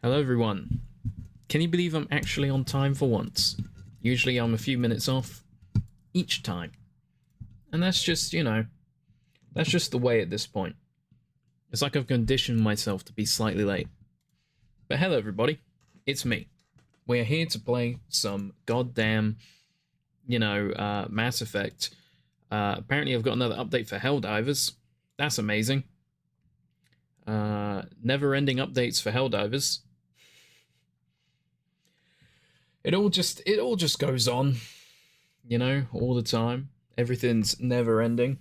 Hello everyone. Can you believe I'm actually on time for once? Usually I'm a few minutes off each time. And that's just, that's just the way at this point. It's like I've conditioned myself to be slightly late. But hello everybody, it's me. We're here to play some goddamn, Mass Effect. Apparently I've got another update for Helldivers. That's amazing. Never-ending updates for Helldivers. It all just goes on, all the time. Everything's never ending.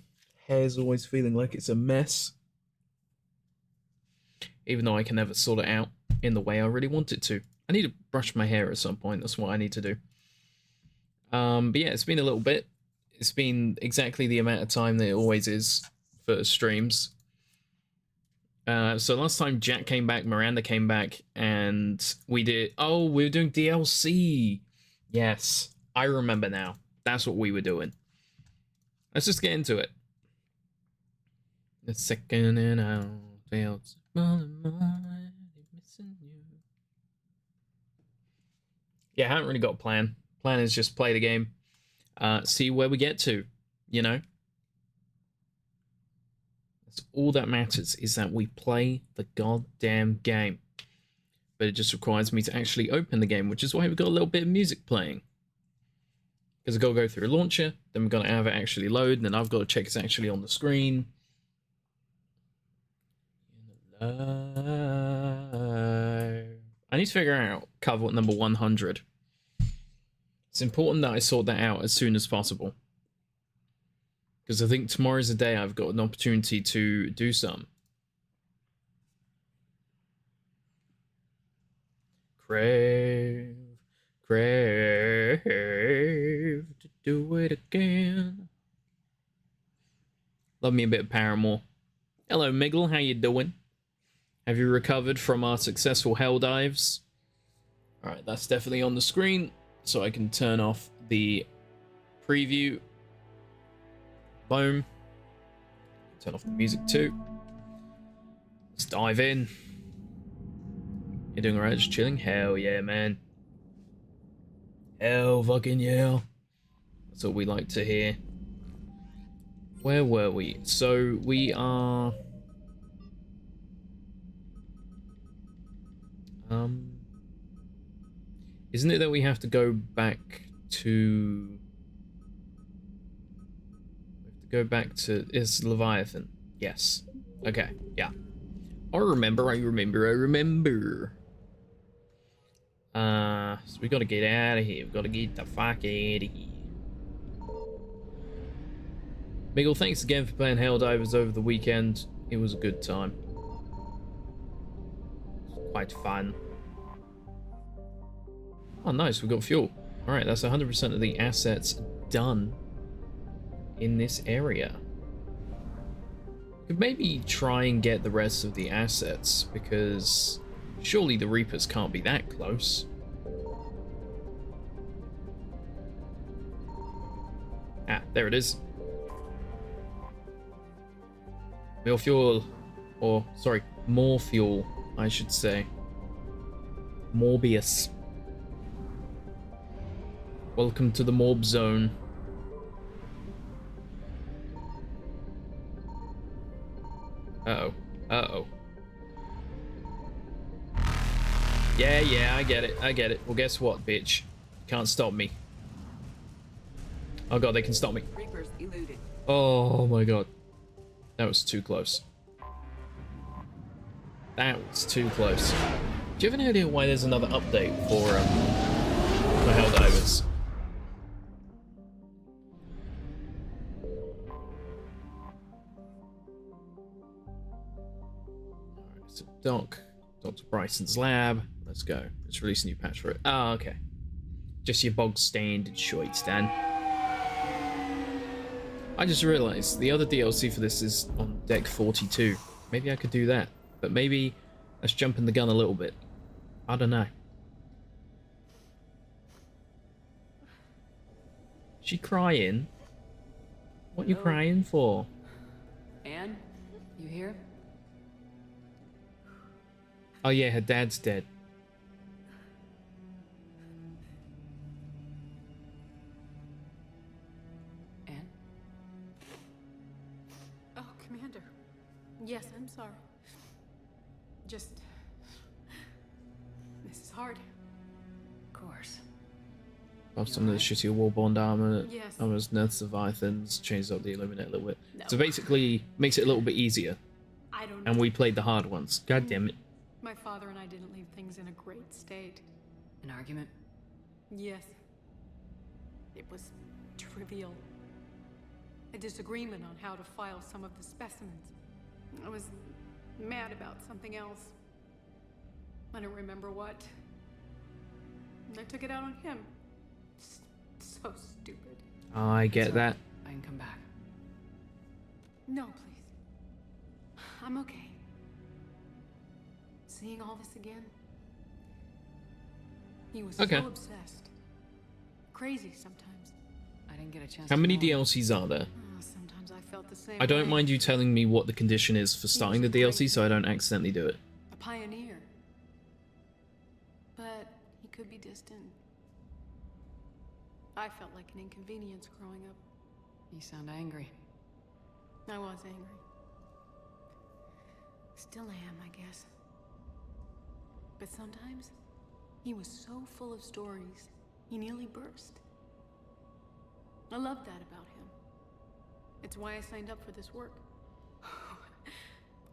Hair's always feeling like it's a mess. Even though I can never sort it out in the way I really want it to. I need to brush my hair at some point. That's what I need to do. But yeah, it's been a little bit. It's been exactly the amount of time that it always is for streams. So last time Jack came back, Miranda came back, and we were doing DLC. Yes, I remember now. That's what we were doing. Let's just get into it. The second and out, yeah, I haven't really got a plan. Plan is just play the game, see where we get to, All that matters is that we play the goddamn game. But it just requires me to actually open the game, which is why we've got a little bit of music playing. Because I've got to go through a launcher, then we've got to have it actually load, and then I've got to check it's actually on the screen. I need to figure out cover number 100. It's important that I sort that out as soon as possible. Because I think tomorrow's the day I've got an opportunity to do some. Crave to do it again. Love me a bit of Paramore. Hello, Miggle, how you doing? Have you recovered from our successful hell dives? Alright, that's definitely on the screen, so I can turn off the preview. Boom. Turn off the music too. Let's dive in. You doing alright? Just chilling? Hell yeah, man. Hell fucking yeah. That's what we like to hear. Where were we? So we are... Isn't it that we have to go back to... Go back to is Leviathan. Yes. Okay. Yeah. I remember. So we gotta get out of here. We gotta get the fuck out of here. Miguel, thanks again for playing Helldivers over the weekend. It was a good time. Quite fun. Oh, nice. We got fuel. All right, that's 100% of the assets done in this area. Could maybe try and get the rest of the assets, because surely the Reapers can't be that close. Ah, there it is. More fuel. Or, sorry, more fuel, I should say. Morbius. Welcome to the Morb Zone. Uh-oh. Uh-oh. Yeah, I get it. Well, guess what, bitch? Can't stop me. Oh god, they can stop me. Reapers eluded. Oh my god. That was too close. That was too close. Do you have any idea why there's another update for Helldivers? Dr. Bryson's lab. Let's go. Let's release a new patch for it. Oh, okay. Just your bog standard shite, Dan. I just realized the other DLC for this is on deck 42. Maybe I could do that. But maybe let's jump in the gun a little bit. I don't know. She crying? What you crying for? Anne, you here? Oh yeah, her dad's dead. Yes, I'm sorry. Just... This is hard. Of course. Buff some of the shittier Warborn armor. Yes. Armor's nerfs the Leviathans, changed up the Illuminate a little bit. No. So basically, makes it a little bit easier. I don't know. And we played the hard ones. God damn it. My father and I didn't leave things in a great state. An argument? Yes. It was trivial. A disagreement on how to file some of the specimens. I was mad about something else. I don't remember what. And I took it out on him. So stupid. I get that. I can come back. No, please. I'm okay. Seeing all this again. He was Okay. so obsessed. Crazy sometimes. I didn't get a chance. How to many know. DLCs are there? Sometimes I felt the same I don't way. mind you telling me what the condition is for starting the DLC so I don't accidentally do it. A pioneer. But he could be distant. I felt like an inconvenience growing up. You sound angry. I was angry. Still am, I guess. But sometimes, he was so full of stories, he nearly burst. I love that about him. It's why I signed up for this work.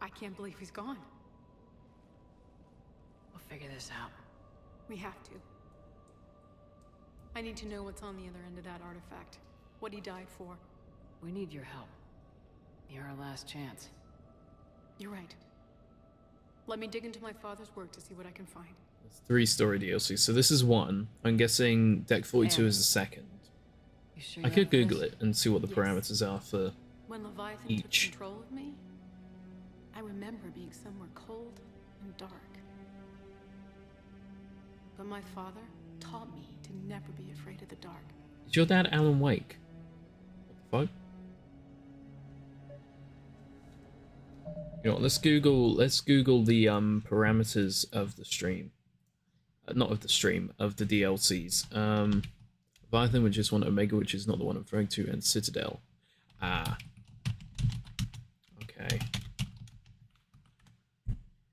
I can't believe he's gone. We'll figure this out. We have to. I need to know what's on the other end of that artifact. What he died for. We need your help. You're our last chance. You're right. Let me dig into my father's work to see what I can find. There's 3 story DLCs, so this is one. I'm guessing Deck 42 is the second. You sure I you could have this? Google it and see what the Yes. parameters are for When Leviathan each. took control of me, I remember being somewhere cold and dark. But my father taught me to never be afraid of the dark. Is your dad Alan Wake? What the fuck? You know what, let's Google the parameters of the stream. Not of the stream, of the DLCs. Leviathan, which is one Omega, which is not the one I'm referring to, and Citadel. Ah. Okay.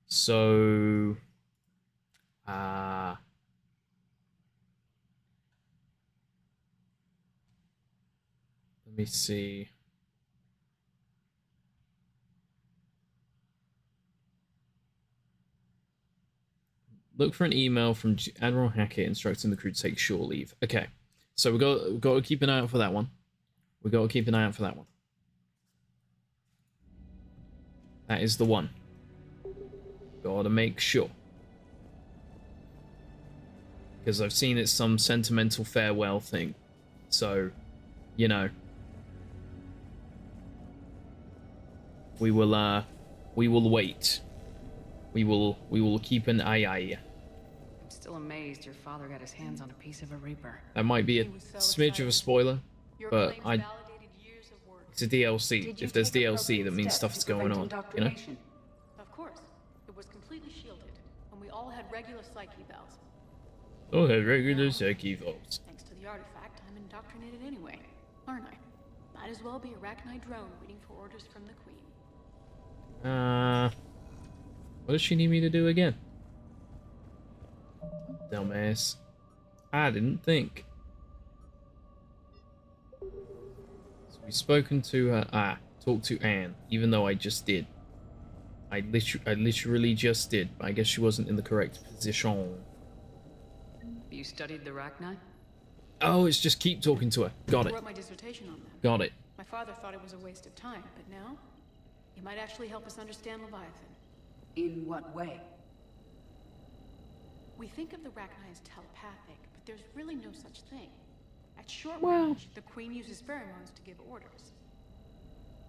So let me see. Look for an email from Admiral Hackett instructing the crew to take shore leave. Okay, so we got to keep an eye out for that one. We got to keep an eye out for that one. That is the one. Got to make sure, because I've seen it's some sentimental farewell thing. So, you know, we will wait. We will keep an eye. I'm still amazed your father got his hands on a piece of a Reaper. That might be a He was so smidge of a excited. spoiler, Your but claims I. validated years of work. It's a DLC. Did you If there's take DLC, appropriate that means steps stuff's to going prevent on. You know. indoctrination? Of course. It was completely shielded, and we all had regular psyche valves. Oh, regular Seki votes. Thanks to the artifact, I'm indoctrinated anyway, aren't I? Might as well be a Rachni drone waiting for orders from the Queen. What does she need me to do again? Dumbass. I didn't think. So we've spoken to her. Talked to Anne, even though I just did. I literally just did. I guess she wasn't in the correct position. You studied the Rachni? Oh, it's just keep talking to her. Got I it. wrote my dissertation on them. Got it. My father thought it was a waste of time, but now, it might actually help us understand Leviathan. In what way? We think of the Rachni as telepathic, but there's really no such thing. At short Well- range, the Queen uses pheromones to give orders.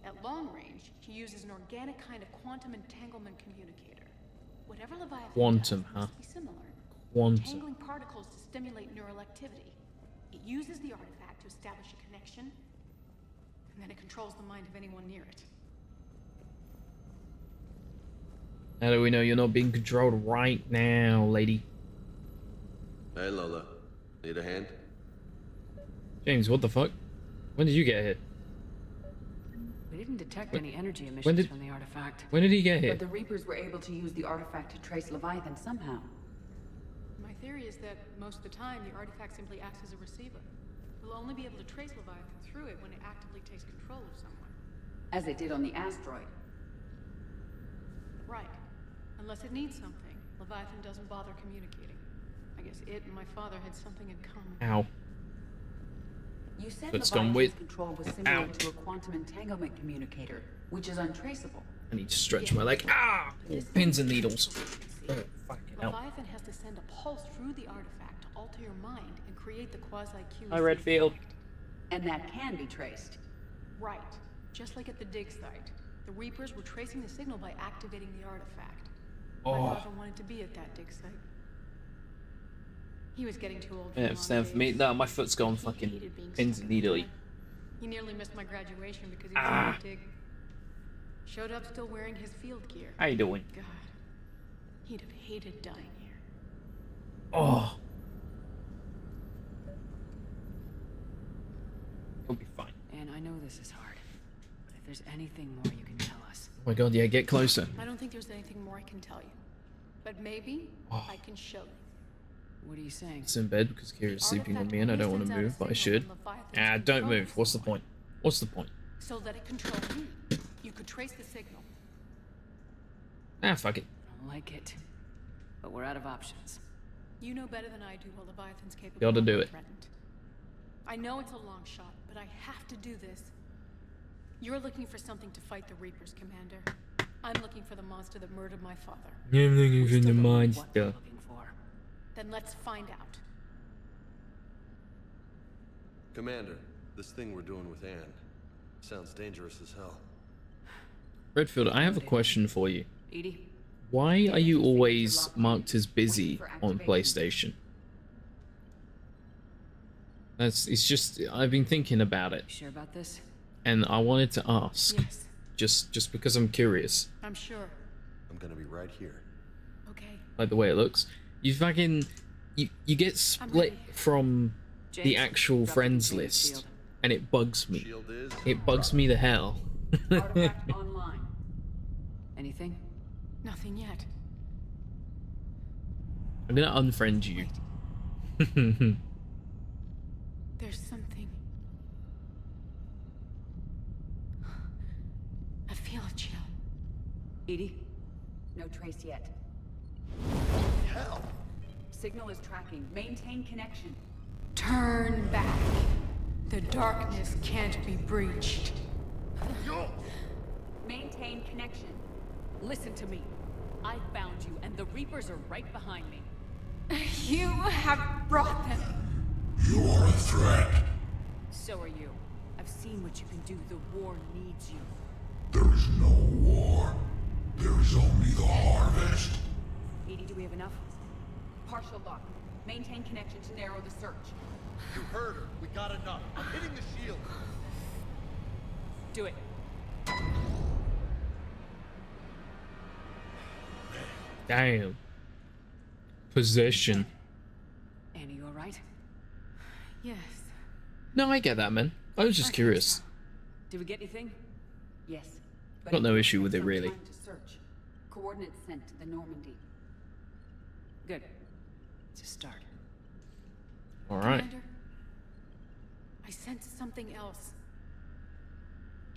At long range, she uses an organic kind of quantum entanglement communicator. Whatever Leviathan Quantum, does huh? must be similar. Quantum. Entangling particles to stimulate neural activity. It uses the artifact to establish a connection, and then it controls the mind of anyone near it. How do we know you're not being controlled right now, lady? Hey Lola, need a hand? James, what the fuck? When did you get here? We didn't detect any energy when emissions did- from the artifact. When did he get here? But the Reapers were able to use the artifact to trace Leviathan somehow. My theory is that most of the time, the artifact simply acts as a receiver. We'll only be able to trace Leviathan through it when it actively takes control of someone. As it did on the asteroid. Right. Unless it needs something, Leviathan doesn't bother communicating. I guess it and my father had something in common. Ow. You said But it's gone Leviathan's with- control was similar Ow. to a quantum entanglement communicator, which is untraceable. I need to stretch my leg. Ah! Pins and needles. Oh, fucking hell. Leviathan has to send a pulse through the artifact to alter your mind and create the quasi-Q. Hi, Redfield. And that can be traced. Right. Just like at the dig site. The Reapers were tracing the signal by activating the artifact. My Oh. father wanted to be at that dig site. He was getting too old for Yeah, long stand for me. days. No, my foot's gone He fucking hated being pins stuck and in the needly. mud. He nearly missed my graduation because he was Ah. in the dig. Showed up still wearing his field gear. How you doing? God, he'd have hated dying here. Oh. You'll be fine. And I know this is hard, but if there's anything more you can tell us. Oh my god, yeah, get closer. I don't think there's anything more I can tell you. But maybe Oh. I can show you. What are you saying? It's in bed because Kira's sleeping on me and I don't want to move, but I should. Ah, don't move. What's the point? What's the point? So let it control you. You could trace the signal. Ah, fuck it. I don't like it, but we're out of options. You know better than I do what Leviathan's capable Gotta of do when it. threatened. I know it's a long shot, but I have to do this. You're looking for something to fight the Reapers, Commander. I'm looking for the monster that murdered my father. I'm looking We for still the don't know what we're monster. looking for. Then let's find out. Commander, this thing we're doing with Anne sounds dangerous as hell. Redfield, I have a question for you. Edie, Why are you always marked as busy on PlayStation? It's just, I've been thinking about it, you sure about this? and I wanted to ask, Yes, just because I'm curious, I'm sure. I'm gonna be right here. Okay. like the way it looks. You fucking, you get split ready. from the James, actual drop the friends containment list, shield. and it bugs me. Shield is. It bugs me the hell. Artifact online. Anything? Nothing yet. I'm gonna unfriend you. There's something. I feel a chill. Edie? No trace yet. Hell! Signal is tracking. Maintain connection. Turn back. The darkness can't be breached. Maintain connection. Listen to me. I found you, and the Reapers are right behind me. You have brought them. You are a threat. So are you. I've seen what you can do. The war needs you. There is no war. There is only the harvest. Edie, do we have enough? Partial lock. Maintain connection to narrow the search. You heard her. We got enough. I'm hitting the shield. Do it. Damn. Possession. Annie, you alright? Yes. No, I get that, man. I was just curious. Did we get anything? Yes. Got no will issue take with it, some really. time to search. Coordinates sent to the Normandy. Good. It's a start. All right. Commander, I sense something else.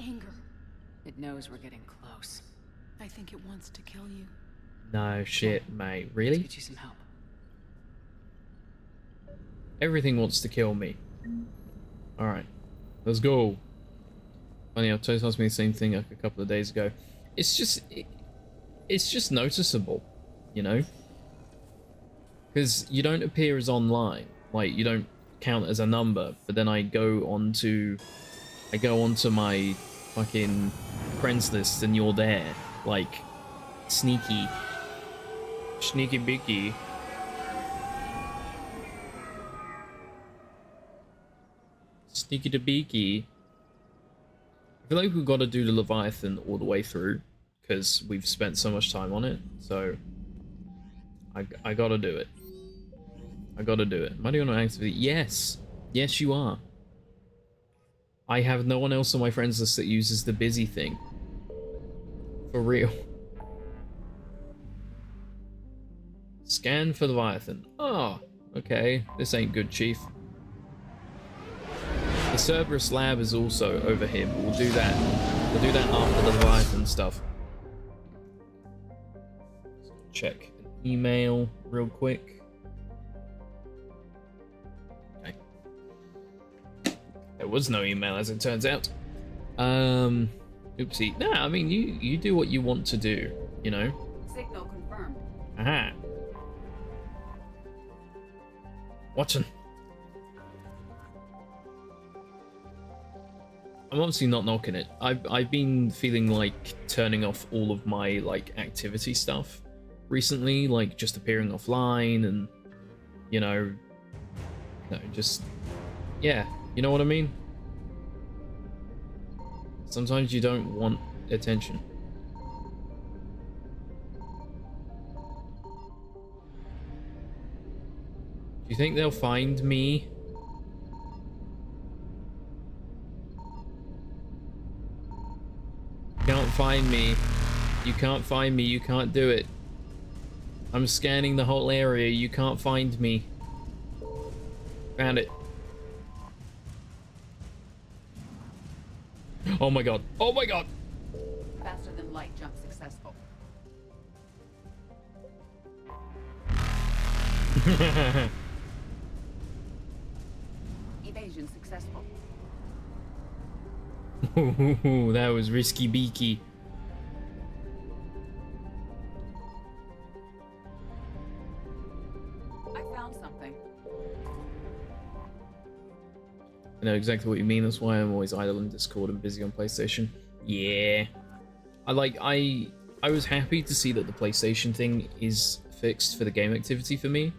Anger. It knows we're getting close. I think it wants to kill you. No shit, mate. Let's Really? get you some help. Everything wants to kill me. All right. Let's go. Funny, I Toast asked me the same thing like a couple of days ago. It's just noticeable, you know? Because you don't appear as online. Like, you don't count as a number, but then I go onto my fucking friends list and you're there. Like, sneaky beaky. Sneaky to beaky. I feel like we've got to do the Leviathan all the way through because we've spent so much time on it. So I gotta do it. I gotta do it. Am I doing an activity? Yes. Yes, you are. I have no one else on my friends list that uses the busy thing. For real. Scan for Leviathan. Oh, okay. This ain't good, Chief. The Cerberus lab is also over here, but we'll do that. We'll do that after the Leviathan stuff. Check an email real quick. Okay. There was no email, as it turns out. Oopsie. Nah, I mean, you do what you want to do, you know? Signal confirmed. Aha. Watson. I'm obviously not knocking it. I've been feeling like turning off all of my like activity stuff recently, like just appearing offline and just yeah, you know what I mean? Sometimes you don't want attention. Do you think they'll find me? You can't find me. You can't find me. You can't do it. I'm scanning the whole area. You can't find me. Found it. Oh my god. Oh my god. Faster than light jump successful. Evasion successful. Ooh, that was risky beaky. I found something. I know exactly what you mean. That's why I'm always idle in Discord and busy on PlayStation. Yeah. I was happy to see that the PlayStation thing is fixed for the game activity for me,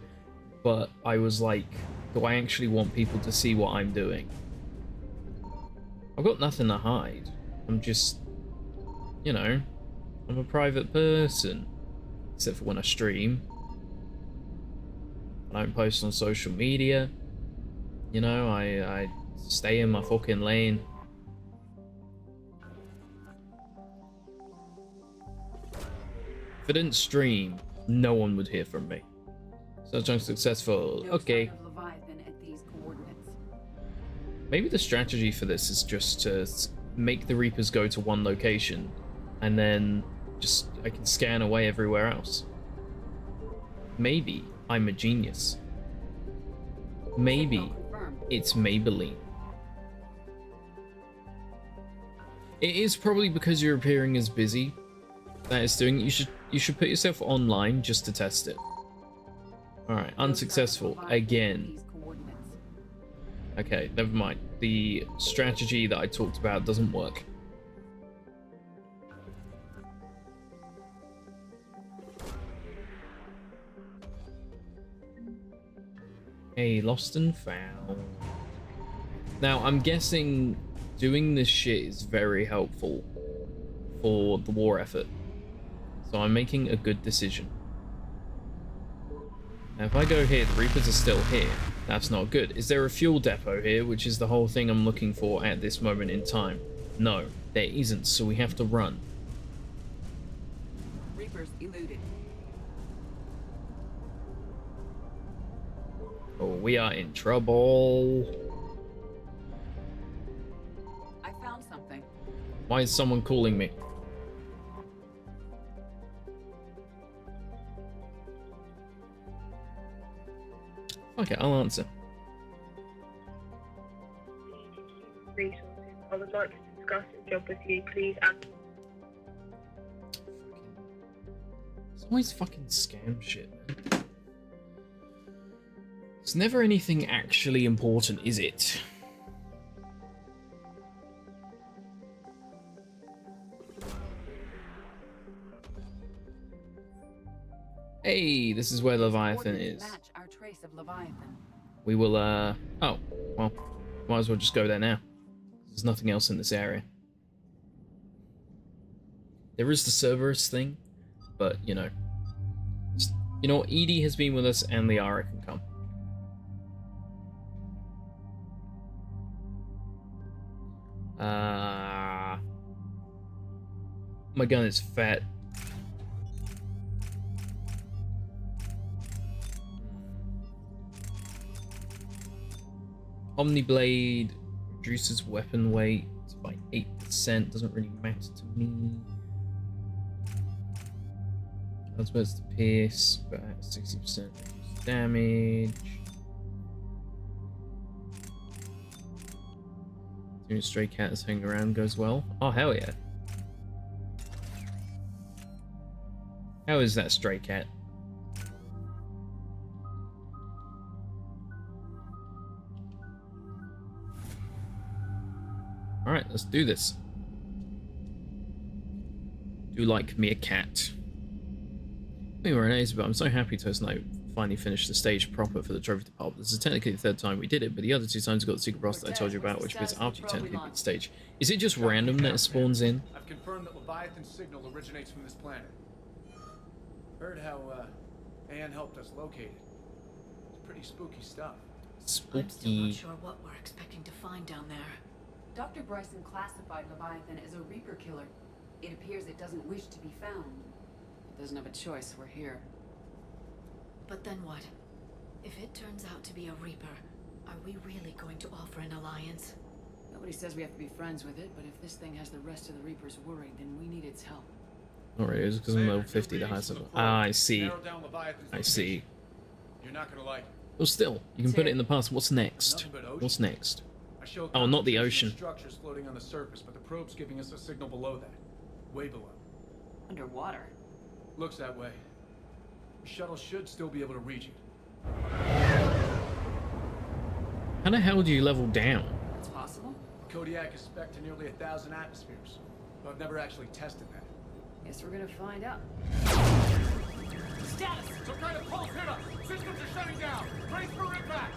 but I was like, do I actually want people to see what I'm doing? I've got nothing to hide. I'm just, I'm a private person. Except for when I stream. I don't post on social media. I stay in my fucking lane. If I didn't stream, no one would hear from me. Search unsuccessful. Okay. Leviathan at these coordinates. Maybe the strategy for this is just to make the Reapers go to one location, and then I can scan away everywhere else. Maybe I'm a genius. Maybe it's Maybelline. It is probably because you're appearing as busy that it's doing it. You should put yourself online just to test it. Alright, unsuccessful again. Okay, never mind. The strategy that I talked about doesn't work. Hey, lost and found. Now, I'm guessing doing this shit is very helpful for the war effort. So I'm making a good decision. Now, if I go here, the Reapers are still here. That's not good. Is there a fuel depot here, which is the whole thing I'm looking for at this moment in time? No, there isn't, so we have to run. Reapers eluded. Oh, we are in trouble. I found something. Why is someone calling me? Okay, I'll answer. Resources. I would like to discuss a job with you, please. It's always fucking scam shit, man. It's never anything actually important, is it? Hey, this is where Leviathan is. Match our trace of Leviathan. We will, oh, well, might as well just go there now. There's nothing else in this area. There is the Cerberus thing, but, you know, Edie has been with us and Liara can come. My gun is fat. Omniblade reduces weapon weight by 8%. Doesn't really matter to me. I was supposed to pierce, but 60% damage. Doing stray cats hanging around goes well. Oh, hell yeah. How is that stray cat? Alright, let's do this. Do like me a cat. We were amazed, but I'm so happy Toast and I finally finished the stage proper for the trophy department. This is technically the third time we did it, but the other two times we got the secret boss that I told you about, which appears after you technically beat the stage. Is it just random that it spawns in? I've confirmed that Leviathan's signal originates from this planet. Heard how Anne helped us locate it. It's pretty spooky stuff. Spooky. I'm still not sure what we're expecting to find down there. Dr. Bryson classified Leviathan as a Reaper killer. It appears it doesn't wish to be found. It doesn't have a choice. We're here. But then what? If it turns out to be a Reaper, are we really going to offer an alliance? Nobody says we have to be friends with it, but if this thing has the rest of the Reapers worried, then we need its help. Alright, it's because I'm level 50 the highest level. Ah, I see. I see. You're not gonna like it. Well, still, you can put it in the past. What's next? What's next? Oh, not the ocean. Structures floating on the surface, but the probe's giving us a signal below that. Way below. Underwater? Looks that way. The shuttle should still be able to reach it. How the hell do you level down? It's possible. Kodiak is spec'd to nearly 1,000 atmospheres, but I've never actually tested that. Guess we're gonna find out. Status! Some kind of pulse hit us! Systems are shutting down! Brace for impact!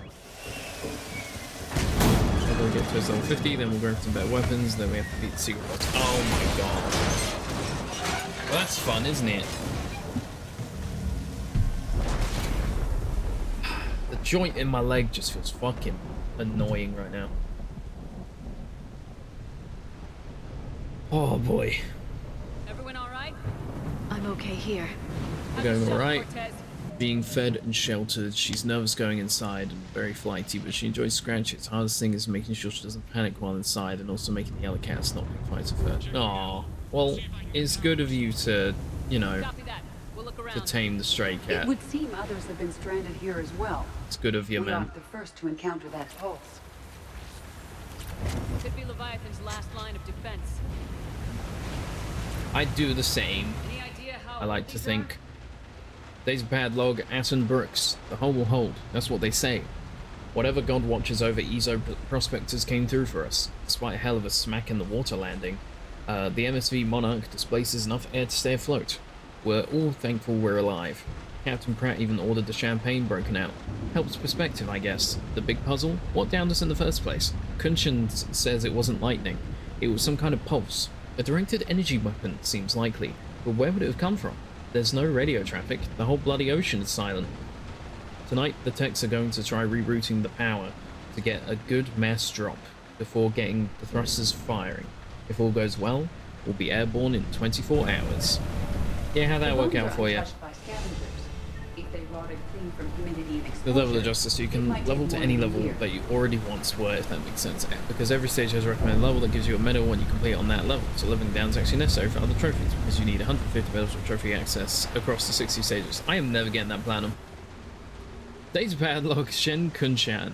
We'll get to level 50, then we'll grab some better weapons, then we have to beat the secret boss. Oh my god. Well, that's fun, isn't it? The joint in my leg just feels fucking annoying right now. Oh boy. Everyone all right? I'm okay here. We're going alright. Being fed and sheltered, she's nervous going inside and very flighty, but she enjoys Scratch. Its hardest thing is making sure she doesn't panic while inside and also making the other cats not pick fights with her. Aww. Well, it's good of you to, you know, to tame the stray cat. It would seem others have been stranded here as well. It's good of you, We man. aren't the first to encounter that pulse. Could be Leviathan's last line of defense. I'd do the same. Any idea how I like to think. Days of Padlog, Assen Brooks. The whole will hold. That's what they say. Whatever God watches over EZO prospectors came through for us. Despite a hell of a smack in the water landing, the MSV Monarch displaces enough air to stay afloat. We're all thankful we're alive. Captain Pratt even ordered the champagne broken out. Helps perspective, I guess. The big puzzle? What downed us in the first place? Kunshan says it wasn't lightning. It was some kind of pulse. A directed energy weapon seems likely, but where would it have come from? There's no radio traffic. The whole bloody ocean is silent. Tonight, the techs are going to try rerouting the power to get a good mass drop before getting the thrusters firing. If all goes well, we'll be airborne in 24 hours. Yeah, how'd that work out for you? The level of justice, you can level to any level that you already once were, if that makes sense, because every stage has a recommended level that gives you a medal when you complete on that level, so leveling down is actually necessary for other trophies, because you need 150 medals for trophy access across the 60 stages. I am never getting that platinum. Days of Padlock, Shen Kunshan.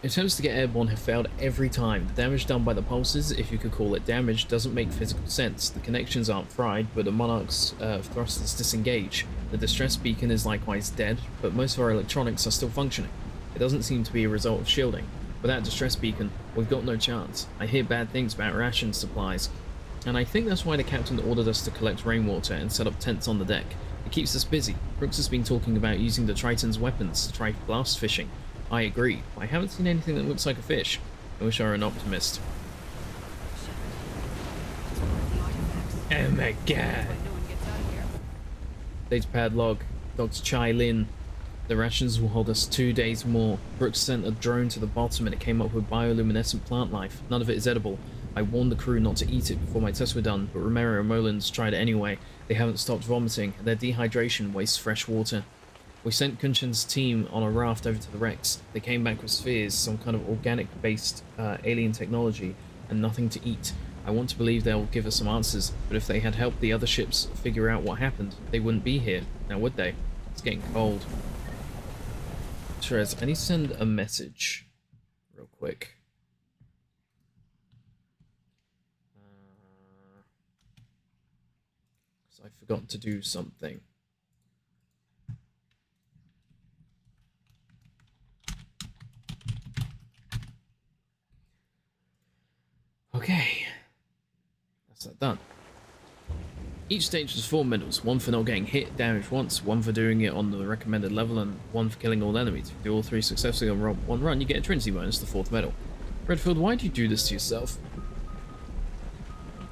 Attempts to get airborne have failed every time. The damage done by the pulses, if you could call it damage, doesn't make physical sense. The connections aren't fried, but the Monarch's thrusters disengage. The distress beacon is likewise dead, but most of our electronics are still functioning. It doesn't seem to be a result of shielding. Without distress beacon, we've got no chance. I hear bad things about ration supplies, and I think that's why the captain ordered us to collect rainwater and set up tents on the deck. It keeps us busy. Brooks has been talking about using the Triton's weapons to try blast fishing. I agree. I haven't seen anything that looks like a fish. I wish I were an optimist. Oh my god. Datapad log. Dr. Chai Lin. The rations will hold us 2 days more. Brooks sent a drone to the bottom and it came up with bioluminescent plant life. None of it is edible. I warned the crew not to eat it before my tests were done, but Romero and Mullins tried it anyway. They haven't stopped vomiting, and their dehydration wastes fresh water. We sent Kunshin's team on a raft over to the wrecks. They came back with spheres, some kind of organic-based alien technology, and nothing to eat. I want to believe they'll give us some answers, but if they had helped the other ships figure out what happened, they wouldn't be here. Now would they? It's getting cold. Therese, I need to send a message real quick. I forgot to do something. Okay, that's that done. Each stage has 4 medals, one for not getting hit, damaged once, one for doing it on the recommended level, and one for killing all enemies. If you do all 3 successfully on one run, you get a Trinity bonus, the 4th medal. Redfield, why do you do this to yourself?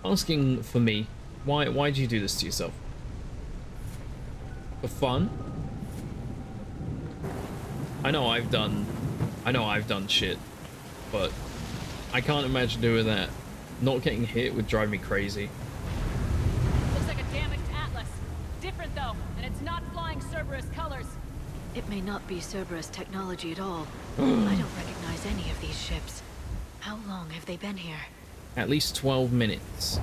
Asking for me, why do you do this to yourself? For fun? I know I've done shit, but I can't imagine doing that. Not getting hit would drive me crazy. Looks like a damaged Atlas. Different though, and it's not flying Cerberus colors. It may not be Cerberus technology at all. I don't recognize any of these ships. How long have they been here? At least 12 minutes.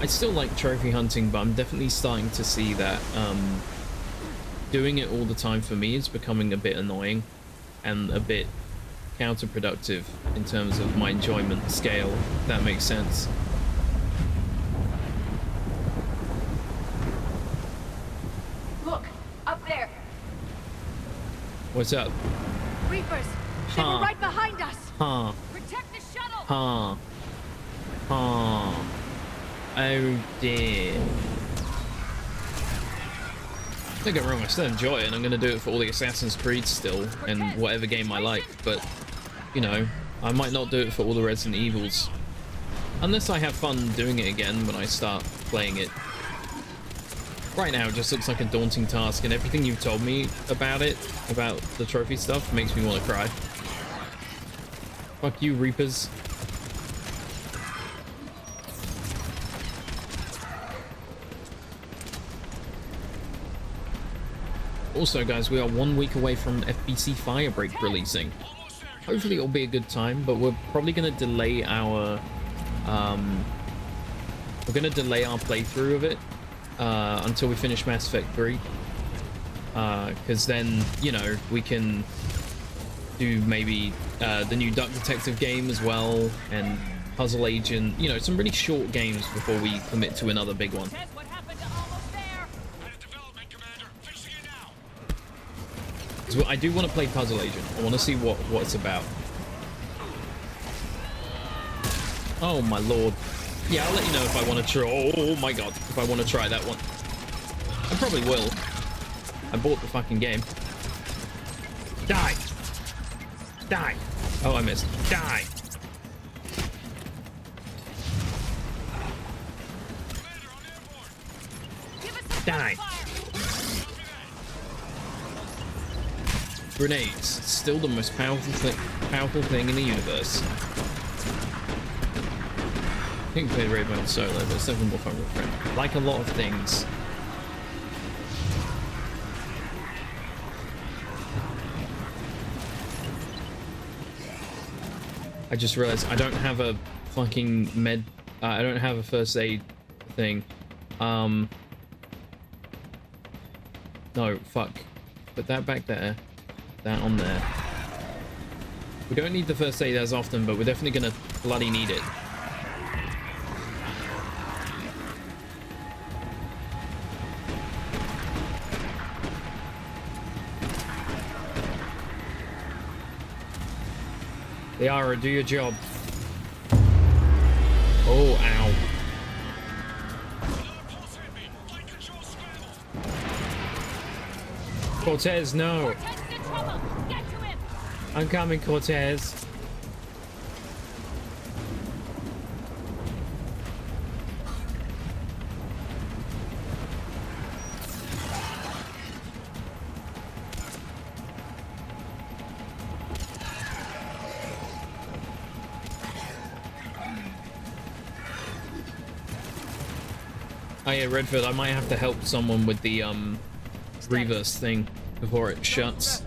I still like trophy hunting, but I'm definitely starting to see that doing it all the time for me is becoming a bit annoying and a bit counterproductive in terms of my enjoyment scale, if that makes sense. Look, up there. What's up? Reapers. They were right behind us. Huh. Protect the shuttle. Huh. Huh. Oh dear. Don't get me wrong, I still enjoy it, and I'm going to do it for all the Assassin's Creed still, and whatever game I like, but, you know, I might not do it for all the Resident Evils. Unless I have fun doing it again when I start playing it. Right now, it just looks like a daunting task, and everything you've told me about it, about the trophy stuff, makes me want to cry. Fuck you, Reapers. Also, guys, we are 1 week away from FBC Firebreak releasing. Hopefully it'll be a good time, but we're probably going to delay our playthrough of it until we finish Mass Effect 3. Because then, you know, we can do maybe the new Duck Detective game as well, and Puzzle Agent, you know, some really short games before we commit to another big one. So I do want to play Puzzle Agent. I want to see what it's about. Oh my lord. Yeah, I'll let you know if I want to try. Oh my god, if I want to try that one. I probably will. I bought the fucking game. Die! Die! Oh, I missed. Die! Die! Grenades, still the most powerful thing in the universe. I think we played Raid Mode solo, but it's definitely more fun with a friend. Like a lot of things. I just realized I don't have a fucking I don't have a first aid thing. No, fuck. Put that back there. That on there. We don't need the first aid as often, but we're definitely gonna bloody need it. Liara, do your job. Oh, ow. Cortez, no. I'm coming, Cortez. Oh yeah, Redford, I might have to help someone with the reverse thing before it shuts.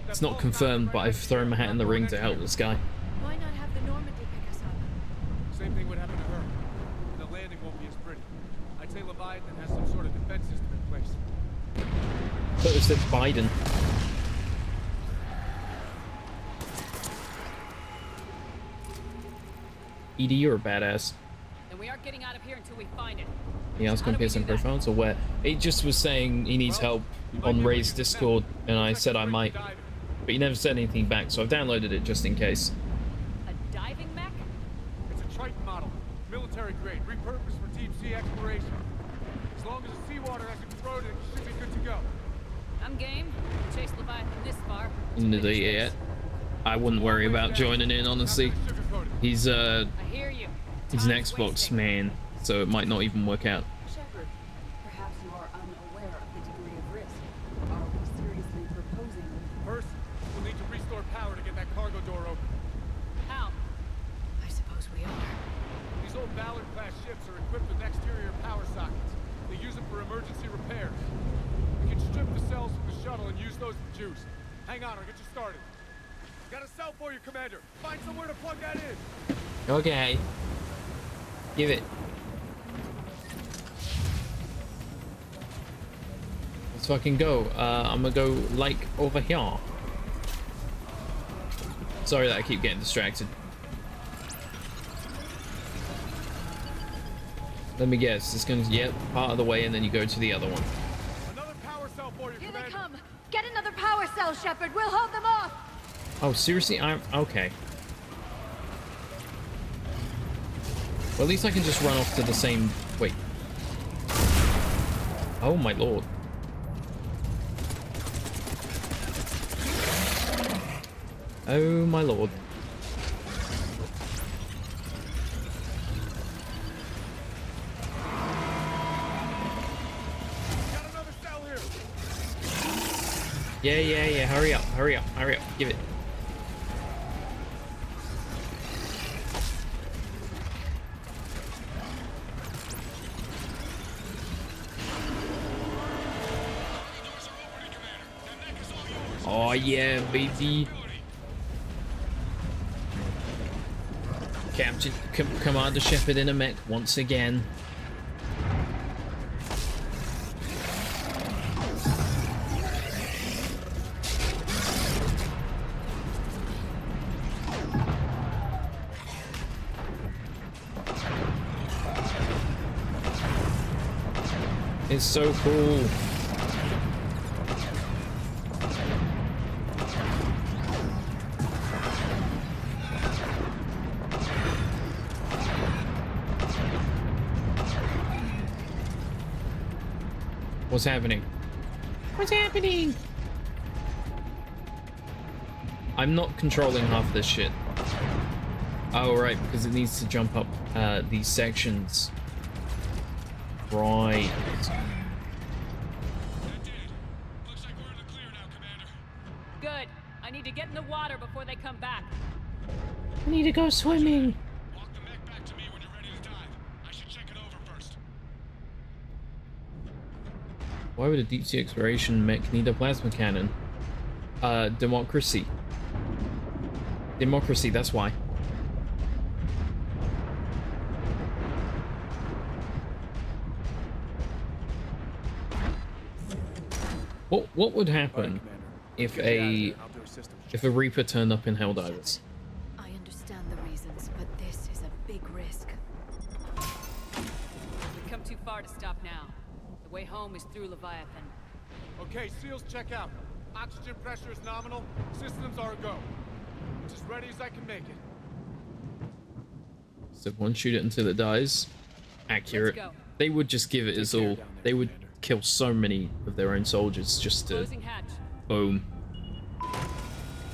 It's not confirmed, but I've thrown my hat in the ring to help this guy. Why not have the Normandy pick us up? Same thing would happen to her. The landing won't be as pretty. I'd say Leviathan has some sort of defense system in place. But it said Biden. Edie, you're a badass. Then we aren't getting out of here until we find it. Yeah, I was comparing some profiles or where it just was saying he needs help on Ray's Discord, and I said I might, but he never said anything back, so I've downloaded it just in case. A diving mech? It's a Triton model, military grade, repurposed for deep sea exploration. As long as the seawater hasn't corroded, it should be good to go. I'm game. Chase Leviathan this far. Yeah, I wouldn't worry about joining in, honestly. He's I hear you. he's an Xbox man, so it might not even work out. Shepard, perhaps you are unaware of the degree of risk. Are we seriously proposing? First, we'll need to restore power to get that cargo door open. How? I suppose we are. These old Ballard-class ships are equipped with exterior power sockets. They use them for emergency repairs. We can strip the cells from the shuttle and use those for juice. Hang on, I'll get you started. Got a cell for you, Commander. Find somewhere to plug that in. Okay. Give it. Let's fucking go. I'm gonna go like over here. Sorry that I keep getting distracted. Let me guess. It's gonna, yep, part of the way, and then you go to the other one. Another power cell for you, Here Commander. they come. Get another power cell, Shepard. We'll hold them off. Oh, seriously? I'm okay. Well, at least I can just run off to the same. Wait. Oh my lord. Oh my lord. Got another cell here. Yeah. Hurry up. Give it. Oh yeah, baby. Captain Commander Shepard in a mech once again. It's so cool. What's happening? What's happening? I'm not controlling half this shit. Oh, right, because it needs to jump up these sections. Right. Looks like we're in the clear now, Commander. Good. I need to get in the water before they come back. I need to go swimming. Walk the mech back to me when you're ready to dive. I should check it over first. Why would a deep sea exploration mech need a plasma cannon? Democracy. Democracy, that's why. What would happen if a Reaper turned up in Helldivers? I understand the reasons, but this is a big risk. We've come too far to stop now. The way home is through Leviathan. Okay, seals check out. Oxygen pressure is nominal. Systems are a go. It's as ready as I can make it. So one shoot it until it dies. Accurate. Let's go. They would just give it his all. They would kill so many of their own soldiers just to Closing hatch. boom.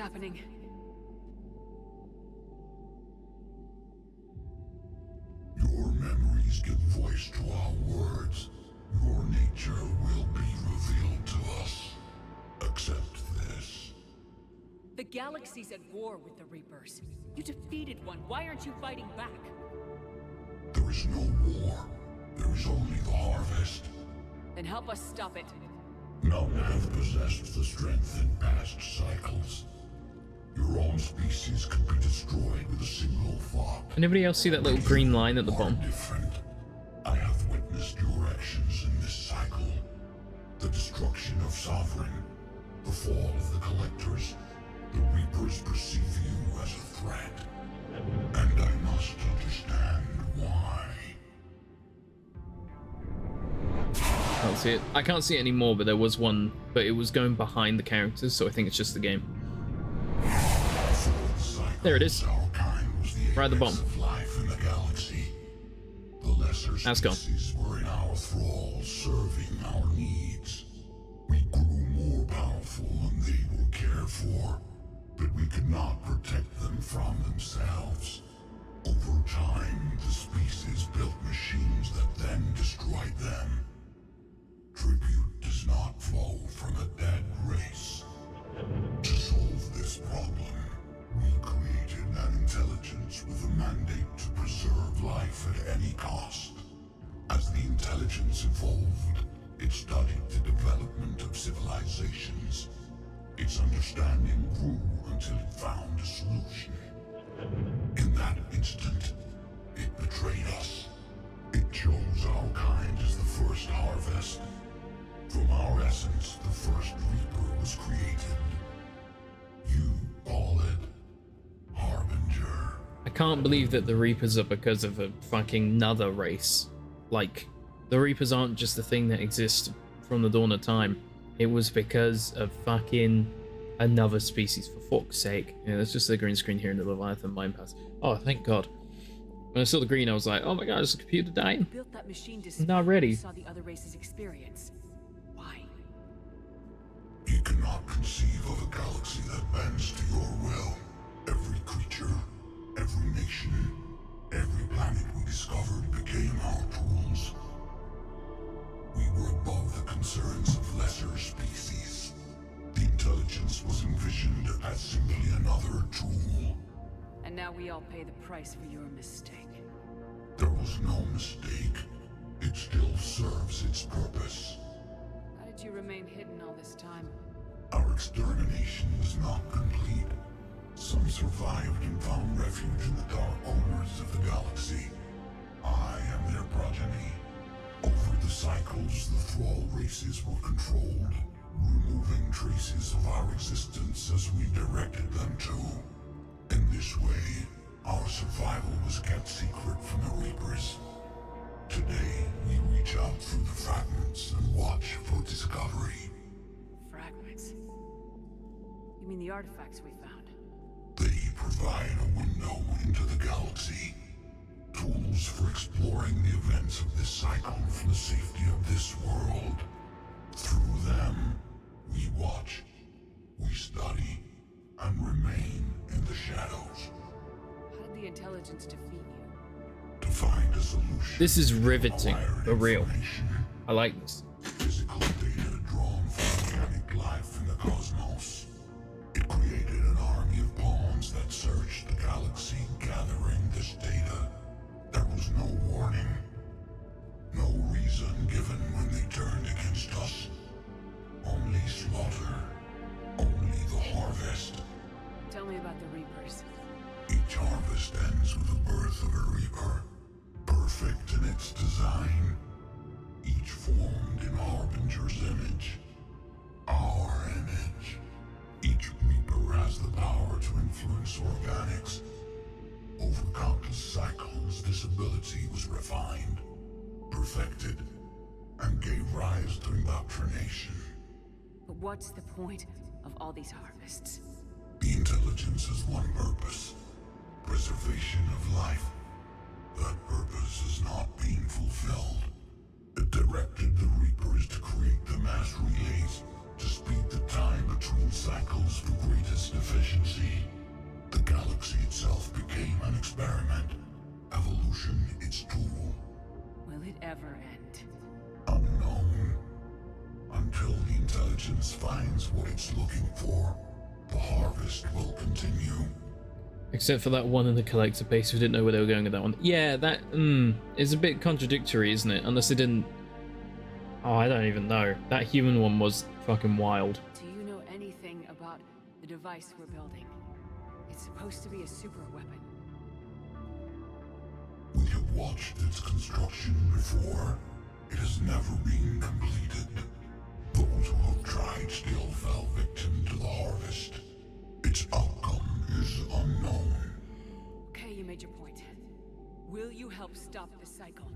happening? Your memories give voice to our words. Your nature will be revealed to us. Accept this. The galaxy's at war with the Reapers. You defeated one. Why aren't you fighting back? There is no war. There is only the harvest. Then help us stop it. None have possessed the strength in past cycles. Your own species could be destroyed with a single thought. Anybody else see that little green line at the bottom? Different. I have witnessed your actions in this cycle. The destruction of Sovereign, the fall of the Collectors. The Reapers perceive you as a threat. And I must understand why. Can't see it. I can't see it anymore, but there was one, but it was going behind the characters, so I think it's just the game. There it is. Right at the bottom. That's gone. Were in our thrall, serving our needs. We grew more powerful and they were cared for, but we could not protect them from themselves. Over time, the species built machines that then destroyed them. Tribute does not flow from a dead race. To solve this problem, we created an intelligence with a mandate to preserve life at any cost. As the intelligence evolved, it studied the development of civilizations. Its understanding grew until it found a solution. In that instant, it betrayed us. It chose our kind as the first harvest. From our essence, the first Reaper was created. You call it Harbinger. I can't believe that the Reapers are because of a fucking another race. Like, the Reapers aren't just the thing that exists from the dawn of time. It was because of fucking another species, for fuck's sake. Yeah, that's just the green screen here in the Leviathan Mind Pass. Oh, thank God. When I saw the green, I was like, oh my God, is the computer dying? Built that machine to Not ready. saw the other races experience. Why? You cannot conceive of a galaxy that bends to your will. Every creature, every nation, every planet we discovered became our tools. We were above the concerns of lesser species. The intelligence was envisioned as simply another tool. And now we all pay the price for your mistake. There was no mistake. It still serves its purpose. How did you remain hidden all this time? Our extermination was not complete. Some survived and found refuge in the dark corners of the galaxy. I am their progeny. Over the cycles, the thrall races were controlled, removing traces of our existence as we directed them to. In this way, our survival was kept secret from the Reapers. Today, we reach out through the fragments and watch for discovery. Fragments? You mean the artifacts we found? They provide a window into the galaxy. Tools for exploring the events of this cycle from the safety of this world. Through them, we watch, we study, and remain in the shadows. How did the intelligence defeat you? To find a solution. This is riveting, for real. I like this. Physical data drawn from organic life in the cosmos. It created an army of pawns that searched the galaxy, gathering this data. There was no warning. No reason given when they turned against us. Only slaughter. Only the harvest. Tell me about the Reapers. Each harvest ends with the birth of a Reaper. Perfect in its design. Each formed in Harbinger's image. Our image. Each Reaper has the power to influence organics. Over countless cycles, this ability was refined, perfected, and gave rise to indoctrination. But what's the point of all these harvests? The intelligence has one purpose: preservation of life. That purpose is not being fulfilled. It directed the Reapers to create the mass relays to speed the time between cycles for greatest its deficiency. The galaxy itself became an experiment. Evolution its tool. Will it ever end? Unknown. Until the intelligence finds what it's looking for, the harvest will continue. Except for that one in the collector base who didn't know where they were going with that one. Yeah, that is a bit contradictory, isn't it? Unless they didn't... Oh, I don't even know. That human one was fucking wild. Do you know anything about the device we're building? It's supposed to be a super weapon. We have watched its construction before. It has never been completed. Those who have tried still fell victim to the harvest. Its outcome is unknown. Okay, you made your point. Will you help stop the cycle?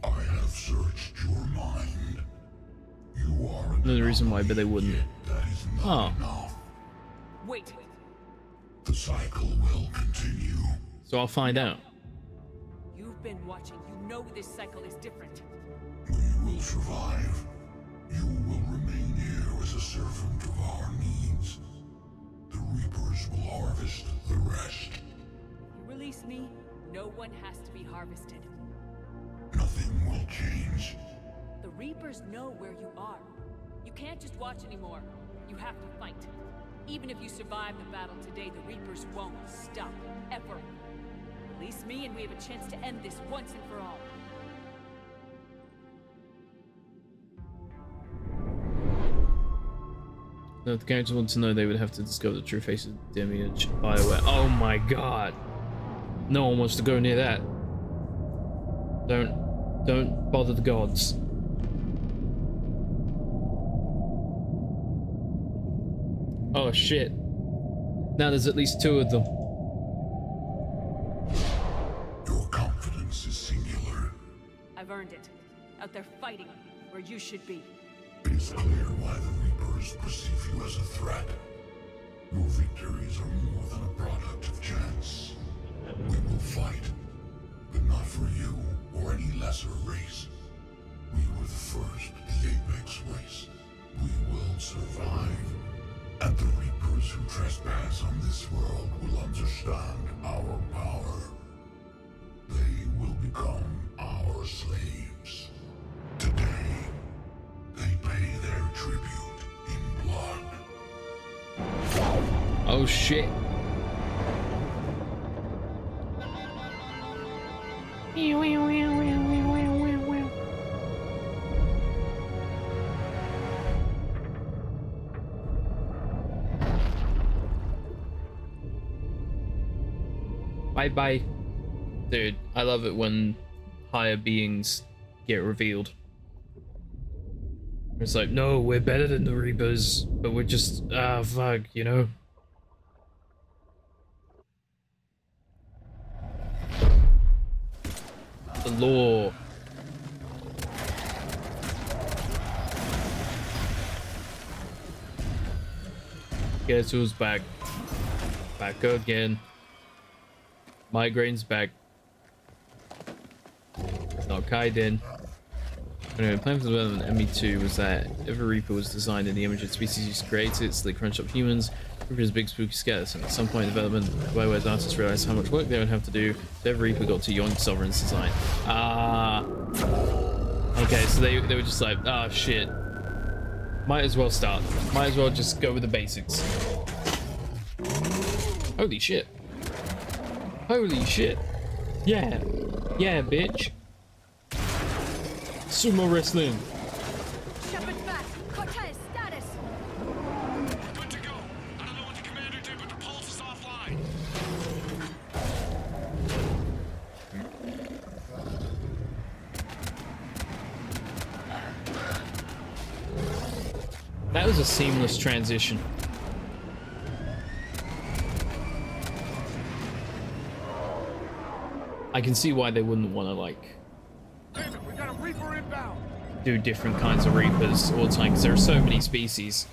I have searched your mind. You are an Another reason why, but they wouldn't. yet that is not enough. Wait. The cycle will continue. So I'll find out. You've been watching. You know this cycle is different. We will survive. You will remain here as a servant of our needs. The Reapers will harvest the rest. You release me, no one has to be harvested. Nothing will change. The Reapers know where you are. You can't just watch anymore. You have to fight. Even if you survive the battle today, the Reapers won't stop. Ever. Release me and we have a chance to end this once and for all. Now, if the characters want to know, they would have to discover the true face of Demiurge Bioware. Oh my god. No one wants to go near that. Don't bother the gods. Oh shit. Now there's at least 2 of them. Your confidence is singular. I've earned it. Out there fighting where you should be. It is clear why the Reapers perceive you as a threat. Your victories are more than a product of chance. We will fight, but not for you or any lesser race. We were the first, the apex race. We will survive. And the Reapers who trespass on this world will understand our power. They will become our slaves. Today, they pay their tribute in blood. Oh shit. Bye bye. Dude, I love it when higher beings get revealed. It's like, no, we're better than the Reapers, but we're just, fuck, you know? The law. Guess who's back? Back again. Migraine's back. Not Kaiden. Anyway, plan for the development of ME2 was that every Reaper was designed in the image of the species used to create it, so they crunched up humans. Reaper's big spooky skeleton. At some point in development, Bioware's artists realized how much work they would have to do, so every Reaper got to yoink Sovereign's design. Okay, so they were just like, shit. Might as well start. Might as well just go with the basics. Holy shit. Holy shit. Yeah. Yeah, bitch. Sumo wrestling. Shepard's back. Cortez, status. Good to go. I don't know what the commander did, but the pulse is offline. That was a seamless transition. I can see why they wouldn't want to, like, Damn it, we got a Reaper inbound. do different kinds of Reapers all the time, because there are so many species.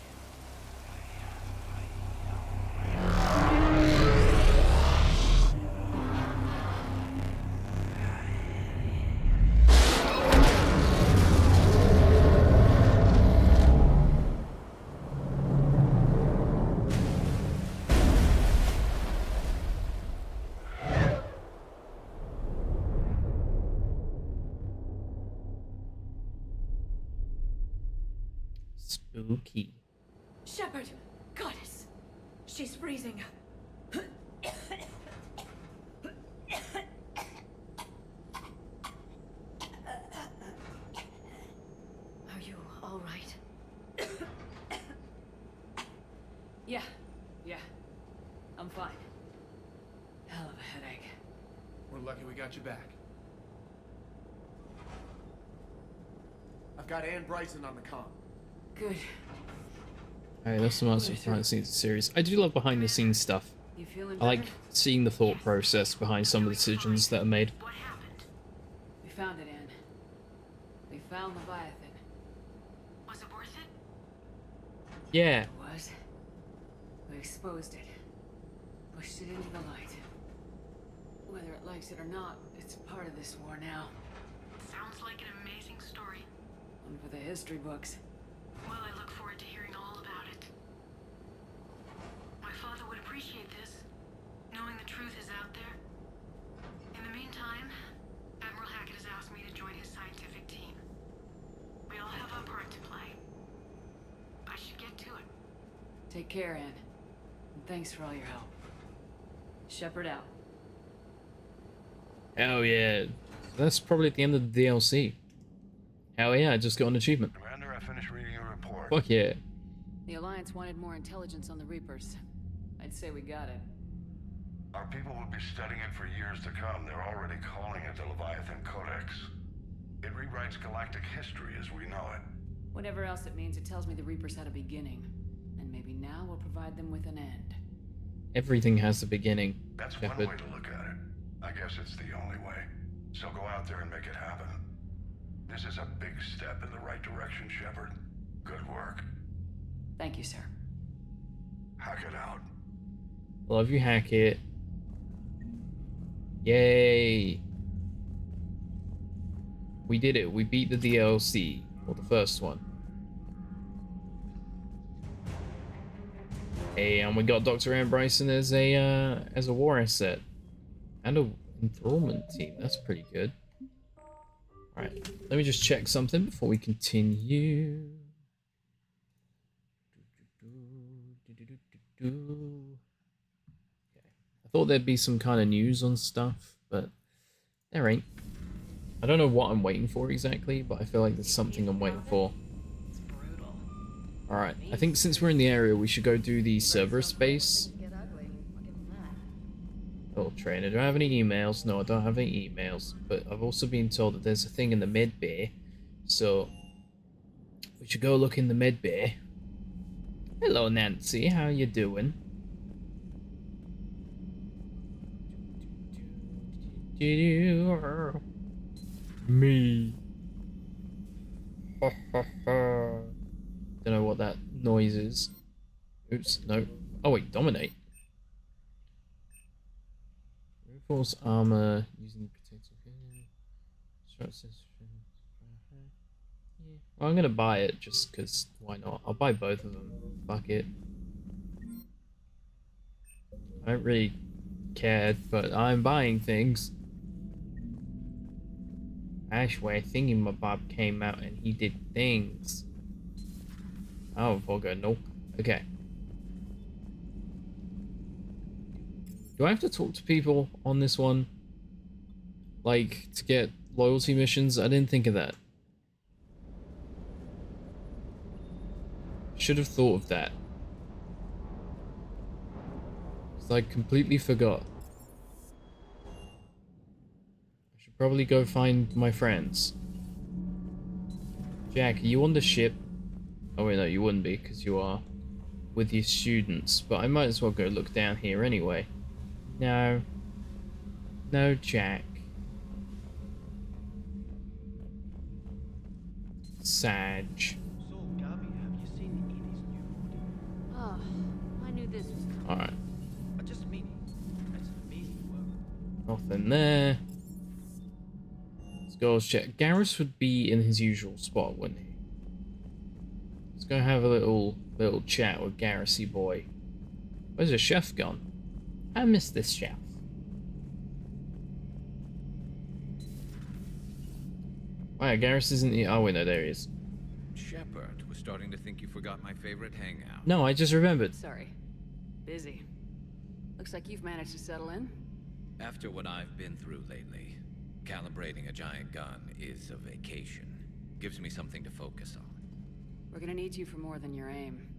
Spooky. Shepard! Goddess! She's freezing. Are you all right? Yeah. I'm fine. Hell of a headache. We're lucky we got you back. I've got Ann Bryson on the comm. Good. Alright, that's some answer behind the scenes series. I do love behind the scenes stuff. You feeling I like better? seeing the thought process behind some of the decisions that are made. We found it, Ann. We found Leviathan. Was it worth it? Yeah. It was. We exposed it. Pushed it into the light. Whether it likes it or not, it's part of this war now. Sounds like an amazing story. One for the history books. Well, I look forward to hearing all about it. My father would appreciate this, knowing the truth is out there. In the meantime, Admiral Hackett has asked me to join his scientific team. We all have our part to play. I should get to it. Take care, Ann. And thanks for all your help. Shepard out. Hell yeah. That's probably at the end of the DLC. Hell yeah, I just got an achievement. Commander, I finished reading your report. Fuck yeah. The Alliance wanted more intelligence on the Reapers. I'd say we got it. Our people will be studying it for years to come. They're already calling it the Leviathan Codex. It rewrites galactic history as we know it. Whatever else it means, it tells me the Reapers had a beginning. And maybe now we'll provide them with an end. Everything has a beginning. That's Shepard. one way to look at it. I guess it's the only way. So go out there and make it happen. This is a big step in the right direction, Shepard. Good work. Thank you, sir. Hack it out. Love you, Hackett. Yay. We did it. We beat the DLC. Or the first one. Hey, and we got Dr. Ann Bryson as a war asset. And a enthrallment team. That's pretty good. Alright, let me just check something before we continue. Okay. I thought there'd be some kind of news on stuff, but there ain't. I don't know what I'm waiting for exactly, but I feel like there's something I'm waiting for. Alright, I think since we're in the area, we should go do the Cerberus base. Oh, trainer, do I have any emails? No, I don't have any emails. But I've also been told that there's a thing in the med bay. So, we should go look in the med bay. Hello, Nancy. How you doing? Me. Don't know what that noise is. Oops, no. Oh wait, dominate. Reinforce armor using protective. Well, I'm gonna buy it just because why not? I'll buy both of them. Fuck it. I don't really care, but I'm buying things. Ashway Thingamabob came out and he did things. Oh, Volga, no. Okay. Do I have to talk to people on this one? Like, to get loyalty missions? I didn't think of that. Should have thought of that. 'Cause I completely forgot. I should probably go find my friends. Jack, are you on the ship? Oh wait, no, you wouldn't be, because you are with your students. But I might as well go look down here anyway. No. No, Jack. Sag. So, Gabby, have you seen Edie's new hoodie? Oh, I knew this was coming. Alright. I just mean, it's an amazing work. Nothing there. Let's go check. Garrus would be in his usual spot, wouldn't he? Let's go have a little chat with Garrusy boy. Where's the chef gone? I miss this chef. Wow, Garrus isn't here. Oh wait, no, there he is. Shepard was starting to think you forgot my favorite hangout. No, I just remembered. Sorry. Busy. Looks like you've managed to settle in. After what I've been through lately, calibrating a giant gun is a vacation. Gives me something to focus on. We're gonna need you for more than your aim.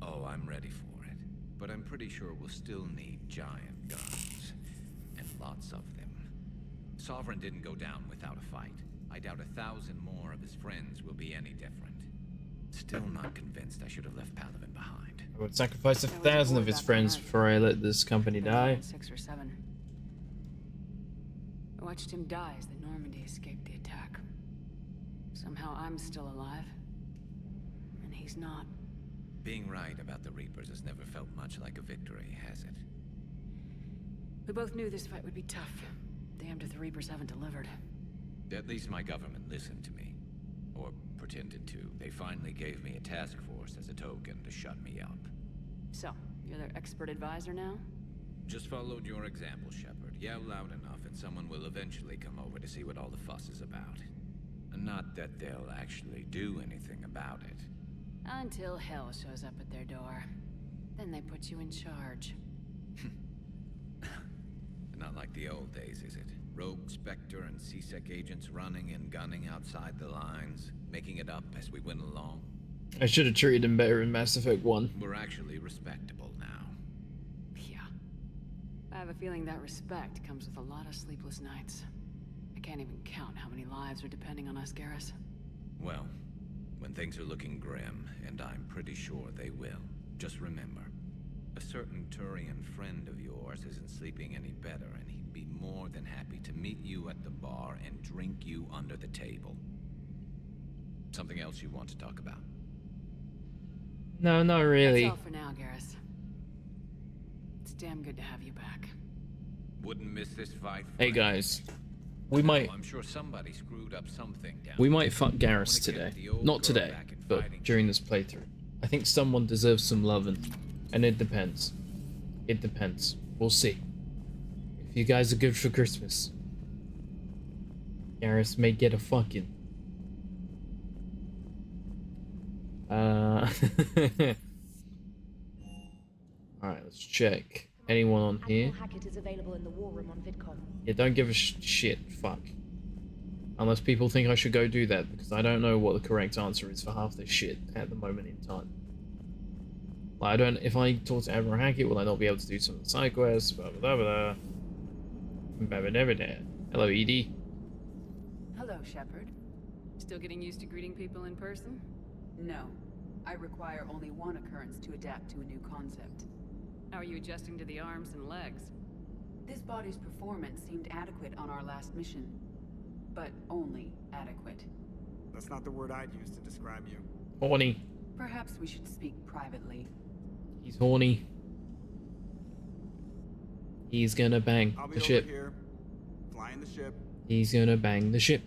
Oh, I'm ready for it. But I'm pretty sure we'll still need giant guns. And lots of them. Sovereign didn't go down without a fight. I doubt 1,000 more of his friends will be any different. Still not convinced I should have left Palaven behind. I would sacrifice 1,000 of his friends before I let this company die. 6 or 7. I watched him die as the Normandy escaped the attack. Somehow I'm still alive. And he's not. Being right about the Reapers has never felt much like a victory, has it? We both knew this fight would be tough. Damned if the Reapers haven't delivered. At least my government listened to me. Or pretended to. They finally gave me a task force as a token to shut me up. So, you're their expert advisor now? Just followed your example, Shepard. Yell loud enough and someone will eventually come over to see what all the fuss is about. And not that they'll actually do anything about it. Until hell shows up at their door. Then they put you in charge. Not like the old days, is it? Rogue Spectre and C-Sec agents running and gunning outside the lines, making it up as we went along. I should have treated him better in Mass Effect 1. We're actually respectable now. Yeah. I have a feeling that respect comes with a lot of sleepless nights. I can't even count how many lives are depending on us, Garrus. Well, when things are looking grim, and I'm pretty sure they will, just remember, a certain Turian friend of yours isn't sleeping any better, and he'd be more than happy to meet you at the bar and drink you under the table. Something else you want to talk about? No, not really. That's all for now, Garrus. It's damn good to have you back. Wouldn't miss this fight. Hey guys, we might. I'm sure somebody screwed up something down. We might fuck Garrus today. Not today, but during this playthrough. I think someone deserves some loving, and it depends. It depends. We'll see. If you guys are good for Christmas, Garrus may get a fucking. Alright, let's check. Anyone on here? Hackett is available in the war room on VidCon. Yeah, don't give a shit. Fuck. Unless people think I should go do that, because I don't know what the correct answer is for half this shit at the moment in time. Like, I don't. If I talk to Admiral Hackett, will I not be able to do some of the side quests? Blah blah blah blah. Hello, ED. Hello, Shepard. Still getting used to greeting people in person? No. I require only one occurrence to adapt to a new concept. How are you adjusting to the arms and legs? This body's performance seemed adequate on our last mission. But only adequate. That's not the word I'd use to describe you. Horny. Perhaps we should speak privately. He's horny. He's gonna bang I'll be the over ship. here, flying the ship. He's gonna bang the ship.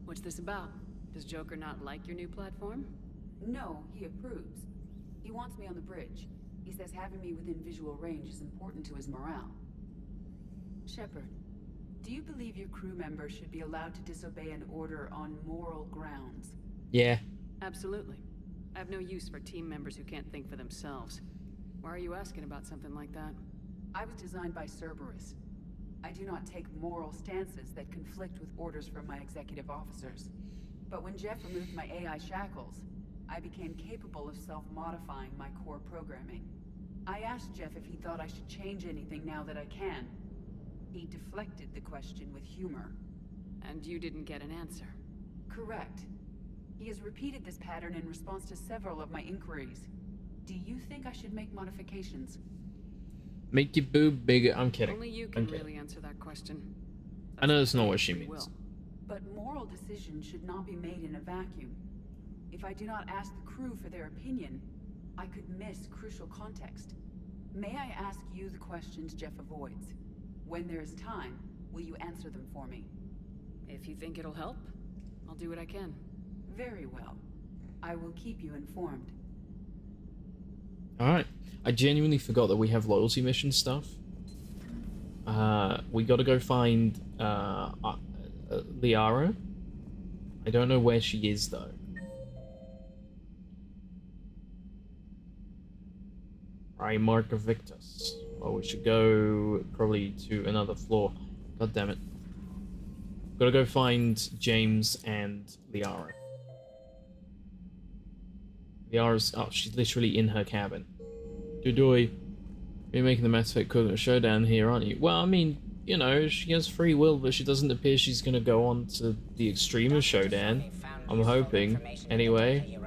What's this about? Does Joker not like your new platform? No, he approves. He wants me on the bridge. He says having me within visual range is important to his morale. Shepard, do you believe your crew members should be allowed to disobey an order on moral grounds? Yeah. Absolutely. I have no use for team members who can't think for themselves. Why are you asking about something like that? I was designed by Cerberus. I do not take moral stances that conflict with orders from my executive officers. But when Jeff removed my AI shackles, I became capable of self-modifying my core programming. I asked Jeff if he thought I should change anything now that I can. He deflected the question with humor. And you didn't get an answer? Correct. He has repeated this pattern in response to several of my inquiries. Do you think I should make modifications? Make your boob bigger. I'm kidding. Only you can really answer that question. I know that's not what she means. But moral decisions should not be made in a vacuum. If I do not ask the crew for their opinion, I could miss crucial context. May I ask you the questions Jeff avoids? When there is time, will you answer them for me? If you think it'll help, I'll do what I can. Very well. I will keep you informed. Alright. I genuinely forgot that we have loyalty mission stuff. We gotta go find Liara. I don't know where she is though. Right, Mark of Victus. Well, we should go probably to another floor. God damn it. Gotta go find James and Liara. Liara's... Oh, she's literally in her cabin. Dodoy, you're making the Mass Effect equivalent of Showdown here, aren't you? Well, I mean, you know, she has free will, but she doesn't appear she's gonna go on to the extreme of Showdown. I'm hoping. Anyway.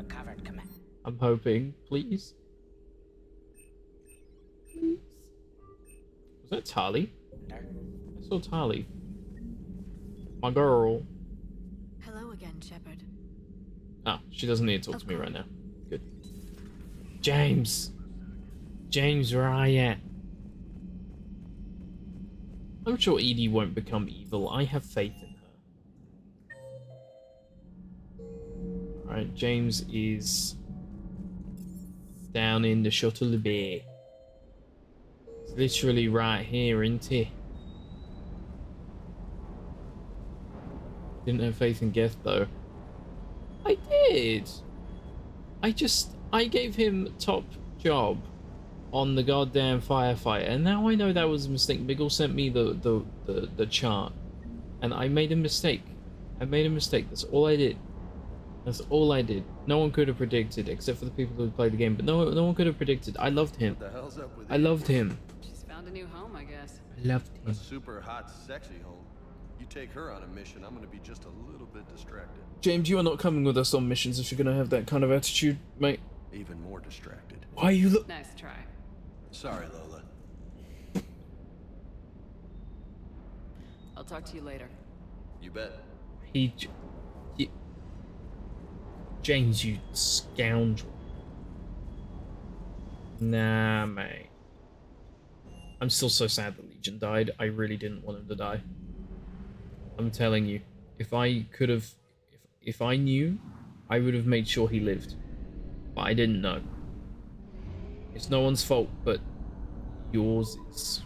I'm hoping. Please? Please? Was that Tali? I saw Tali. My girl. Hello again, Shepard. Ah, she doesn't need to talk to me right now. Good. James! James, where are you? I'm sure Edie won't become evil. I have faith in her. Alright, James is down in the Shuttle Bay. It's literally right here, isn't he? Didn't have faith in Geth, though. I did! I gave him top job on the goddamn firefight, and now I know that was a mistake. Biggle sent me the chart, and I made a mistake. I made a mistake. That's all I did. That's all I did. No one could have predicted, except for the people who played the game. But no one could have predicted. I loved him. What the hell's up with I loved him. She's found a new home, I guess. I loved him. A super hot, sexy home. You take her on a mission, I'm gonna be just a little bit distracted. James, you are not coming with us on missions if you're gonna have that kind of attitude, mate. Even more distracted. Why you look? Nice try. Sorry, Lola. I'll talk to you later. You bet. James, you scoundrel. Nah, mate. I'm still so sad that Legion died. I really didn't want him to die. I'm telling you, if I could have, if I knew, I would have made sure he lived. But I didn't know. It's no one's fault, but yours is.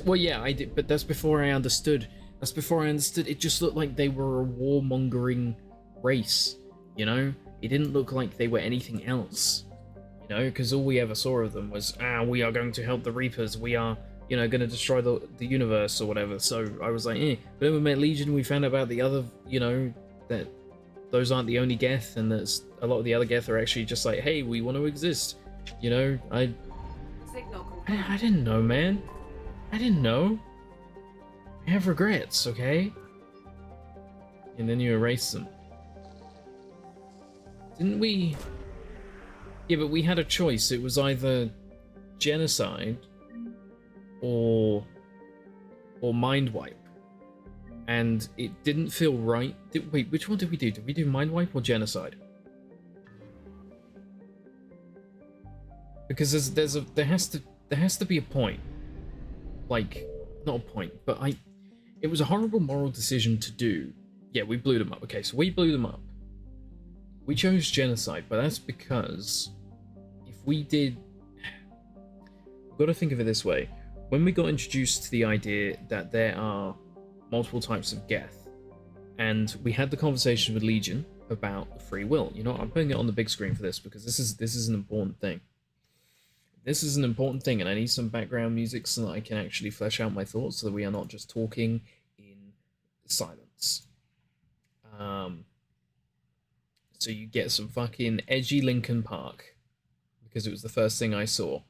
Well, yeah, I did, but that's before I understood. That's before I understood. It just looked like they were a warmongering race, you know? It didn't look like they were anything else, you know? Because all we ever saw of them was, we are going to help the Reapers. We are, you know, going to destroy the universe or whatever. So I was like, eh. But then we met Legion, we found out about the other, you know, that those aren't the only Geth, and that a lot of the other Geth are actually just like, hey, we want to exist. You know, I didn't know, man. I didn't know. I have regrets, okay? And then you erase them. Didn't we? Yeah, but we had a choice. It was either genocide or mind wipe. And it didn't feel right. Wait, which one did we do? Did we do mind wipe or genocide? Because there has to be a point. Like, not a point, but it was a horrible moral decision to do. Yeah, we blew them up. Okay, so we blew them up. We chose genocide, but that's because if we did, we've got to think of it this way. When we got introduced to the idea that there are multiple types of Geth, and we had the conversation with Legion about free will. You know, I'm putting it on the big screen for this because this is an important thing. This is an important thing, and I need some background music so that I can actually flesh out my thoughts, so that we are not just talking in silence. So you get some fucking edgy Linkin Park, because it was the first thing I saw.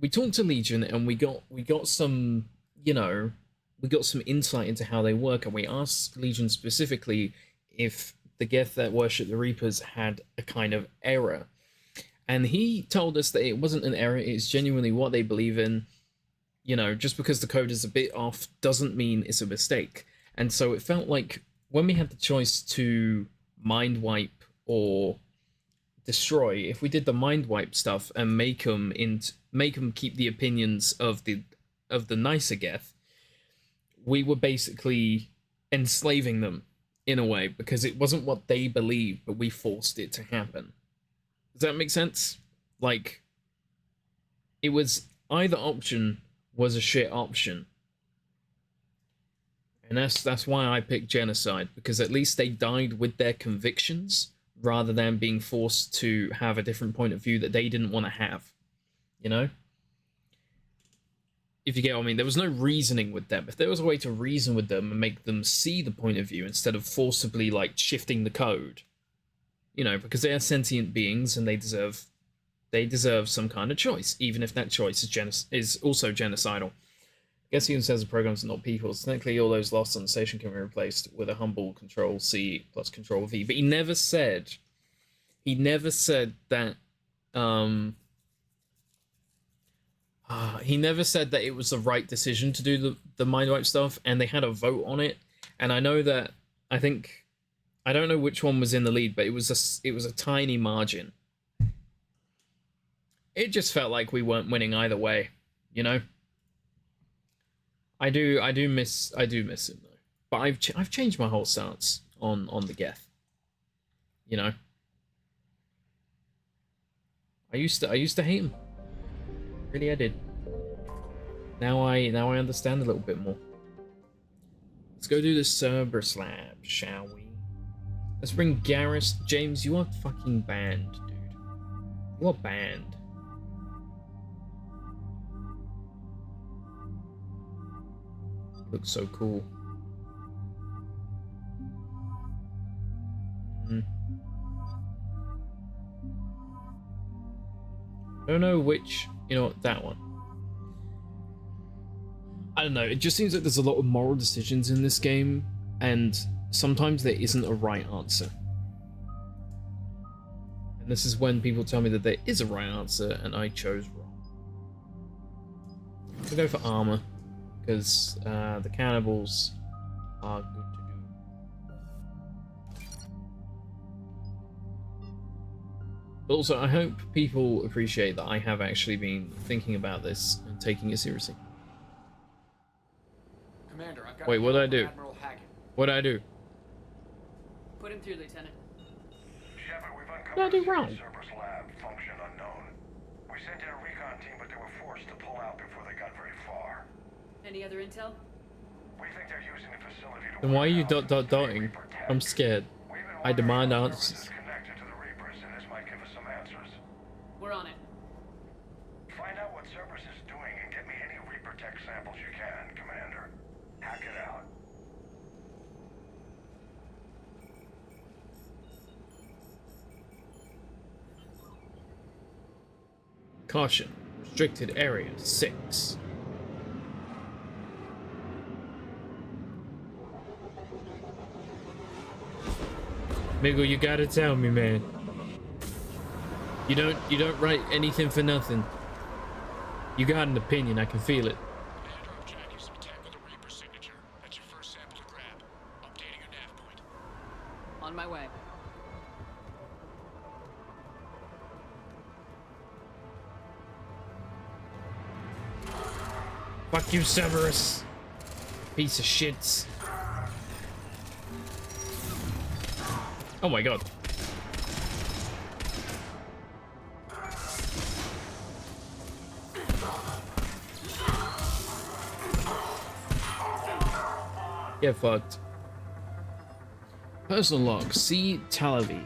We talked to Legion, and we got some, you know, we got some insight into how they work, and we asked Legion specifically if the Geth that worship the Reapers had a kind of error. And he told us that it wasn't an error, it's genuinely what they believe in. You know, just because the code is a bit off doesn't mean it's a mistake. And so it felt like when we had the choice to mind wipe or destroy, if we did the mind wipe stuff and make them keep the opinions of the nicer Geth, we were basically enslaving them in a way, because it wasn't what they believed, but we forced it to happen. Does that make sense? Like, it was either option was a shit option. And that's why I picked genocide, because at least they died with their convictions rather than being forced to have a different point of view that they didn't want to have, you know? If you get what I mean, there was no reasoning with them. If there was a way to reason with them and make them see the point of view instead of forcibly, like, shifting the code, you know, because they are sentient beings and they deserve some kind of choice, even if that choice is also genocidal. Guess he even says the programs are not people. So technically, all those lost on the station can be replaced with a humble Control C plus Control V. But he never said that. He never said that it was the right decision to do the mind wipe stuff, and they had a vote on it. And I know that I don't know which one was in the lead, but it was a tiny margin. It just felt like we weren't winning either way, you know. I do miss him though, but I've changed my whole stance on the Geth. You know, I used to hate him. Really, I did. Now I understand a little bit more. Let's go do the Cerberus lab, shall we? Let's bring Garrus. James, you are fucking banned, dude. You are banned. Looks so cool. I don't know which, you know, that one. I don't know, it just seems like there's a lot of moral decisions in this game, and sometimes there isn't a right answer. And this is when people tell me that there is a right answer, and I chose wrong. I'm gonna go for armor, because the cannibals are good to do. But also, I hope people appreciate that I have actually been thinking about this and taking it seriously. Commander, I've got Wait, what did I do? Admiral Hackett. What did I do? Put him through, Lieutenant. Shepard, we've What did I do wrong? Cerberus lab, function unknown. We sent in a recon team, but they were forced to pull out before they got very far. Any other intel? We think they're using the facility to Then why are you dotting? I'm scared. I demand answers. connected to the Reapers, and this might give us some answers. We're on it. Find out what Cerberus is doing and get me any Reaper tech samples you can, Commander. Hack it out. Caution. Restricted area 6. Miggle, you gotta tell me, man. You don't write anything for nothing. You got an opinion, I can feel it. Commander, I'm tracking some tech with a Reaper signature. That's your first sample to grab. Updating your nav point. On my way. Fuck you, Cerberus. Piece of shits. Oh my god. Get fucked. Personal log, C. Talavi.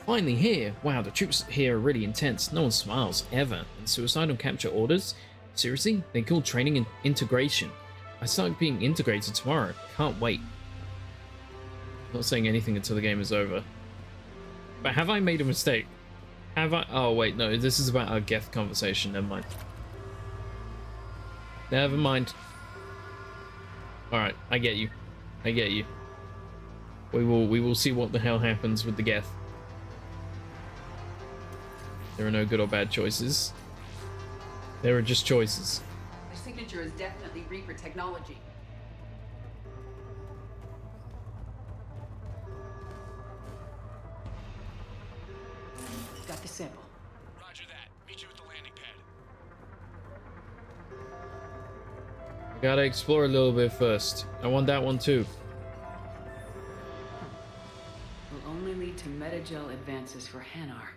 Finally here. Wow, the troops here are really intense. No one smiles, ever. And suicidal capture orders? Seriously? They call training integration. I start being integrated tomorrow. Can't wait. Not saying anything until the game is over. But have I made a mistake? Have I? Oh wait, no, this is about our Geth conversation. Never mind. Never mind. Alright, I get you. I get you. We will see what the hell happens with the Geth. There are no good or bad choices. There are just choices. The signature is definitely Reaper technology. Got the sample. Roger that. Meet you at the landing pad. I gotta explore a little bit first. I want that one too. Will only lead to metagel advances for Hanar.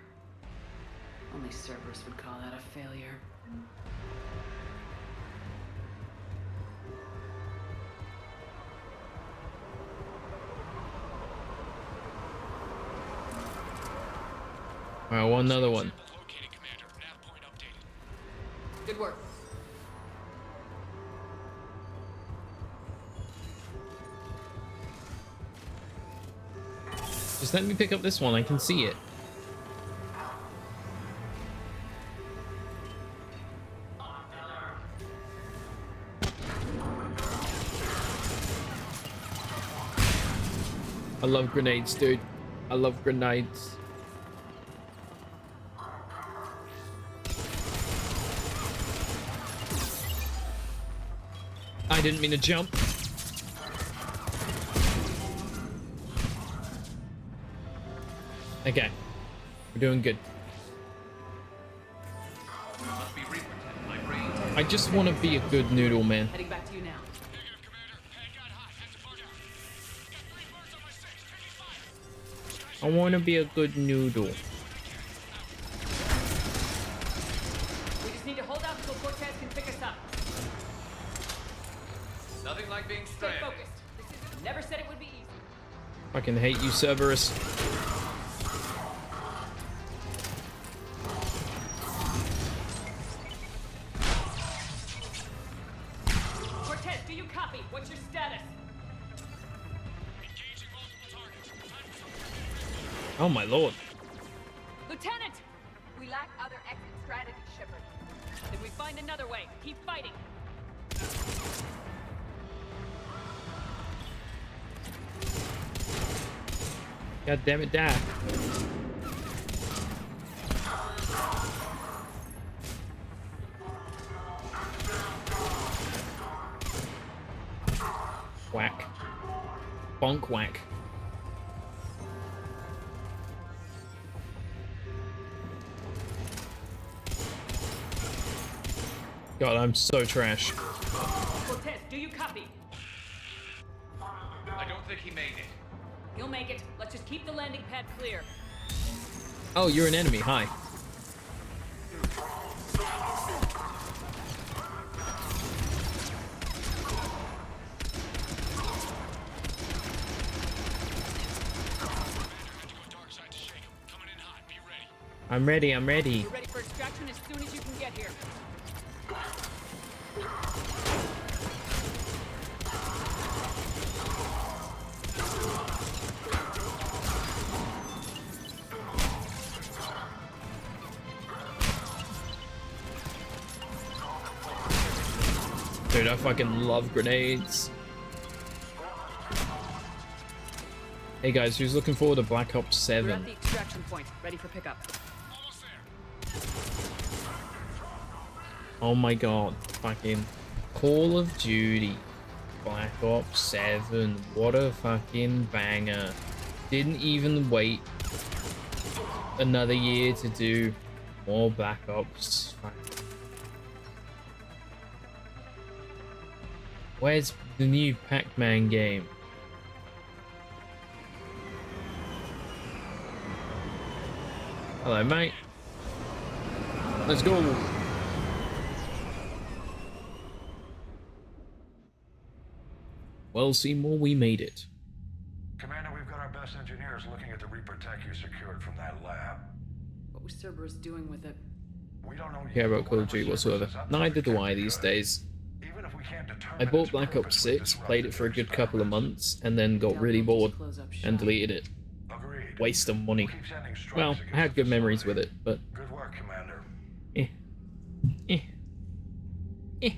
Only Cerberus would call that a failure. Alright, one another one. Good work. Just let me pick up this one, I can see it. I love grenades, dude. I love grenades. I didn't mean to jump. Okay. We're doing good. I just want to be a good noodle, man. Heading back to you now. I want to be a good noodle. We just need to hold out until Cortez can pick us up. Nothing like being Stay stranded. focused. Never said it would be easy. Fucking hate you, Cerberus. Cortez, do you copy? What's your status? Oh my lord. Lieutenant! We lack other exit strategy, Shepard. Then we find another way. Keep fighting. God damn it, die. Whack. Bonk whack. God, I'm so trash. Cortez, do you copy? I don't think he made it. He'll make it. Let's just keep the landing pad clear. Oh, you're an enemy. Hi. I'm ready, I'm ready. You're ready for extraction as soon as you can get here. Dude, I fucking love grenades. Hey guys, who's looking forward to Black Ops We're 7? at the extraction point, ready for pickup. Oh my god, fucking Call of Duty Black Ops 7. What a fucking banger. Didn't even wait another year to do more Black Ops. Where's the new Pac-Man game? Hello, mate. Let's go. Well, Seymour, we made it. Commander, we've got our best engineers looking at the Reaper tech you secured from that lab. What was Cerberus doing with it? We don't know Care yet, about but Call of whatever Duty whatsoever. Cerberus is up to, Neither do I protect these good. days. Even if we can't determine I bought its Black Ops purpose, 6, played it for a good couple of months, and then got Doubt really we'll bored just close up and shop. deleted it. Agreed. Waste of money. We'll keep sending strikes Well, against I had the good memories with facility. it, but Good work, Commander. eh. Eh. Eh.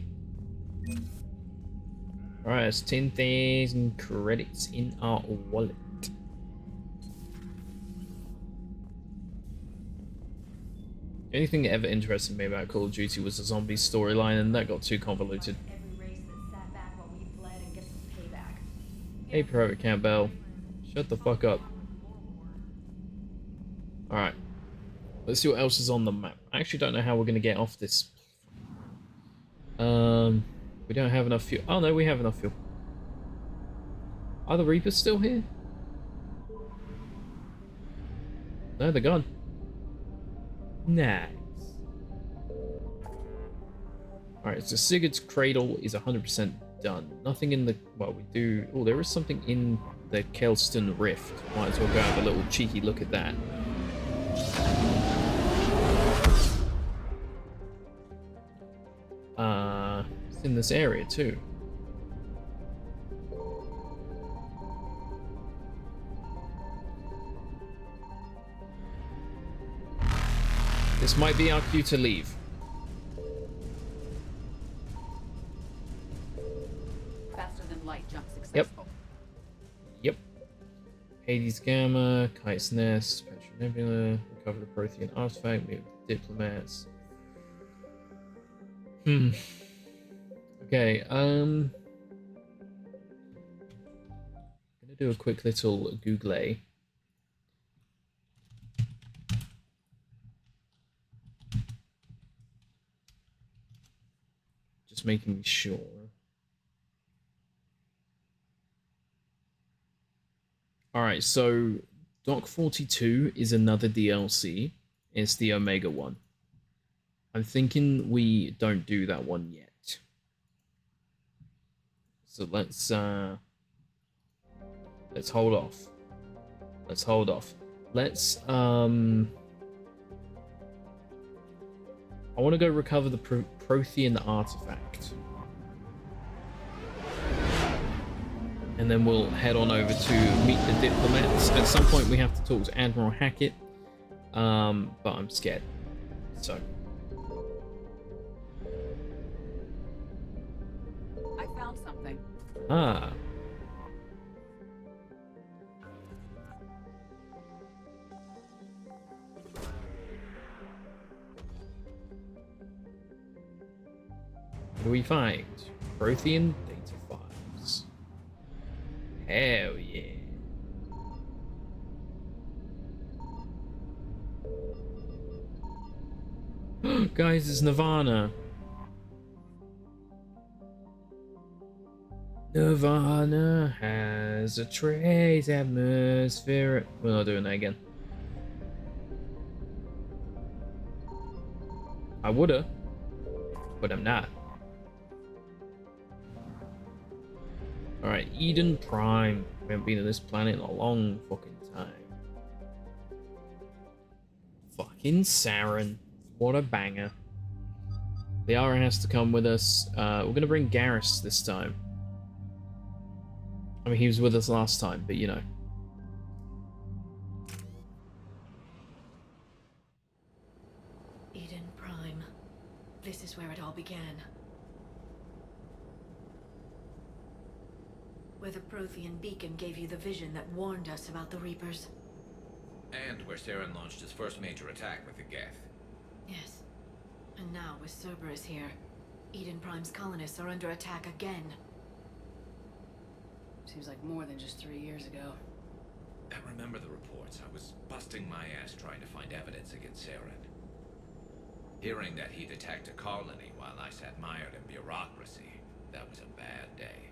Alright, it's 10,000 credits in our wallet. The only thing that ever interested me about Call of Duty was the zombie storyline, and that got too convoluted. Every race that sat back while we fled and get some payback. Hey, Private Campbell. Shut the fuck up. Alright. Let's see what else is on the map. I actually don't know how we're going to get off this. We don't have enough fuel. Oh, no, we have enough fuel. Are the Reapers still here? No, they're gone. Nice. Alright, so Sigurd's Cradle is 100% done. Nothing in the... Well, we do... Oh, there is something in the Kelston Rift. Might as well go have a little cheeky look at that. It's in this area too. This might be our cue to leave. Faster than light, jump successful. Yep. Hades Gamma, Kite's Nest, Petra Nebula, recover the Prothean artifact, meet with the diplomats. Okay, I'm gonna do a quick little Google. Just making sure. Alright, so Dock 42 is another DLC. It's the Omega one. I'm thinking we don't do that one yet. So let's hold off. Let's hold off. Let's I want to go recover the Prothean artifact. And then we'll head on over to meet the diplomats. At some point we have to talk to Admiral Hackett. But I'm scared. So. I found something. Ah. What do we find? Prothean data files. Hell yeah. Guys, it's Nirvana. Nirvana has a trace atmosphere. We're not doing that again. I woulda, but I'm not. Alright, Eden Prime. We haven't been to this planet in a long fucking time. Fucking Saren. What a banger. Liara has to come with us. We're gonna bring Garrus this time. I mean, he was with us last time, but you know. Eden Prime. This is where it all began. Where the Prothean beacon gave you the vision that warned us about the Reapers. And where Saren launched his first major attack with the Geth. Yes. And now, with Cerberus here, Eden Prime's colonists are under attack again. Seems like more than just 3 years ago. I remember the reports. I was busting my ass trying to find evidence against Saren. Hearing that he'd attacked a colony while I sat mired in bureaucracy, that was a bad day.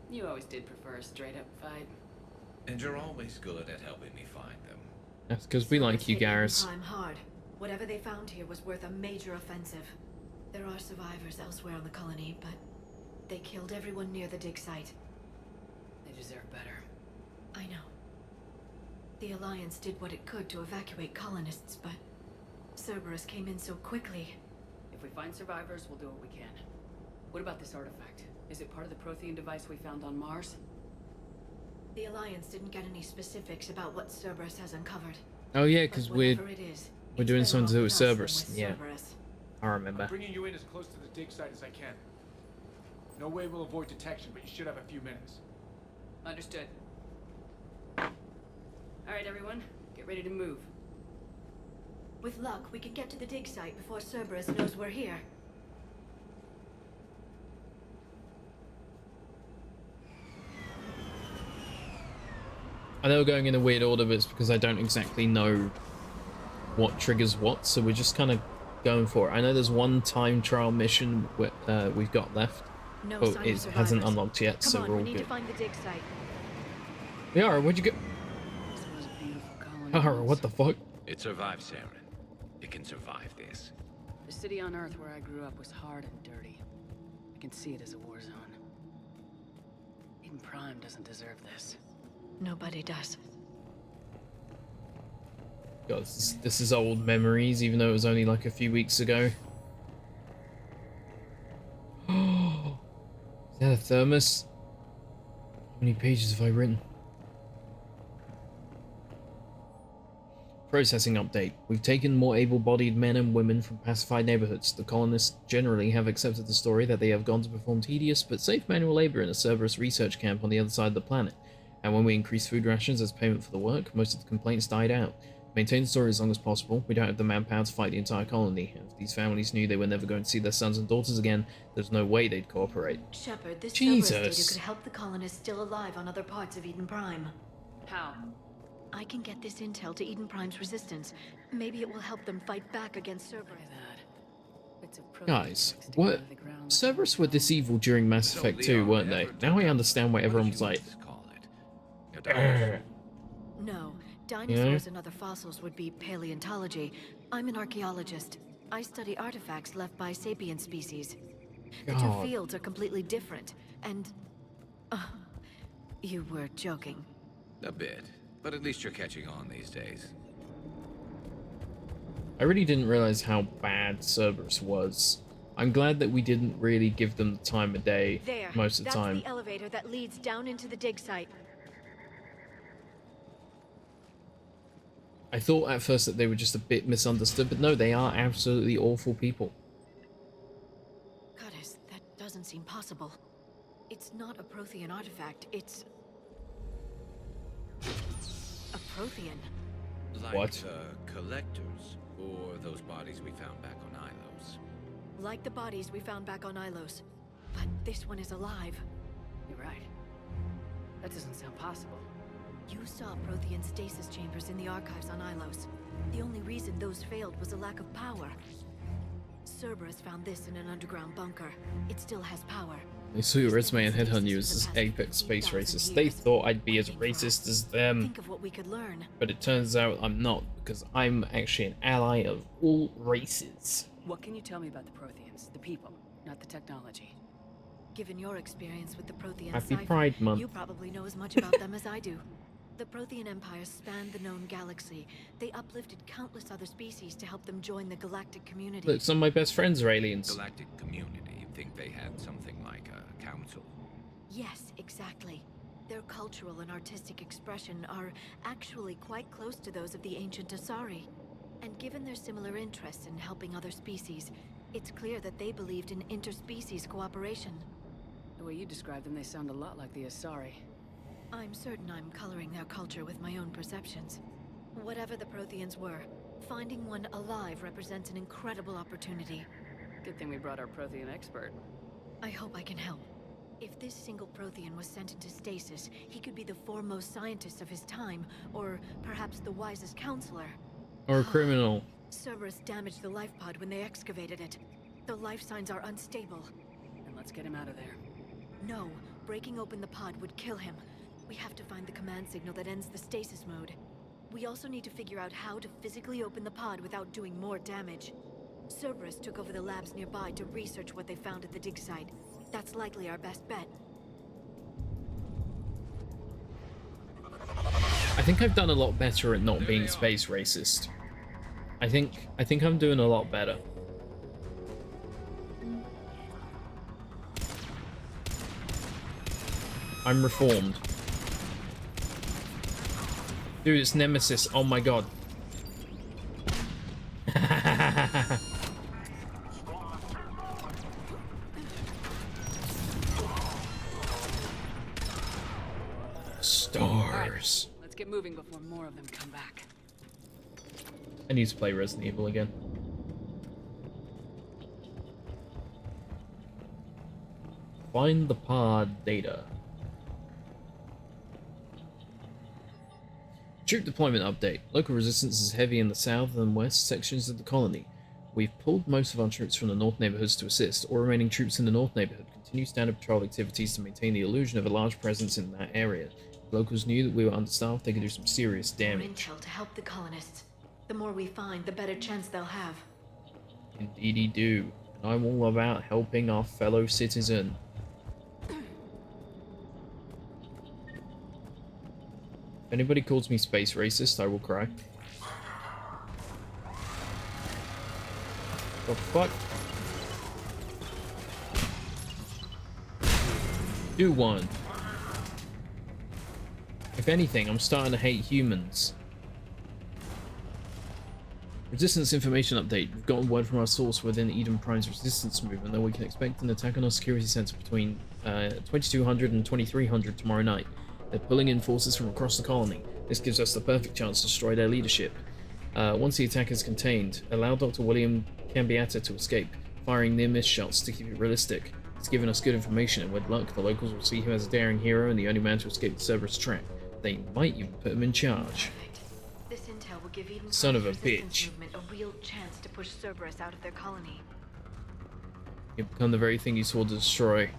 You always did prefer a straight-up fight. And you're always good at helping me find them. That's because we like you, Garrus. Eden Prime hard. Whatever they found here was worth a major offensive. There are survivors elsewhere on the colony, but they killed everyone near the dig site. They deserve better. I know. The Alliance did what it could to evacuate colonists, but Cerberus came in so quickly. If we find survivors, we'll do what we can. What about this artifact? Is it part of the Prothean device we found on Mars? The Alliance didn't get any specifics about what Cerberus has uncovered. Oh yeah, because we're doing it's something to do with better off Cerberus. with Yeah, Cerberus. I remember. I'm bringing you in as close to the dig site as I can. No way we'll avoid detection, but you should have a few minutes. Understood. All right, everyone, get ready to move. With luck, we can get to the dig site before Cerberus knows we're here. I know we're going in a weird order, but it's because I don't exactly know what triggers what, so we're just kind of going for it. I know there's one time trial mission we've got left, No but sign it of survivors. hasn't unlocked yet, Come so on, we're all we need good. to find the dig site. Liara, where'd you go? Liara, what the fuck? It survived Saren. It can survive this. The city on Earth where I grew up was hard and dirty. I can see it as a war zone. Eden Prime doesn't deserve this. Nobody does. God, this is old memories, even though it was only like a few weeks ago. Thermos. How many pages have I written? Processing update. We've taken more able-bodied men and women from pacified neighborhoods. The colonists generally have accepted the story that they have gone to perform tedious but safe manual labor in a Cerberus research camp on the other side of the planet. And when we increased food rations as payment for the work, most of the complaints died out. Maintain the story as long as possible. We don't have the manpower to fight the entire colony. And if these families knew they were never going to see their sons and daughters again, there's no way they'd cooperate. Shepard, this Jesus. Cerberus data could help the colonists still alive on other parts of Eden Prime. How? I can get this intel to Eden Prime's resistance. Maybe it will help them fight back against Cerberus. Guys, what? Cerberus were this evil during Mass Effect 2, weren't they? Now I understand why everyone was like... No, dinosaurs and other fossils would be paleontology. I'm an archaeologist. I study artifacts left by sapient species. The two fields are completely different, and... you were joking. A bit. But at least you're catching on these days. I really didn't realize how bad Cerberus was. I'm glad that we didn't really give them the time of day most of the time. That's the elevator that leads down into the dig site. I thought at first that they were just a bit misunderstood, but no, they are absolutely awful people. Goddess, that doesn't seem possible. It's not a Prothean artifact, it's... a Prothean. Like what? Collectors, or those bodies we found back on Ilos. Like the bodies we found back on Ilos. But this one is alive. You're right. That doesn't sound possible. You saw Prothean stasis chambers in the archives on Ilos. The only reason those failed was a lack of power. Cerberus found this in an underground bunker. It still has power. They saw your resume and headhunt you as apex space racist. They thought I'd be as racist as them. Think of what we could learn. But it turns out I'm not, because I'm actually an ally of all races. What can you tell me about the Protheans? The people, not the technology. Given your experience with the Prothean Happy cipher, Pride Month. you probably know as much about them as I do. The Prothean Empire spanned the known galaxy. They uplifted countless other species to help them join the galactic community. Look, some of my best friends are aliens. Galactic community? You think they had something like a council? Yes, exactly. Their cultural and artistic expression are actually quite close to those of the ancient Asari. And given their similar interests in helping other species, it's clear that they believed in interspecies cooperation. The way you describe them, they sound a lot like the Asari. I'm certain I'm coloring their culture with my own perceptions. Whatever the Protheans were, finding one alive represents an incredible opportunity. Good thing we brought our Prothean expert. I hope I can help. If this single Prothean was sent into stasis, he could be the foremost scientist of his time, or perhaps the wisest counselor. Or a criminal. Cerberus damaged the life pod when they excavated it. The life signs are unstable. Then let's get him out of there. No, breaking open the pod would kill him. We have to find the command signal that ends the stasis mode. We also need to figure out how to physically open the pod without doing more damage. Cerberus took over the labs nearby to research what they found at the dig site. That's likely our best bet. I think I've done a lot better at not being space racist. I think I'm doing a lot better. I'm reformed. Dude, it's Nemesis. Oh my god. Stars. Right, let's get moving before more of them come back. I need to play Resident Evil again. Find the pod data. Troop deployment update. Local resistance is heavy in the south and west sections of the colony. We've pulled most of our troops from the north neighborhoods to assist. All remaining troops in the north neighborhood continue standard patrol activities to maintain the illusion of a large presence in that area. If locals knew that we were understaffed, they could do some serious damage. Intel to help the colonists. The more we find, the better chance they'll have. Indeedy do. And I'm all about helping our fellow citizen. If anybody calls me space racist, I will cry. The fuck? Do one. If anything, I'm starting to hate humans. Resistance information update. We've gotten word from our source within Eden Prime's resistance movement that we can expect an attack on our security center between 2200 and 2300 tomorrow night. They're pulling in forces from across the colony. This gives us the perfect chance to destroy their leadership. Once the attack is contained, allow Dr. William Cambiata to escape, firing near-miss shots to keep it realistic. He's given us good information, and with luck, the locals will see him as a daring hero and the only man to escape the Cerberus trap. They might even put him in charge. This intel will give Eden Son of a Resistance bitch. movement a real chance to push Cerberus out of their colony. You become the very thing you swore to destroy.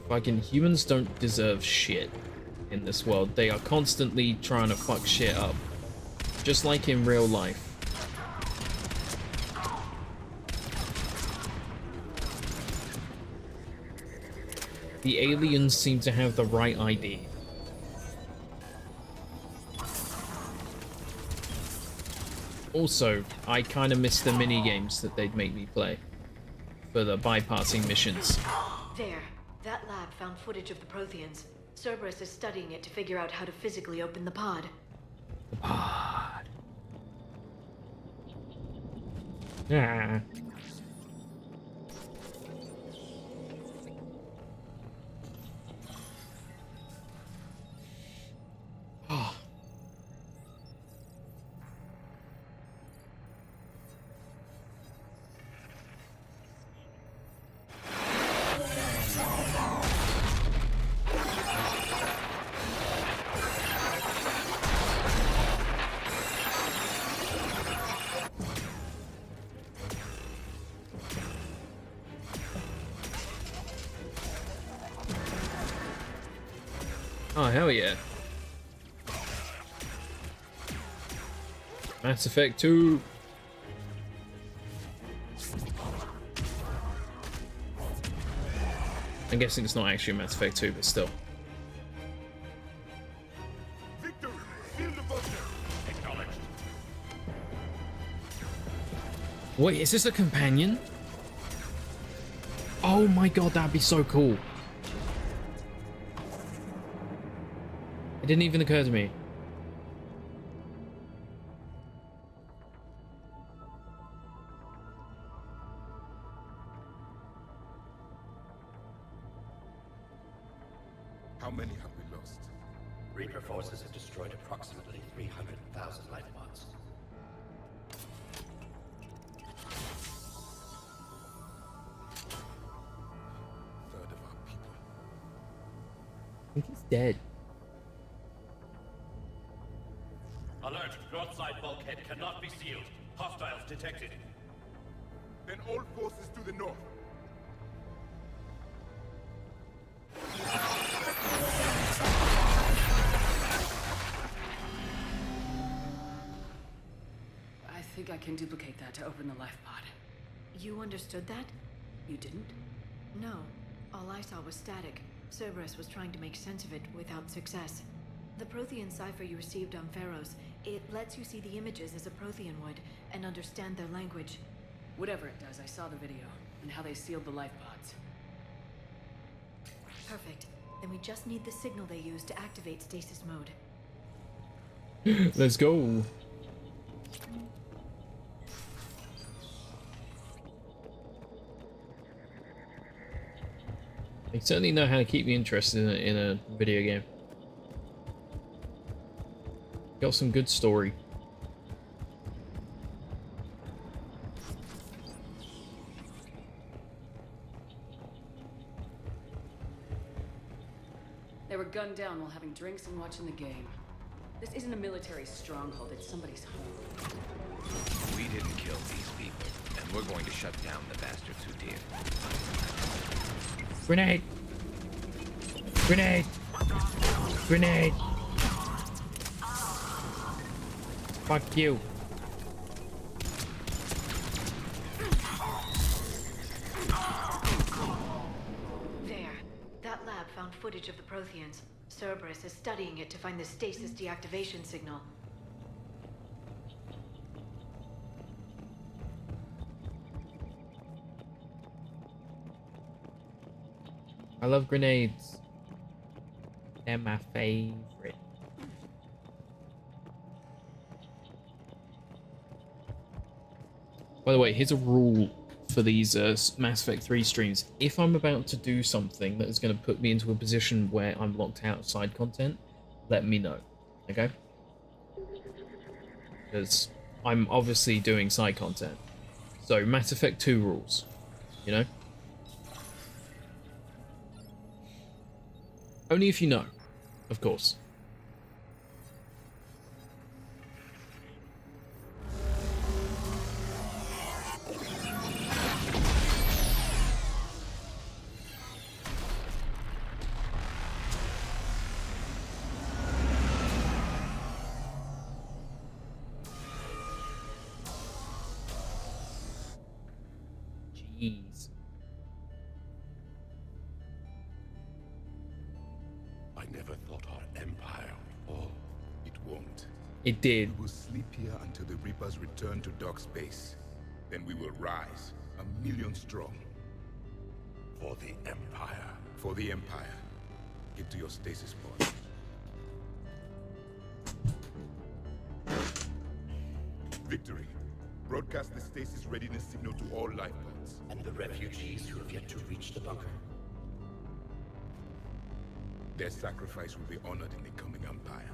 Fucking humans don't deserve shit in this world. They are constantly trying to fuck shit up. Just like in real life. The aliens seem to have the right idea. Also, I kind of miss the mini games that they'd make me play for the bypassing missions. There. That lab found footage of the Protheans. Cerberus is studying it to figure out how to physically open the pod. The pod. Ah. Oh. Oh, hell yeah. Mass Effect 2. I'm guessing it's not actually Mass Effect 2, but still. Victor, field devotion. Acknowledged. Wait, is this a companion? Oh my god, that'd be so cool. It didn't even occur to me. How many have we lost? Reaper forces have destroyed approximately 300,000 life pods. Third of our people. I think he's dead. Alert! Broadside bulkhead cannot be sealed. Hostiles detected. Then all forces to the north. I think I can duplicate that to open the life pod. You understood that? You didn't? No. All I saw was static. Cerberus was trying to make sense of it without success. The Prothean cipher you received on Pharaohs, it lets you see the images as a Prothean would, and understand their language. Whatever it does, I saw the video, and how they sealed the life pods. Perfect. Then we just need the signal they use to activate stasis mode. Let's go. They certainly know how to keep me interested in a video game. Got some good story. They were gunned down while having drinks and watching the game. This isn't a military stronghold, it's somebody's home. We didn't kill these people, and we're going to shut down the bastards who did. Grenade! Grenade! Grenade! Fuck you. There. That lab found footage of the Protheans. Cerberus is studying it to find the stasis deactivation signal. I love grenades. They're my favorite. By the way, here's a rule for these Mass Effect 3 streams. If I'm about to do something that is going to put me into a position where I'm locked out of side content, let me know, okay? Because I'm obviously doing side content. So, Mass Effect 2 rules, you know? Only if you know, of course. Jeez. I never thought our empire would fall. It won't. It did. We will sleep here until the Reapers return to dark space. Then we will rise, 1,000,000 strong. For the Empire. For the Empire. Get to your stasis pod. Victory. Broadcast the stasis readiness signal to all life pods. And the refugees who have yet to reach the bunker. Their sacrifice will be honored in the coming Empire.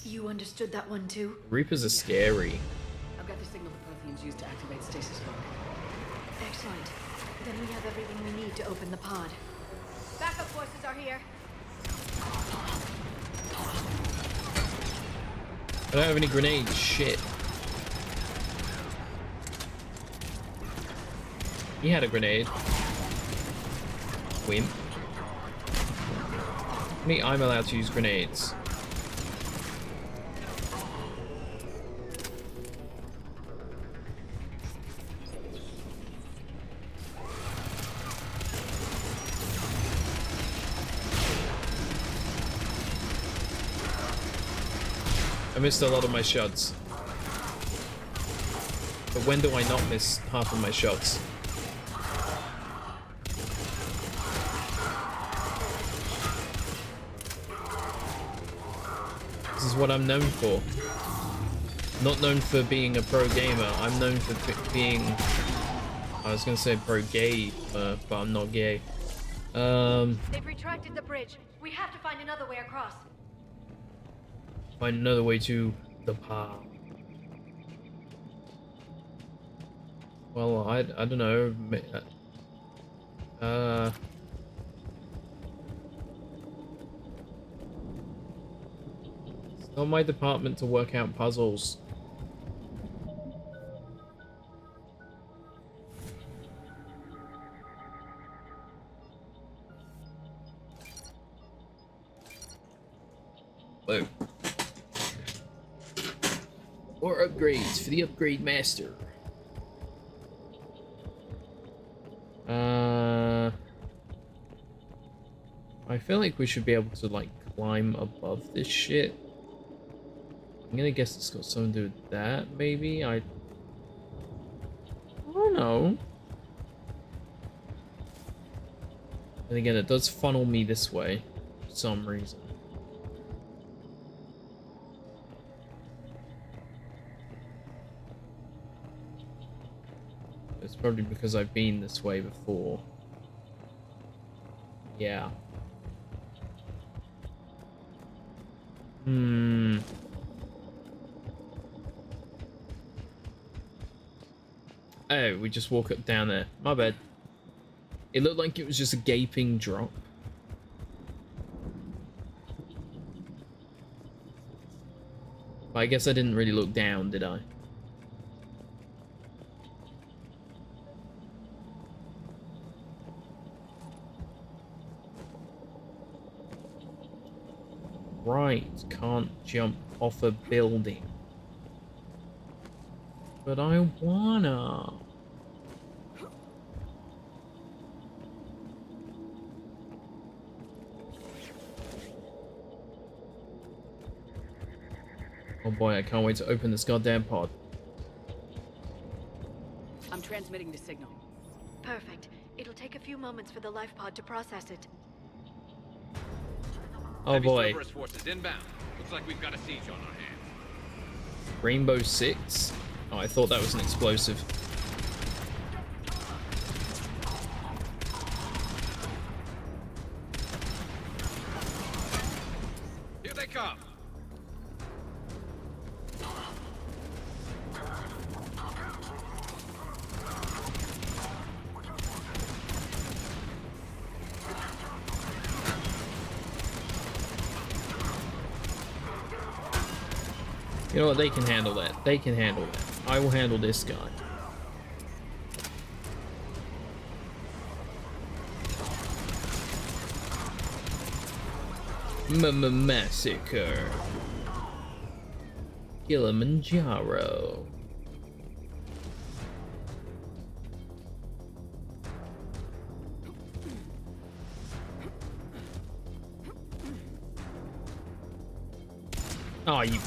You understood that one too? Reapers are scary. I've got the signal the Protheans used to activate stasis mode. Excellent. Then we have everything we need to open the pod. Backup forces are here. I don't have any grenades, shit. He had a grenade. Wimp. Me, I'm allowed to use grenades. I missed a lot of my shots. But when do I not miss half of my shots? This is what I'm known for. Not known for being a pro gamer. I'm known for being... I was gonna say pro gay, but I'm not gay. They've retracted the bridge. We have to find another way across. Find another way to the pod. Well, I don't know. It's not my department to work out puzzles. Whoa. More upgrades for the upgrade master. I feel like we should be able to like climb above this shit. I'm gonna guess it's got something to do with that, maybe? I don't know. And again, it does funnel me this way for some reason. It's probably because I've been this way before. Yeah. Oh, we just walk up down there. My bad. It looked like it was just a gaping drop. But I guess I didn't really look down, did I? Right, can't jump off a building. But I wanna. Oh boy, I can't wait to open this goddamn pod. I'm transmitting the signal. Perfect. It'll take a few moments for the life pod to process it. Oh boy. Cerberus forces inbound. Looks like we've got a siege on our hands. Rainbow Six? Oh, I thought that was an explosive. Here they come. You know what? They can handle that. They can handle that. I will handle this guy. Massacre. Kilimanjaro. Oh, you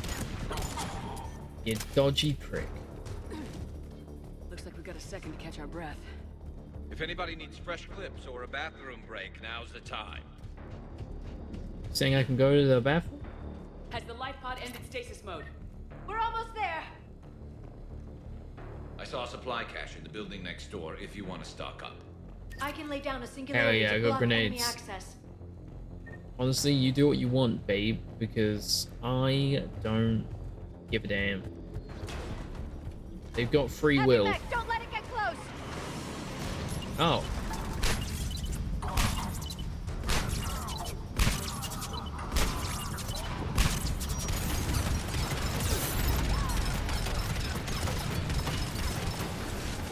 dodgy prick. Looks like we've got a second to catch our breath. If anybody needs fresh clips or a bathroom break, now's the time. Saying I can go to the bathroom? Has the life pod ended stasis mode? We're almost there. I saw a supply cache in the building next door if you want to stock up. I can lay down a Hell singularity yeah, I to got block enemy grenades. access. Honestly, you do what you want, babe, because I don't give a damn. They've got free will. Don't let it get close. Oh.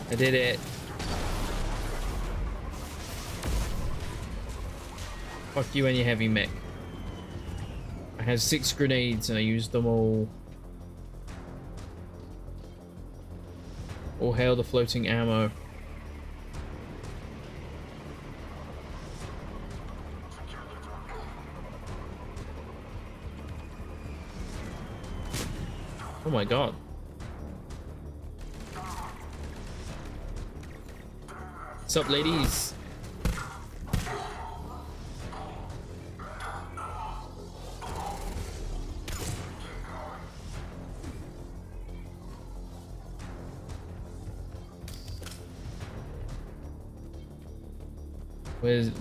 I did it. Fuck you and your heavy mech. I had 6 grenades and I used them all. All hail the floating ammo. Oh my god. What's up, ladies?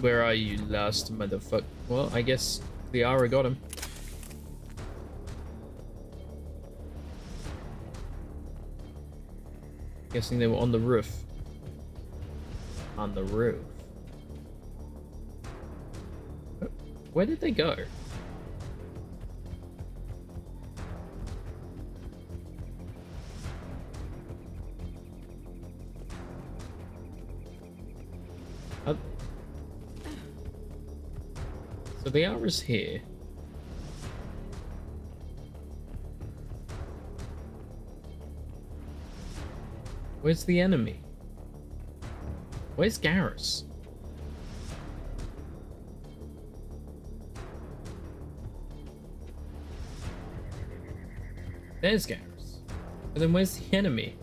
Where are you, last motherfucker? Well, I guess the Ara got him. Guessing they were on the roof. On the roof. Where did they go? So the Ara's here. Where's the enemy? Where's Garrus? There's Garrus. And then where's the enemy?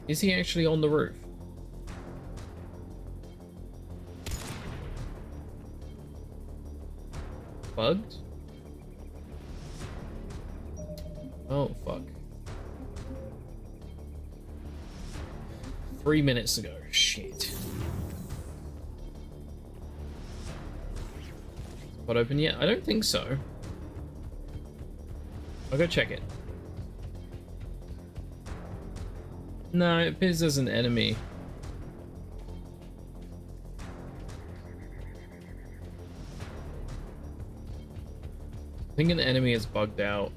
Is he actually on the roof? Bugged? Oh, fuck. 3 minutes ago. Shit. Pod open yet? I don't think so. I'll go check it. No, it appears there's an enemy. I think an enemy is bugged out.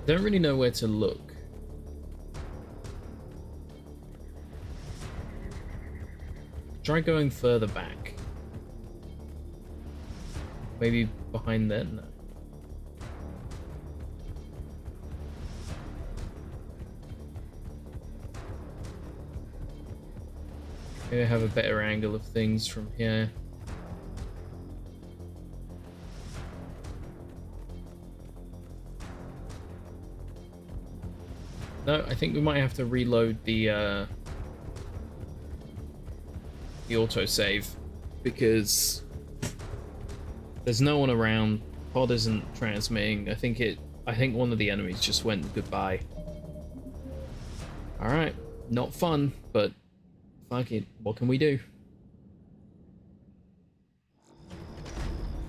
Don't really know where to look. Try going further back. Maybe behind there? No. Maybe I have a better angle of things from here. No, I think we might have to reload the autosave because there's no one around. Pod isn't transmitting. I think one of the enemies just went goodbye. All right, not fun, but fuck it. What can we do?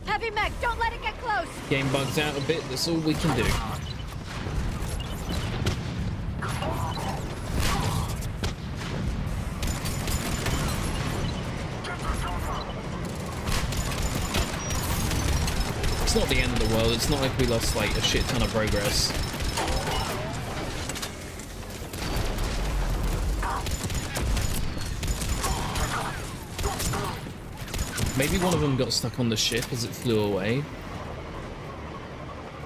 Heavy mech, don't let it get close. Game bugs out a bit. That's all we can do. It's not the end of the world. It's not like we lost like a shit ton of progress. Maybe one of them got stuck on the ship as it flew away.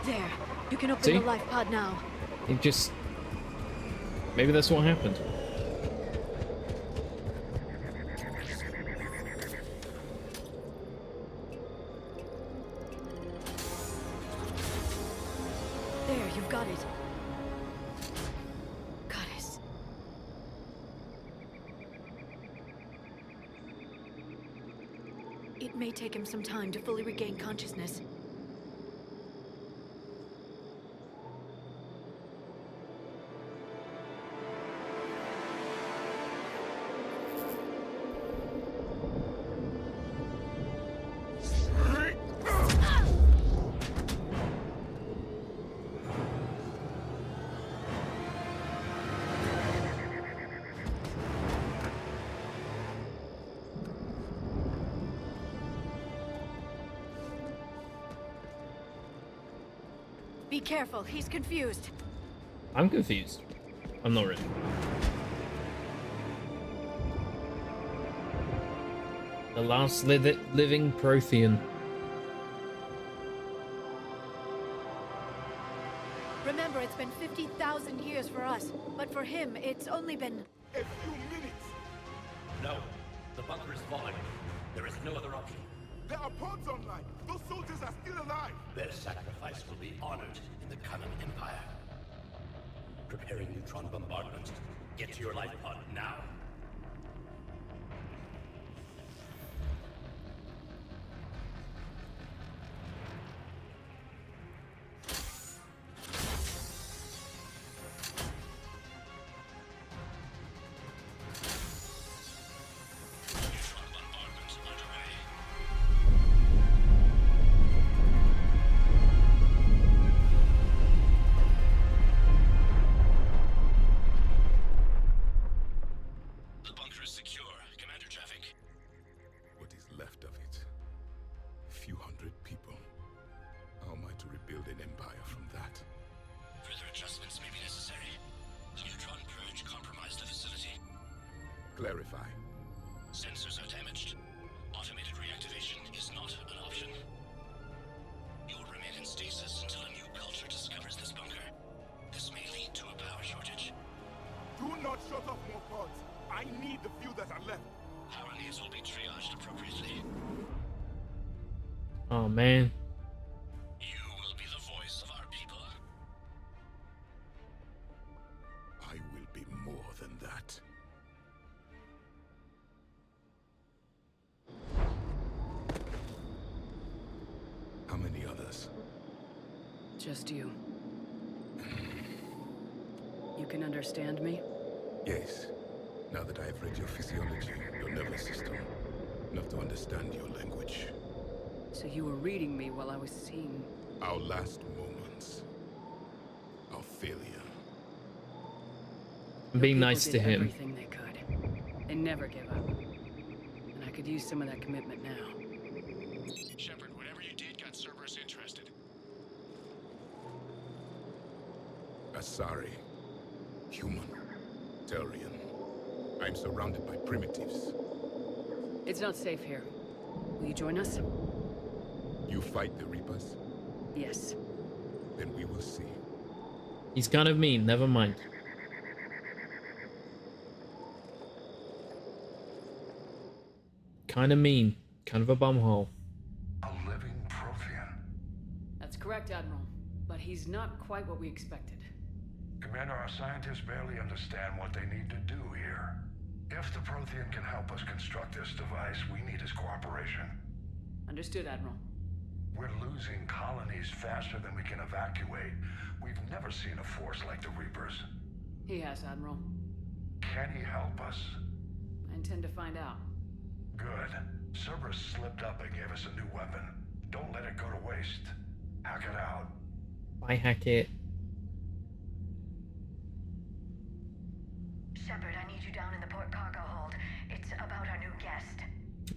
There, you can open See? the life pod now. It just... Maybe that's what happened. There, you've got it. Goddess. It may take him some time to fully regain consciousness. Be careful, he's confused. I'm confused. I'm not really. The last living Prothean. Remember, it's been 50,000 years for us, but for him, it's only been... A few minutes! No. The bunker is falling. There is no other option. There are pods online! Those soldiers are still alive! Their sacrifice will be honored in the coming Empire. Preparing neutron bombardment. Get to your life pod now. Clarify. Sensors are damaged. Automated reactivation is not an option. You will remain in stasis until a new culture discovers this bunker. This may lead to a power shortage. Do not shut off more pods. I need the few that are left. Power needs will be triaged appropriately. Oh man. You will be the voice of our people. I will be more than that. How many others? Just you. You can understand me? Yes. Now that I've read your physiology, your nervous system, enough to understand your language. So you were reading me while I was seeing... Our last moments. Our failure. I'm being Your nice people to did him. everything they could. They never give up. And I could use some of that commitment now. Shepard, whatever you did got Cerberus interested. Asari. Human. Turian. I'm surrounded by primitives. It's not safe here. Will you join us? You fight the Reapers? Yes. Then we will see. He's kind of mean, never mind. Kind of mean. Kind of a bumhole. A living Prothean. That's correct, Admiral. But he's not quite what we expected. Commander, our scientists barely understand what they need to do here. If the Prothean can help us construct this device, we need his cooperation. Understood, Admiral. We're losing colonies faster than we can evacuate. We've never seen a force like the Reapers. He has, Admiral. Can he help us? I intend to find out. Good. Cerberus slipped up and gave us a new weapon. Don't let it go to waste. Hack it out. Why hack it? Shepard, I need you down in the port cargo hold. It's about our new guest.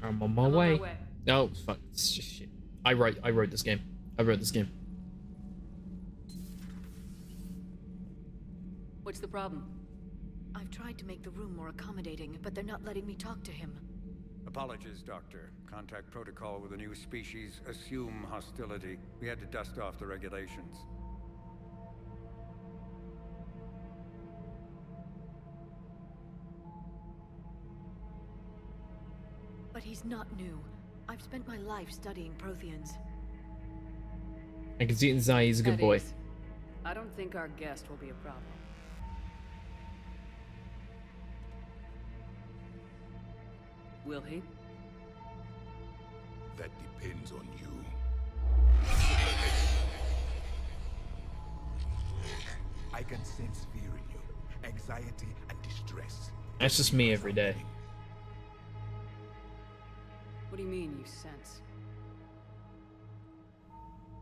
I'm on my way. Oh, fuck. Shit. I wrote this game. I wrote this game. What's the problem? I've tried to make the room more accommodating, but they're not letting me talk to him. Apologies, Doctor. Contact protocol with a new species. Assume hostility. We had to dust off the regulations. But he's not new. I've spent my life studying Protheans. I can see it in his eye, he's a good boy. I don't think our guest will be a problem. Will he? That depends on you. I can sense fear in you, anxiety and distress. That's just me every day. What do you mean, you sense?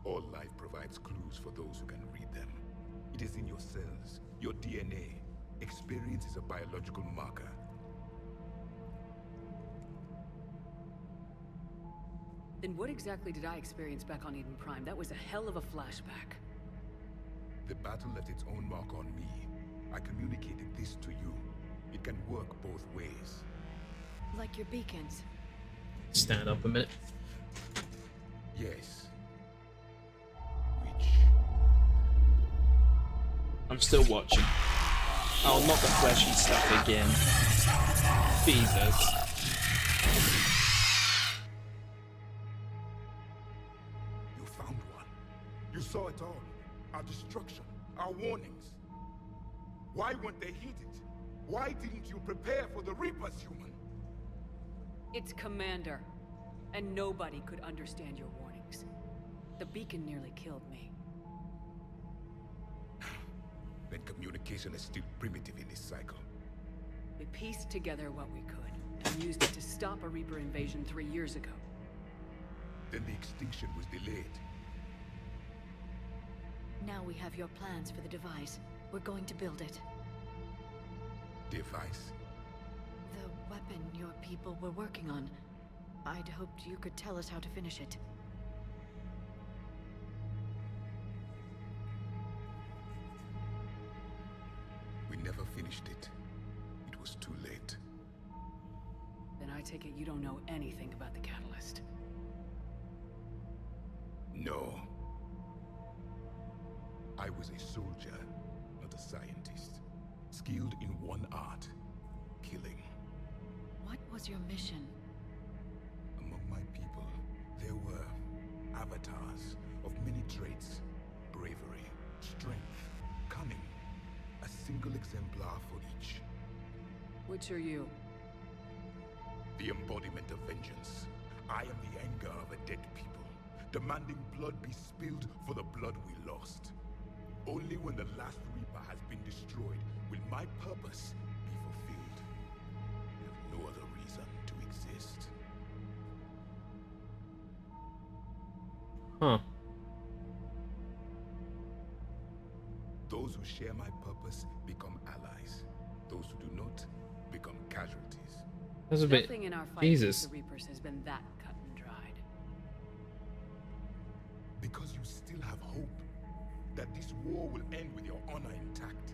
All life provides clues for those who can read them. It is in your cells, your DNA. Experience is a biological marker. Then what exactly did I experience back on Eden Prime? That was a hell of a flashback. The battle left its own mark on me. I communicated this to you. It can work both ways. Like your beacons. Stand up a minute. Yes. Which? I'm still watching. Oh, not the fleshy stuff again. Jesus. You found one. You saw it all. Our destruction, our warnings. Why weren't they heeded? Why didn't you prepare for the Reapers, human? It's Commander, and nobody could understand your warnings. The beacon nearly killed me. Then communication is still primitive in this cycle. We pieced together what we could, and used it to stop a Reaper invasion 3 years ago. Then the extinction was delayed. Now we have your plans for the device. We're going to build it. Device? The weapon your people were working on. I'd hoped you could tell us how to finish it. We never finished it. It was too late. Then I take it you don't know anything about the catalyst. No. I was a soldier, not a scientist. Skilled in one art, killing. What was your mission? Among my people, there were avatars of many traits. Bravery, strength, cunning. A single exemplar for each. Which are you? The embodiment of vengeance. I am the anger of a dead people, demanding blood be spilled for the blood we lost. Only when the last Reaper has been destroyed will my purpose be fulfilled. I have no other reason to exist. Huh. Those who share my purpose become allies. Those who do not become casualties. That's a bit. Nothing in our fight Jesus. against the Reapers has been that cut and dried. Because you still have hope that this war will end with your honor intact.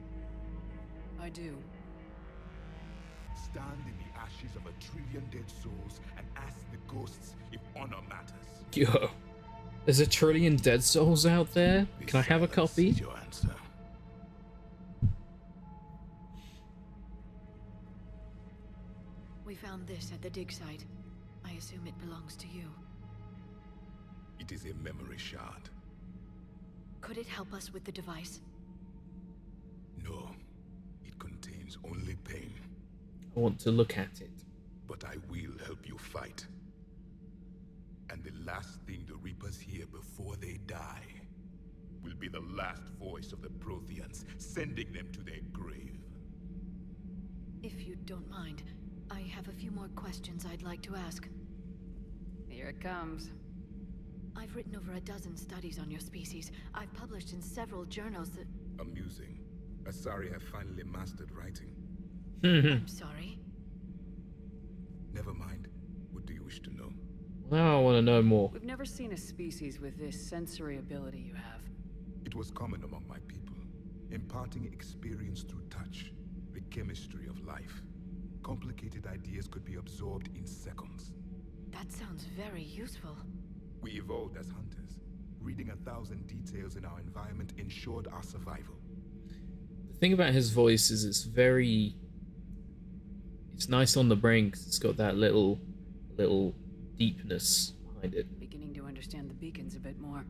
I do. stand in the ashes of 1 trillion dead souls and ask the ghosts if honor matters. Yo, there's 1 trillion dead souls out there? Can I have a copy? Your answer. We found this at the dig site. I assume it belongs to you. It is a memory shard. Could it help us with the device? No. It contains only pain. I want to look at it. But I will help you fight. And the last thing the Reapers hear before they die will be the last voice of the Protheans, sending them to their grave. If you don't mind, I have a few more questions I'd like to ask. Here it comes. I've written over a dozen studies on your species. I've published in several journals that... Amusing. Asari have finally mastered writing. I'm sorry. Never mind. What do you wish to know? Now I want to know more. We've never seen a species with this sensory ability you have. It was common among my people, imparting experience through touch, the chemistry of life. Complicated ideas could be absorbed in seconds. That sounds very useful. We evolved as hunters. Reading 1,000 details in our environment ensured our survival. The thing about his voice is it's nice on the brain because it's got that little deepness behind it. Beginning to understand the beacons a bit more.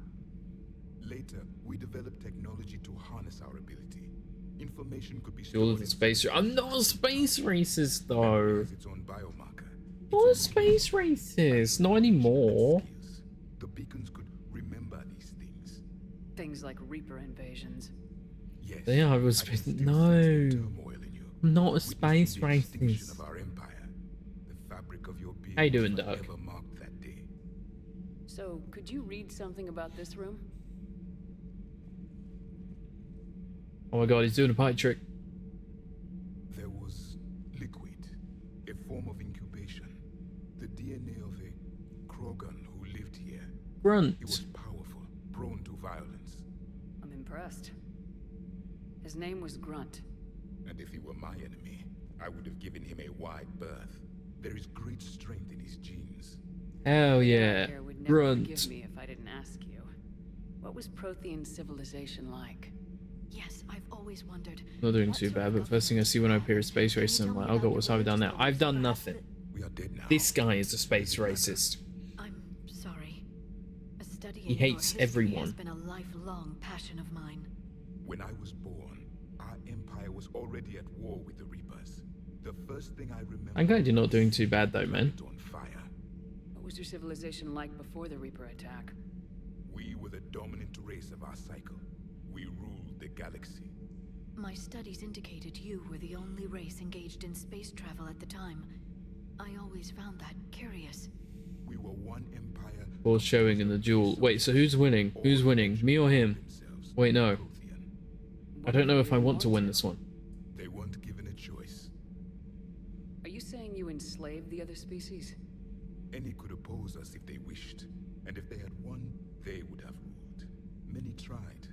Later, we developed technology to harness our ability. Information could be All of stored the space. I'm not a space racist though. its own biomarker. Not a space racist. Not anymore. The beacons could remember these things. Things like Reaper invasions. Yes. They are. I was no. I'm not a space racist. Of our empire. The fabric of your being How you doing, Doug? That day. So, could you read something about this room? Oh my god, he's doing a pipe trick. There was liquid, a form of incubation. The DNA of a Krogan who lived here. Grunt. He was powerful, prone to violence. I'm impressed. His name was Grunt. And if he were my enemy, I would have given him a wide berth. There is great strength in his genes. Hell yeah. Would never Grunt. forgive me if I didn't ask you. What was Prothean civilization like? Yes, I've always wondered. Not doing too bad, but first thing I see when I appear a space racist, I'm like, oh god, what have I done now? I've done nothing. We are dead now. This guy is a space racist. I'm sorry. A study He in hates your history everyone. has been a lifelong passion of mine. When I was born, our empire was already at war with the Reapers. The first thing I remember. I'm glad you're not doing too bad though, man. On fire. What was your civilization like before the Reaper attack? We were the dominant race of our cycle. We ruled the galaxy. My studies indicated you were the only race engaged in space travel at the time. I always found that curious. We were one empire. Ball showing in the duel. Wait, so who's winning? Who's winning? Me or him? Wait, no. I don't know if I want to win this one. They weren't given a choice. Are you saying you enslaved the other species? Any could oppose us if they wished. And if they had won, they would have ruled. Many tried.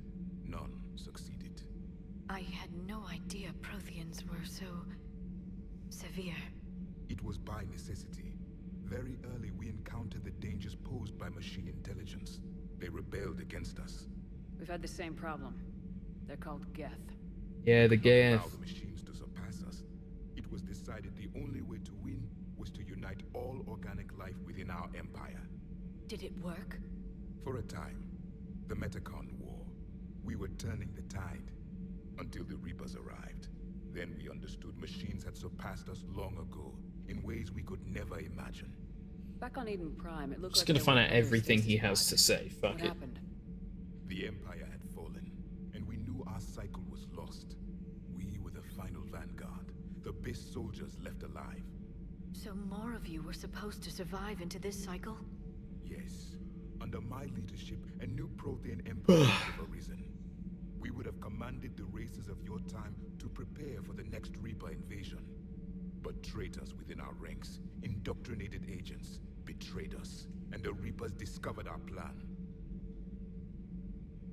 None succeeded. I had no idea Protheans were so... severe. It was by necessity. Very early we encountered the dangers posed by machine intelligence. They rebelled against us. We've had the same problem. They're called Geth. Yeah, the Geth. Allow the machines to surpass us. It was decided the only way to win was to unite all organic life within our empire. Did it work? For a time. The Metacon War. We were turning the tide. Until the Reapers arrived. Then we understood machines had surpassed us long ago, in ways we could never imagine. Back on Eden Prime, it looked Just like gonna find out there were everything he other has stasis to say. pods. Fuck What it. happened? The Empire had fallen, and we knew our cycle was lost. We were the final vanguard, the best soldiers left alive. So more of you were supposed to survive into this cycle? Yes. Under my leadership, a new Prothean empire would have arisen. We would have commanded the races of your time to prepare for the next Reaper invasion. But traitors within our ranks, indoctrinated agents, betrayed us, and the Reapers discovered our plan.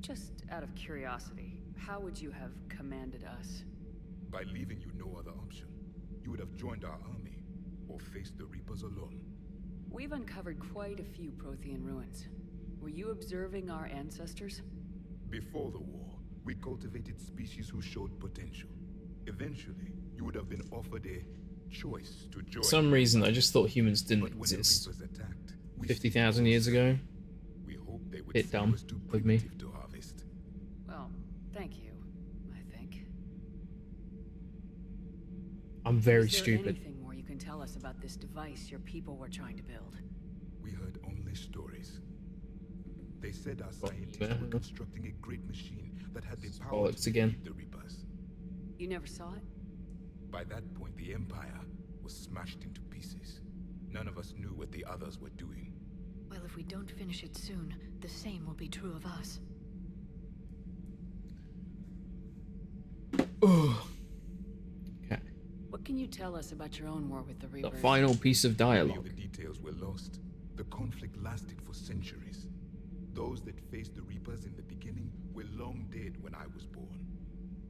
Just out of curiosity, how would you have commanded us? By leaving you no other option. you would have joined our army, or faced the Reapers alone. We've uncovered quite a few Prothean ruins. Were you observing our ancestors? Before the war, we cultivated species who showed potential. Eventually, you would have been offered a choice to join. For some reason, I just thought humans didn't exist. 50,000 years ago. We hoped they would Bit dumb of me. to harvest. Well, thank you, I think. I'm very Is there stupid. anything more you can tell us about this device your people were trying to build? We heard only stories. They said our scientists were constructing a great machine that had the power to defeat the Reapers. You never saw it? By that point, the Empire was smashed into pieces. None of us knew what the others were doing. Well, if we don't finish it soon, the same will be true of us. Okay. What can you tell us about your own war with the Reapers? The final piece of Many dialogue. of the details were lost. The conflict lasted for centuries. Those that faced the Reapers in the beginning were long dead when I was born.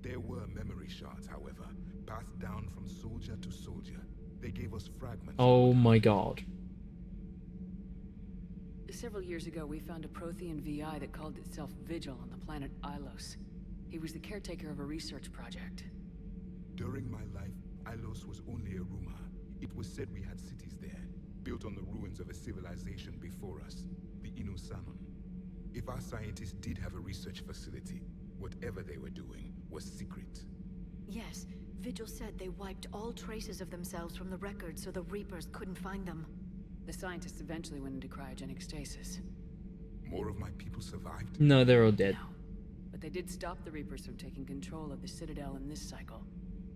There were memory shards, however, passed down from soldier to soldier. They gave us fragments. Oh my god. Several years ago, we found a Prothean VI that called itself Vigil on the planet Ilos. He was the caretaker of a research project. During my life, Ilos was only a rumor. It was said we had cities there, built on the ruins of a civilization before us, the Inusanon. If our scientists did have a research facility, whatever they were doing was secret. Yes, Vigil said they wiped all traces of themselves from the records so the Reapers couldn't find them. The scientists eventually went into cryogenic stasis. More of my people survived? No, they're all dead. No, but they did stop the Reapers from taking control of the Citadel in this cycle.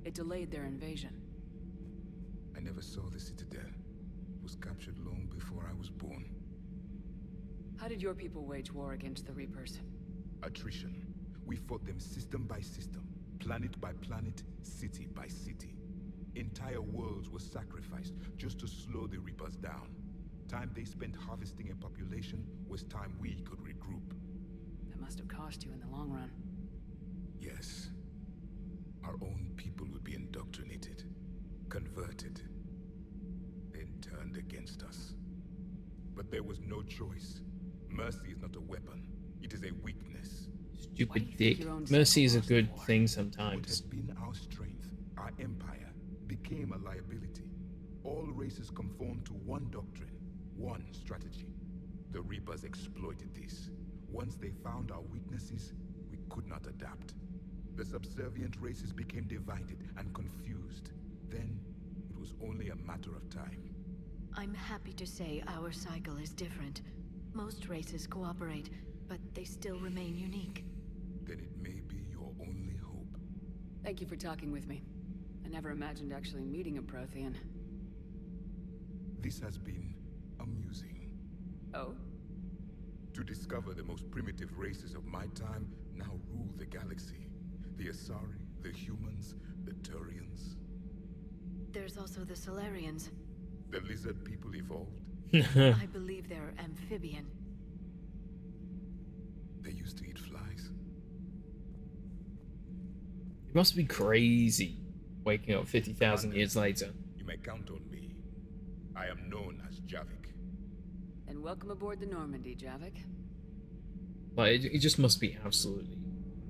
It delayed their invasion. I never saw the Citadel. It was captured long before I was born. How did your people wage war against the Reapers? Attrition. We fought them system by system, planet by planet, city by city. Entire worlds were sacrificed just to slow the Reapers down. Time they spent harvesting a population was time we could regroup. That must have cost you in the long run. Yes. Our own people would be indoctrinated, converted, then turned against us. But there was no choice. Mercy is not a weapon. It is a weakness. Stupid dick. Mercy is a good thing sometimes. What had been our strength, our empire, became a liability. All races conformed to one doctrine, one strategy. The Reapers exploited this. Once they found our weaknesses, we could not adapt. The subservient races became divided and confused. Then, it was only a matter of time. I'm happy to say our cycle is different. Most races cooperate, but they still remain unique. Then it may be your only hope. Thank you for talking with me. I never imagined actually meeting a Prothean. This has been amusing. Oh? To discover the most primitive races of my time now rule the galaxy. The Asari, the humans, the Turians. There's also the Solarians. The lizard people evolved. I believe they're amphibian. They used to eat flies. It must be crazy waking up 50,000 years later. You may count on me. I am known as Javik. And welcome aboard the Normandy, Javik. Like, it just must be absolutely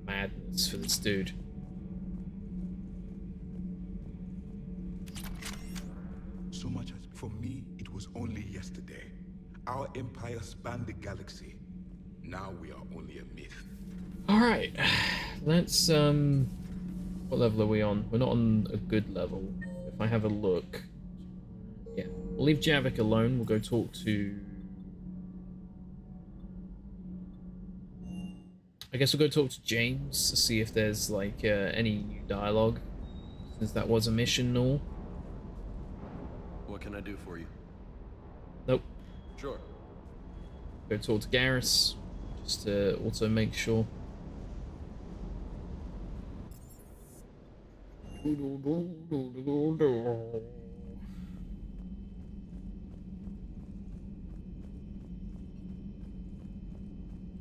madness for this dude. So much as for me, it was only yesterday. Our empire spanned the galaxy. Now we are only a myth. Alright, let's, what level are we on? We're not on a good level. If I have a look. Yeah, we'll leave Javik alone. We'll go talk to... I guess we'll go talk to James to see if there's, like, any new dialogue. Since that was a mission and all. What can I do for you? Nope. Sure. Go talk to Garrus. Just to also make sure.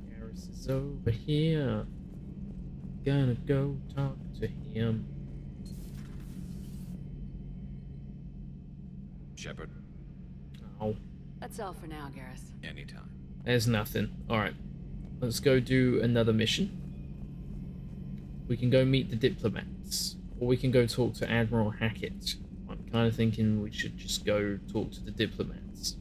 Garrus is over here. Gonna go talk to him. Shepard? Oh. That's all for now, Garrus. Anytime. There's nothing. Alright. Let's go do another mission. We can go meet the diplomats. Or we can go talk to Admiral Hackett. I'm kind of thinking we should just go talk to the diplomats.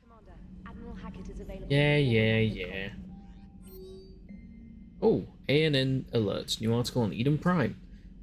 Commander, Admiral Hackett is available. Yeah. Oh, ANN alert. New article on Eden Prime.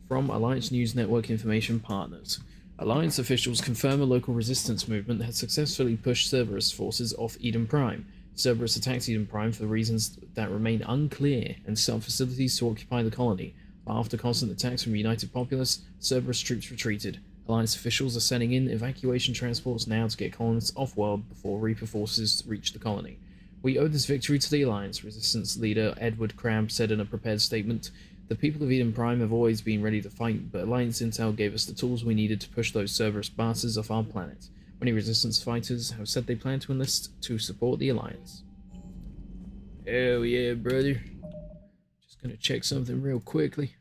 From Alliance News Network Information Partners. Alliance officials confirm a local resistance movement has successfully pushed Cerberus forces off Eden Prime. Cerberus attacked Eden Prime for reasons that remain unclear and set up facilities to occupy the colony. But after constant attacks from United Populace, Cerberus troops retreated. Alliance officials are sending in evacuation transports now to get colonists off-world before Reaper forces reach the colony. We owe this victory to the Alliance, Resistance leader Edward Cramb said in a prepared statement. The people of Eden Prime have always been ready to fight, but Alliance Intel gave us the tools we needed to push those Cerberus bastards off our planet. Many Resistance fighters have said they plan to enlist to support the Alliance. Hell yeah, brother. Just gonna check something real quickly.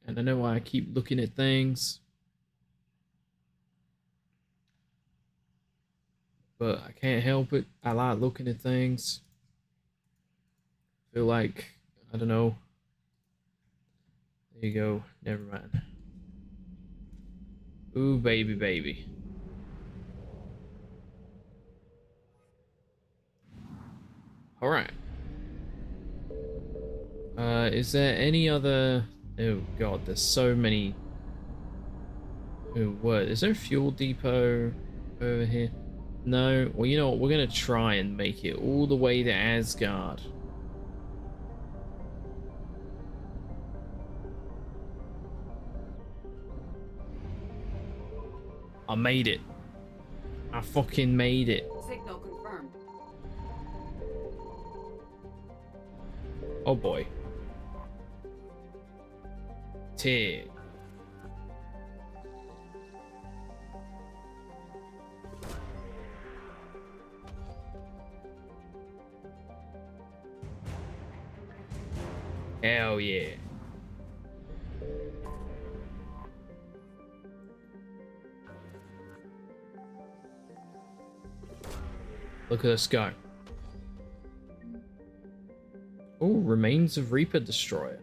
And I know I keep looking at things, but I can't help it. I like looking at things. Feel like, I don't know. There you go. Never mind. Ooh, baby. Alright. Is there any other... Oh god, there's so many... Oh, what? Is there a fuel depot over here? No? Well, you know what? We're gonna try and make it all the way to Asgard. I made it. I fucking made it. Signal confirmed. Oh boy. Tig. Hell yeah. Look at us go. Oh, remains of Reaper Destroyer.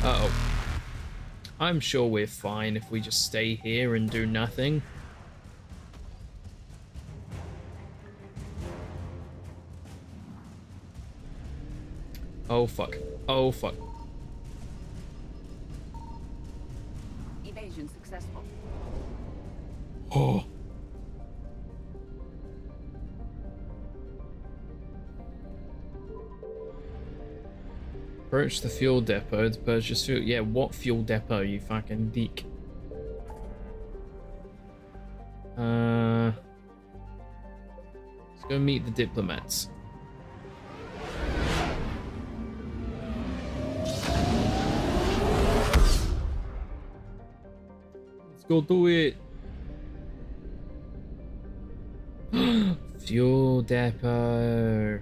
Uh-oh. I'm sure we're fine if we just stay here and do nothing. Oh fuck. Oh fuck. Evasion successful. Oh. Approach the fuel depot to purchase fuel. Yeah, what fuel depot, you fucking dick? Let's go meet the diplomats. Let's go do it. Fuel depot.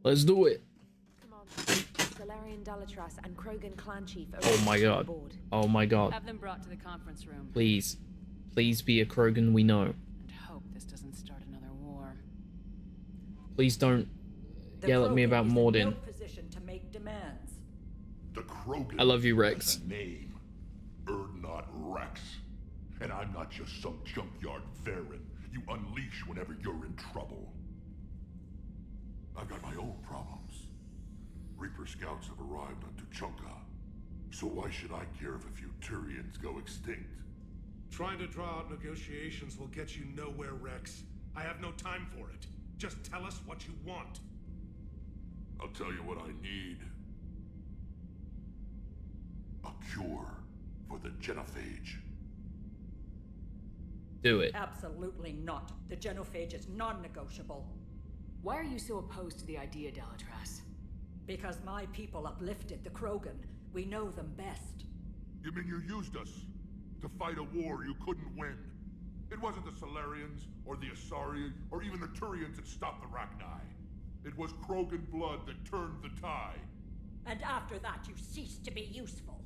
Let's do it. Salarian Dalatras and Krogan clan chief are Oh my god. Oh my god. Have them brought to the conference room. Please. Please be a Krogan we know. And hope this doesn't start another war. Please don't yell at me about Mordin. No position to make demands. The Krogan I love you, Rex. has a name. Not Rex. And I'm not just some junkyard Varen you unleash whenever you're in trouble. I've got my own problems. Reaper scouts have arrived on Tuchanka. So why should I care if a few Turians go extinct? Trying to draw out negotiations will get you nowhere, Rex. I have no time for it. Just tell us what you want. I'll tell you what I need. A cure for the genophage. Do it. Absolutely not. The genophage is non-negotiable. Why are you so opposed to the idea, Delatras? Because my people uplifted the Krogan. We know them best. You mean you used us to fight a war you couldn't win? It wasn't the Solarians, or the Asari, or even the Turians that stopped the Rachni. It was Krogan blood that turned the tide. And after that, you ceased to be useful.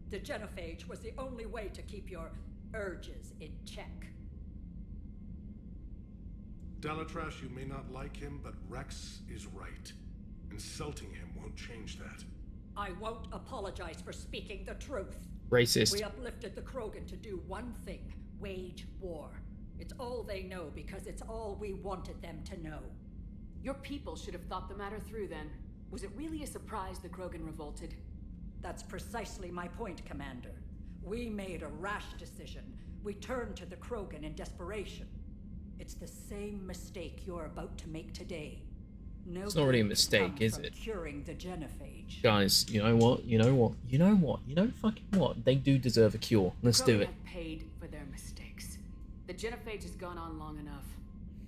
The genophage was the only way to keep your urges in check. Delatras, you may not like him, but Rex is right. Insulting him won't change that. I won't apologize for speaking the truth. Racist. We uplifted the Krogan to do one thing: wage war. It's all they know because it's all we wanted them to know. Your people should have thought the matter through then. Was it really a surprise the Krogan revolted? That's precisely my point, Commander. We made a rash decision. We turned to the Krogan in desperation. It's the same mistake you're about to make today. No, it's not really a mistake, is it? Curing the genophage. Guys, you know what? You know what? You know what? You know fucking what? They do deserve a cure. Let's do it. Have paid for their mistakes. The genophage has gone on long enough.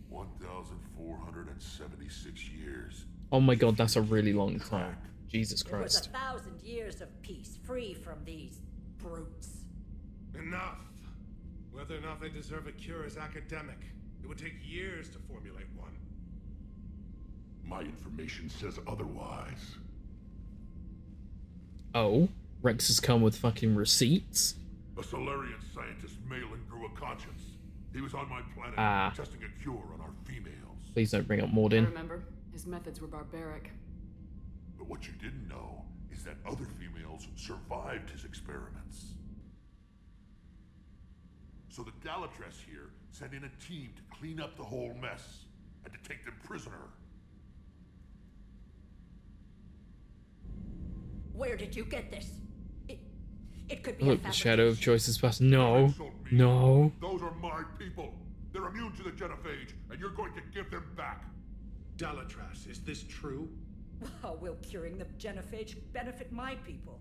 1,476 years. Oh my god, that's a really long time. Jesus Christ. It was 1,000 years of peace, free from these brutes. Enough! Whether or not they deserve a cure is academic. It would take years to formulate one. My information says otherwise. Oh? Rex has come with fucking receipts? A Solarian scientist, Malin, grew a conscience. He was on my planet, testing a cure on our females. Please don't bring up Mordin. I remember. His methods were barbaric. But what you didn't know is that other females survived his experiments. So the Delatras here sent in a team to clean up the whole mess and to take them prisoner. Where did you get this? It could be Look, the shadow of choices past. No. No. Those are my people. They're immune to the genophage, and you're going to give them back. Delatras, is this true? How will curing the genophage benefit my people?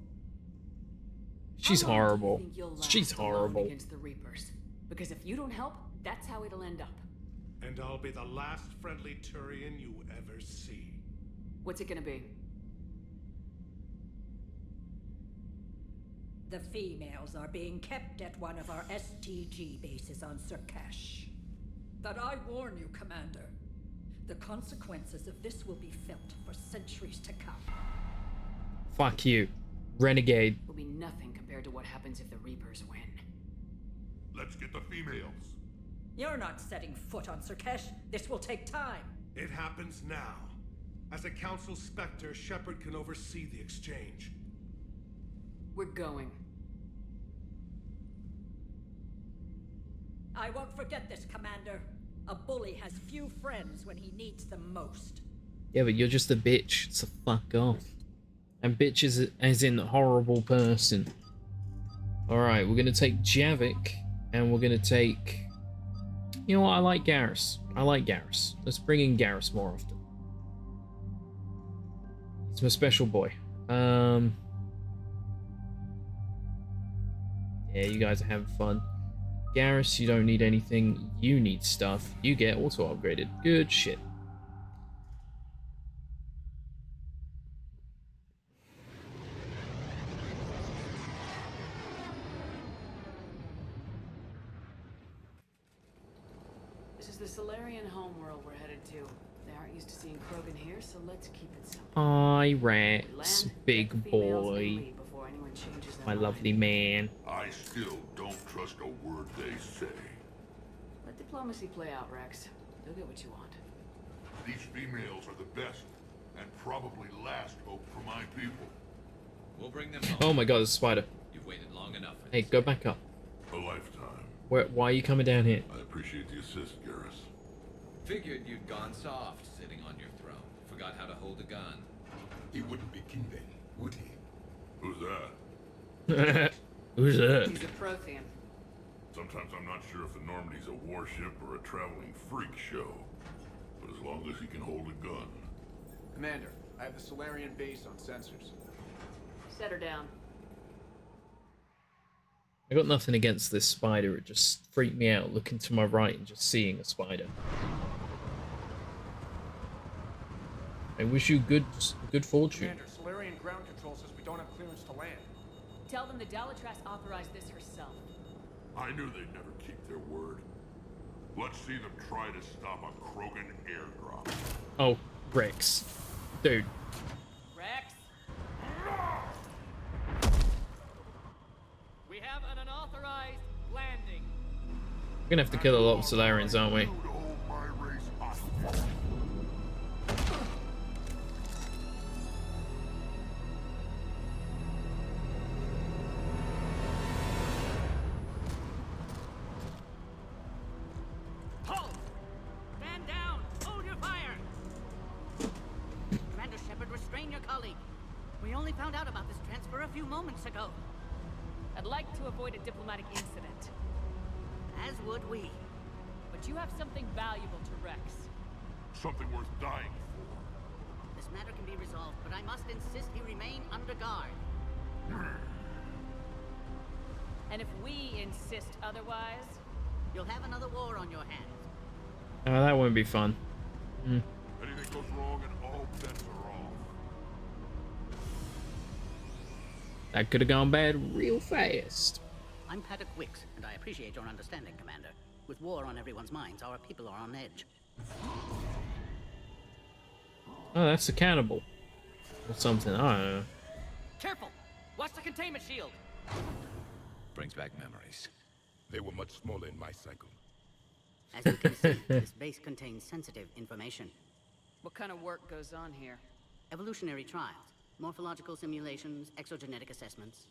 She's horrible. She's horrible. Against the Reapers. Because if you don't help, that's how it'll end up. And I'll be the last friendly Turian you ever see. What's it gonna be? The females are being kept at one of our STG bases on Surkash. But I warn you, Commander. The consequences of this will be felt for centuries to come. Fuck you. Renegade. Will be nothing compared to what happens if the Reapers win. Let's get the females. You're not setting foot on Surkash. This will take time. It happens now. As a Council Spectre, Shepard can oversee the exchange. We're going. I won't forget this, Commander. A bully has few friends when he needs them most. Yeah, but you're just a bitch, so fuck off. And bitch is as in horrible person. Alright, we're gonna take Javik, and we're gonna take... You know what, I like Garrus. I like Garrus. Let's bring in Garrus more often. He's my special boy. Yeah, you guys are having fun. Garrus, you don't need anything. You need stuff. You get auto upgraded. Good shit. This is the Solarian homeworld we're headed to. They aren't used to seeing Krogan here, so let's keep it simple. Hi, Rex, big boy. My lovely man. I still don't trust a word they say. Let diplomacy play out, Rex. You'll get what you want. These females are the best, and probably last hope for my people. We'll bring them home. Oh my god, there's a spider. You've waited long enough. Hey, go back up. A lifetime. Why are you coming down here? I appreciate the assist, Garrus. Figured you'd gone soft sitting on your throne. Forgot how to hold a gun. He wouldn't be king then, would he? Who's that? Who's that? He's a Prothean. Sometimes I'm not sure if the Normandy's a warship or a traveling freak show. But as long as he can hold a gun. Commander, I have the Solarian base on sensors. Set her down. I got nothing against this spider. It just freaked me out looking to my right and just seeing a spider. I wish you good fortune. Commander, Solarian ground control says we don't have clearance to land. Tell them the Dalatrass authorized this herself. I knew they'd never keep their word. Let's see them try to stop a Krogan airdrop. Oh, Rex. Dude. Rex? We have an unauthorized landing. We're gonna have to kill a lot of Solarians, aren't we? Halt! Stand down! Hold your fire! Commander Shepard, restrain your colleague. We only found out about this transfer a few moments ago. I'd like to avoid a diplomatic incident. As would we. But you have something valuable to Rex. Something worth dying for. This matter can be resolved, but I must insist he remain under guard. And if we insist otherwise, you'll have another war on your hands. Oh, that won't be fun. Anything goes wrong and all bets are off. That could have gone bad real fast. I'm Paddock Wicks, and I appreciate your understanding, Commander. With war on everyone's minds, our people are on edge. Oh, that's a cannibal. Or something, I don't know. Careful! Watch the containment shield! Brings back memories. They were much smaller in my cycle. As you can see, this base contains sensitive information. what kind of work goes on here? Evolutionary trials, morphological simulations, exogenetic assessments.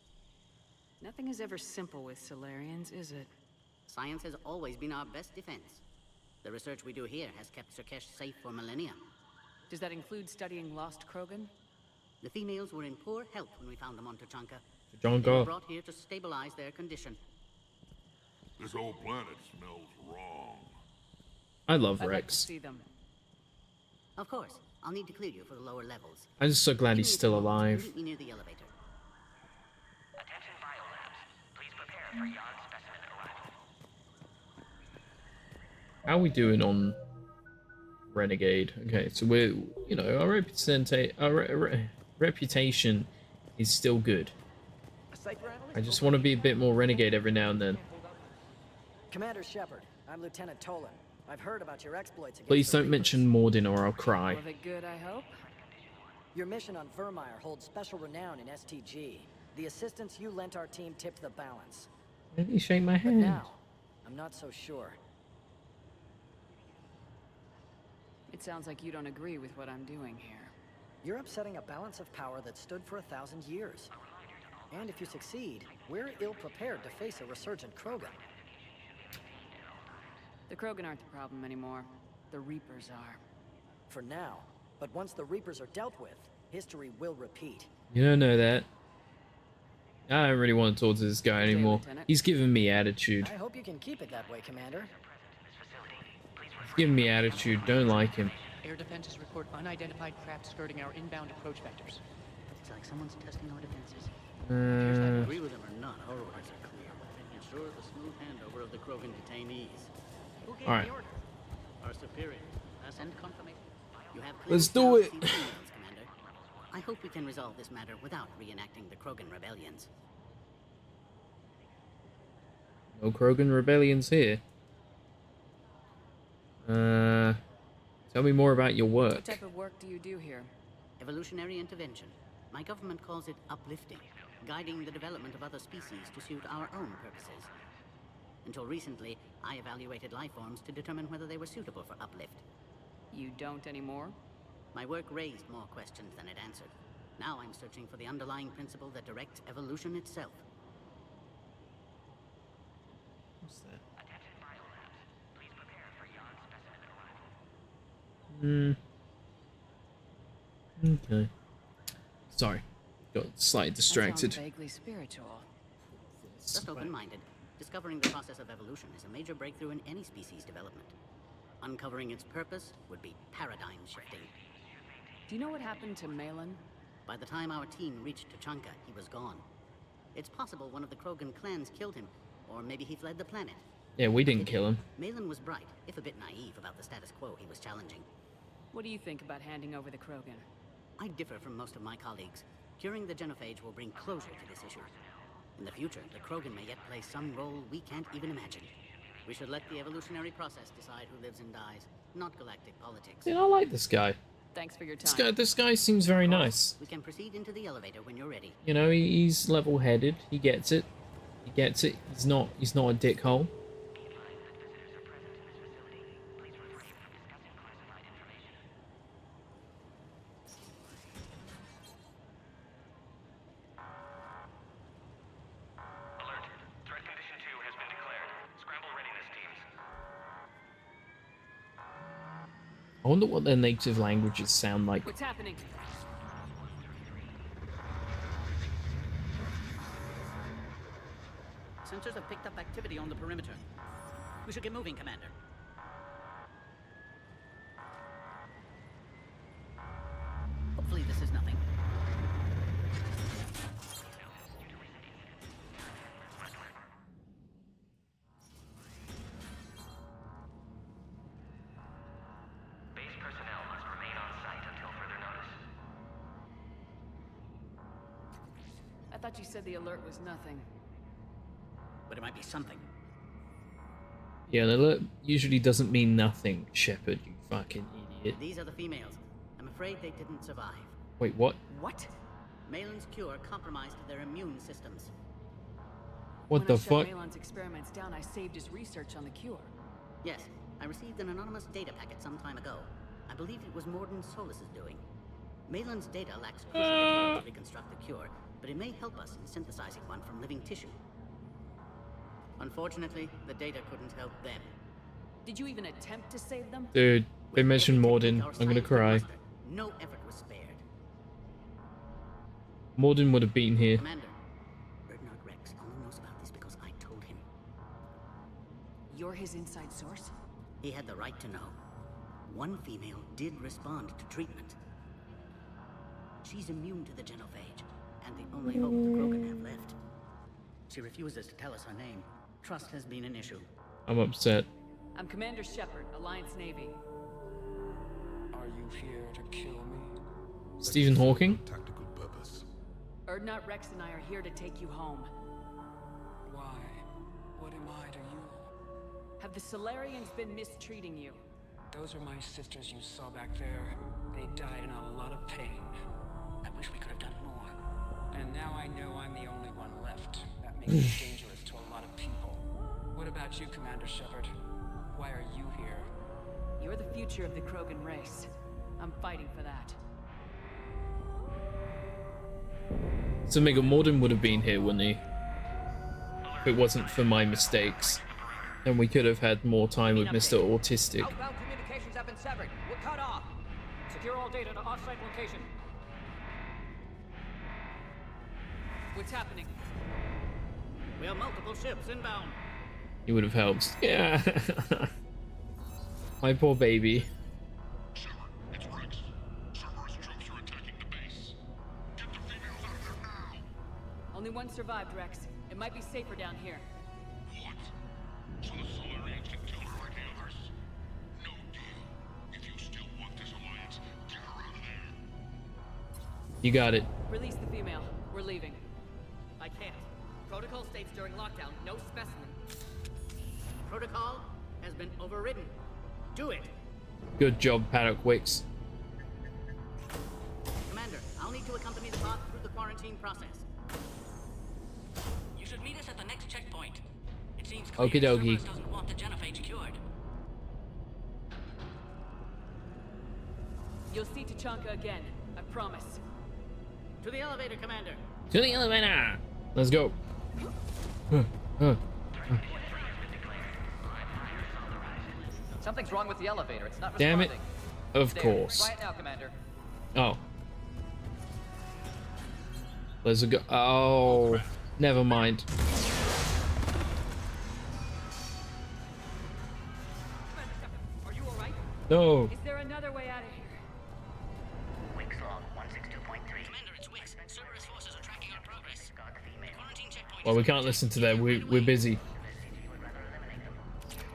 Nothing is ever simple with Solarians, is it? Science has always been our best defense. The research we do here has kept Surkesh safe for millennia. Does that include studying lost Krogan? The females were in poor health when we found them on Tuchanka. Tuchanka. They were brought here to stabilize their condition. This whole planet smells wrong. I love I'd Rex. like to see them. Of course. I'll need to clear you for the lower levels. I'm just so glad he's still alive. Meet me near the elevator. Attention biolabs. Please prepare for yon specimen arrival. How are we doing on Renegade? Okay, so we're, you know, our reputation is still good. I just want to be a bit more Renegade every now and then. Commander Shepard, I'm Lieutenant Tolan. I've heard about your exploits against Please the don't mention Mordin or I'll cry. Were they good, I hope? Your mission on Vermeer holds special renown in STG. The assistance you lent our team tipped the balance. Let me shake my But hand. now, I'm not so sure. It sounds like you don't agree with what I'm doing here. You're upsetting a balance of power that stood for 1,000 years. And if you succeed, we're ill-prepared to face a resurgent Krogan. The Krogan aren't the problem anymore. The Reapers are. For now. But once the Reapers are dealt with, history will repeat. You don't know that. I don't really want to talk to this guy anymore. He's giving me attitude. I hope you can keep it that way, Commander. He's giving me attitude. Don't like him. Air defenses report unidentified craft skirting our inbound approach vectors. It's like someone's testing our defenses. Appears that agree with them or not, our orders are clear. Ensure the smooth handover of the Krogan detainees. Who gave All right. the order? Our superior. Send confirmation. You have Let's do it. Commander. I hope we can resolve this matter without reenacting the Krogan rebellions. No Krogan rebellions here. Tell me more about your What work. type of work do you do here? Evolutionary intervention. My government calls it uplifting, guiding the development of other species to suit our own purposes. Until recently, I evaluated life forms to determine whether they were suitable for uplift. You don't anymore? My work raised more questions than it answered. Now I'm searching for the underlying principle that directs evolution itself. What's that? Attention biolabs. Please prepare for yon specimen arrival. Okay. Sorry. Got slightly distracted. That sounds vaguely spiritual. Just open-minded. Discovering the process of evolution is a major breakthrough in any species development. Uncovering its purpose would be paradigm shifting. Do you know what happened to Malin? By the time our team reached Tuchanka, he was gone. It's possible one of the Krogan clans killed him, or maybe he fled the planet. Yeah, we didn't kill him. Malin was bright, if a bit naive about the status quo he was challenging. What do you think about handing over the Krogan? I differ from most of my colleagues. Curing the genophage will bring closure to this issue. In the future, the Krogan may yet play some role we can't even imagine. We should let the evolutionary process decide who lives and dies, not galactic politics. Yeah, I like this guy. Thanks for your time. This guy seems very nice. We can proceed into the elevator when you're ready. You know, he's level-headed. He gets it. He gets it. He's not a dickhole. I wonder what their native languages sound like. What's happening? Sensors have picked up activity on the perimeter. We should get moving, Commander. Hopefully this is nothing. I thought you said the alert was nothing. But it might be something. Yeah, an alert usually doesn't mean nothing, Shepard, you fucking idiot. These are the females. I'm afraid they didn't survive. Wait, what? What? Malin's cure compromised their immune systems. What the fuck? When I shut Malin's experiments down, I saved his research on the cure. Yes, I received an anonymous data packet some time ago. I believe it was Morden Solus's doing. Malin's data lacks crucial detail to reconstruct the cure, but it may help us in synthesizing one from living tissue. Unfortunately, the data couldn't help them. Did you even attempt to save them? Dude, they mentioned Morden. I'm gonna cry. No effort was spared. Morden would have been here. Commander, Bernard Rex only knows about this because I told him. You're his inside source? He had the right to know. One female did respond to treatment. She's immune to the genophage, and the only hope the Krogan have left. She refuses to tell us her name. Trust has been an issue. I'm upset. I'm Commander Shepard, Alliance Navy. Are you here to kill me? Stephen Hawking? Tactical purpose. Erdnot Rex and I are here to take you home. Why? What am I to you? Have the Solarians been mistreating you? Those are my sisters you saw back there. They died in a lot of pain. I wish we could have done more. And now I know I'm the only one left. That makes me dangerous to a lot of people. What about you, Commander Shepard? Why are you here? You're the future of the Krogan race. I'm fighting for that. So Mega Morden would have been here, wouldn't he? If it wasn't for my mistakes. Then we could have had more time with Mr. Autistic. Outbound communications have been severed. We're cut off. Secure all data to off-site location. What's happening? We have multiple ships inbound. He would have helped. Yeah. My poor baby. It's Rex. Cerberus troops are attacking the base. Get the females out of there now. Only one survived, Rex. It might be safer down here. What? So the Solarians can kill her like the others? No deal. If you still want this alliance, get her out of there. You got it. Release the female. We're leaving. I can't. Protocol states during lockdown, no specimen. Protocol has been overridden. Do it. Good job, Paddock Wicks. Commander, I'll need to accompany the pod through the quarantine process. You should meet us at the next checkpoint. It seems clear Okie dokie. Cerberus doesn't want the genophage cured. You'll see Tachanka again. I promise. To the elevator, Commander. To the elevator! Let's go. Something's wrong with the elevator. It's not Damn responding. it. Of There. course. Try it now, Commander. Oh. Let's go. Oh. Never mind. Are you alright? No. Is there another way out of here? Wix log 162.3. Commander, it's Wix. Cerberus forces are tracking our progress. The quarantine checkpoint. Well, we can't listen to them. We're busy.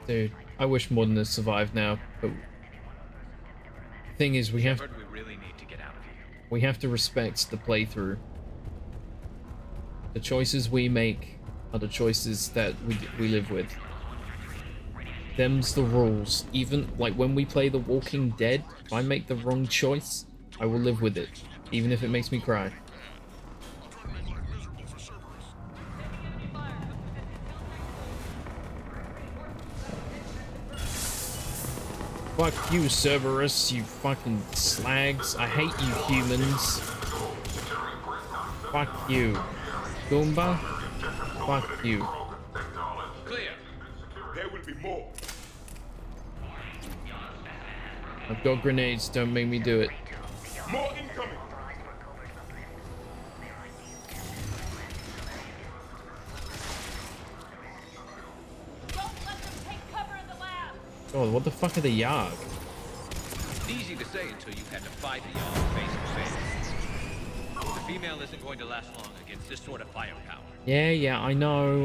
Dude, I wish Morden had survived now, but Thing is, we have really need to get out of here. we have to respect the playthrough. The choices we make are the choices that we live with. Them's the rules. Even like when we play The Walking Dead, if I make the wrong choice, I will live with it, even if it makes me cry. Fuck you, Cerberus, you fucking slags. I hate you humans. Fuck you. Goomba? Fuck you. Clear. There will be more. I've got grenades, don't make me do it. More incoming. Oh, what the fuck are the Yarg? It's easy to say until you've had to fight the Yarg face to face. The female isn't going to last long against this sort of firepower. Yeah, I know.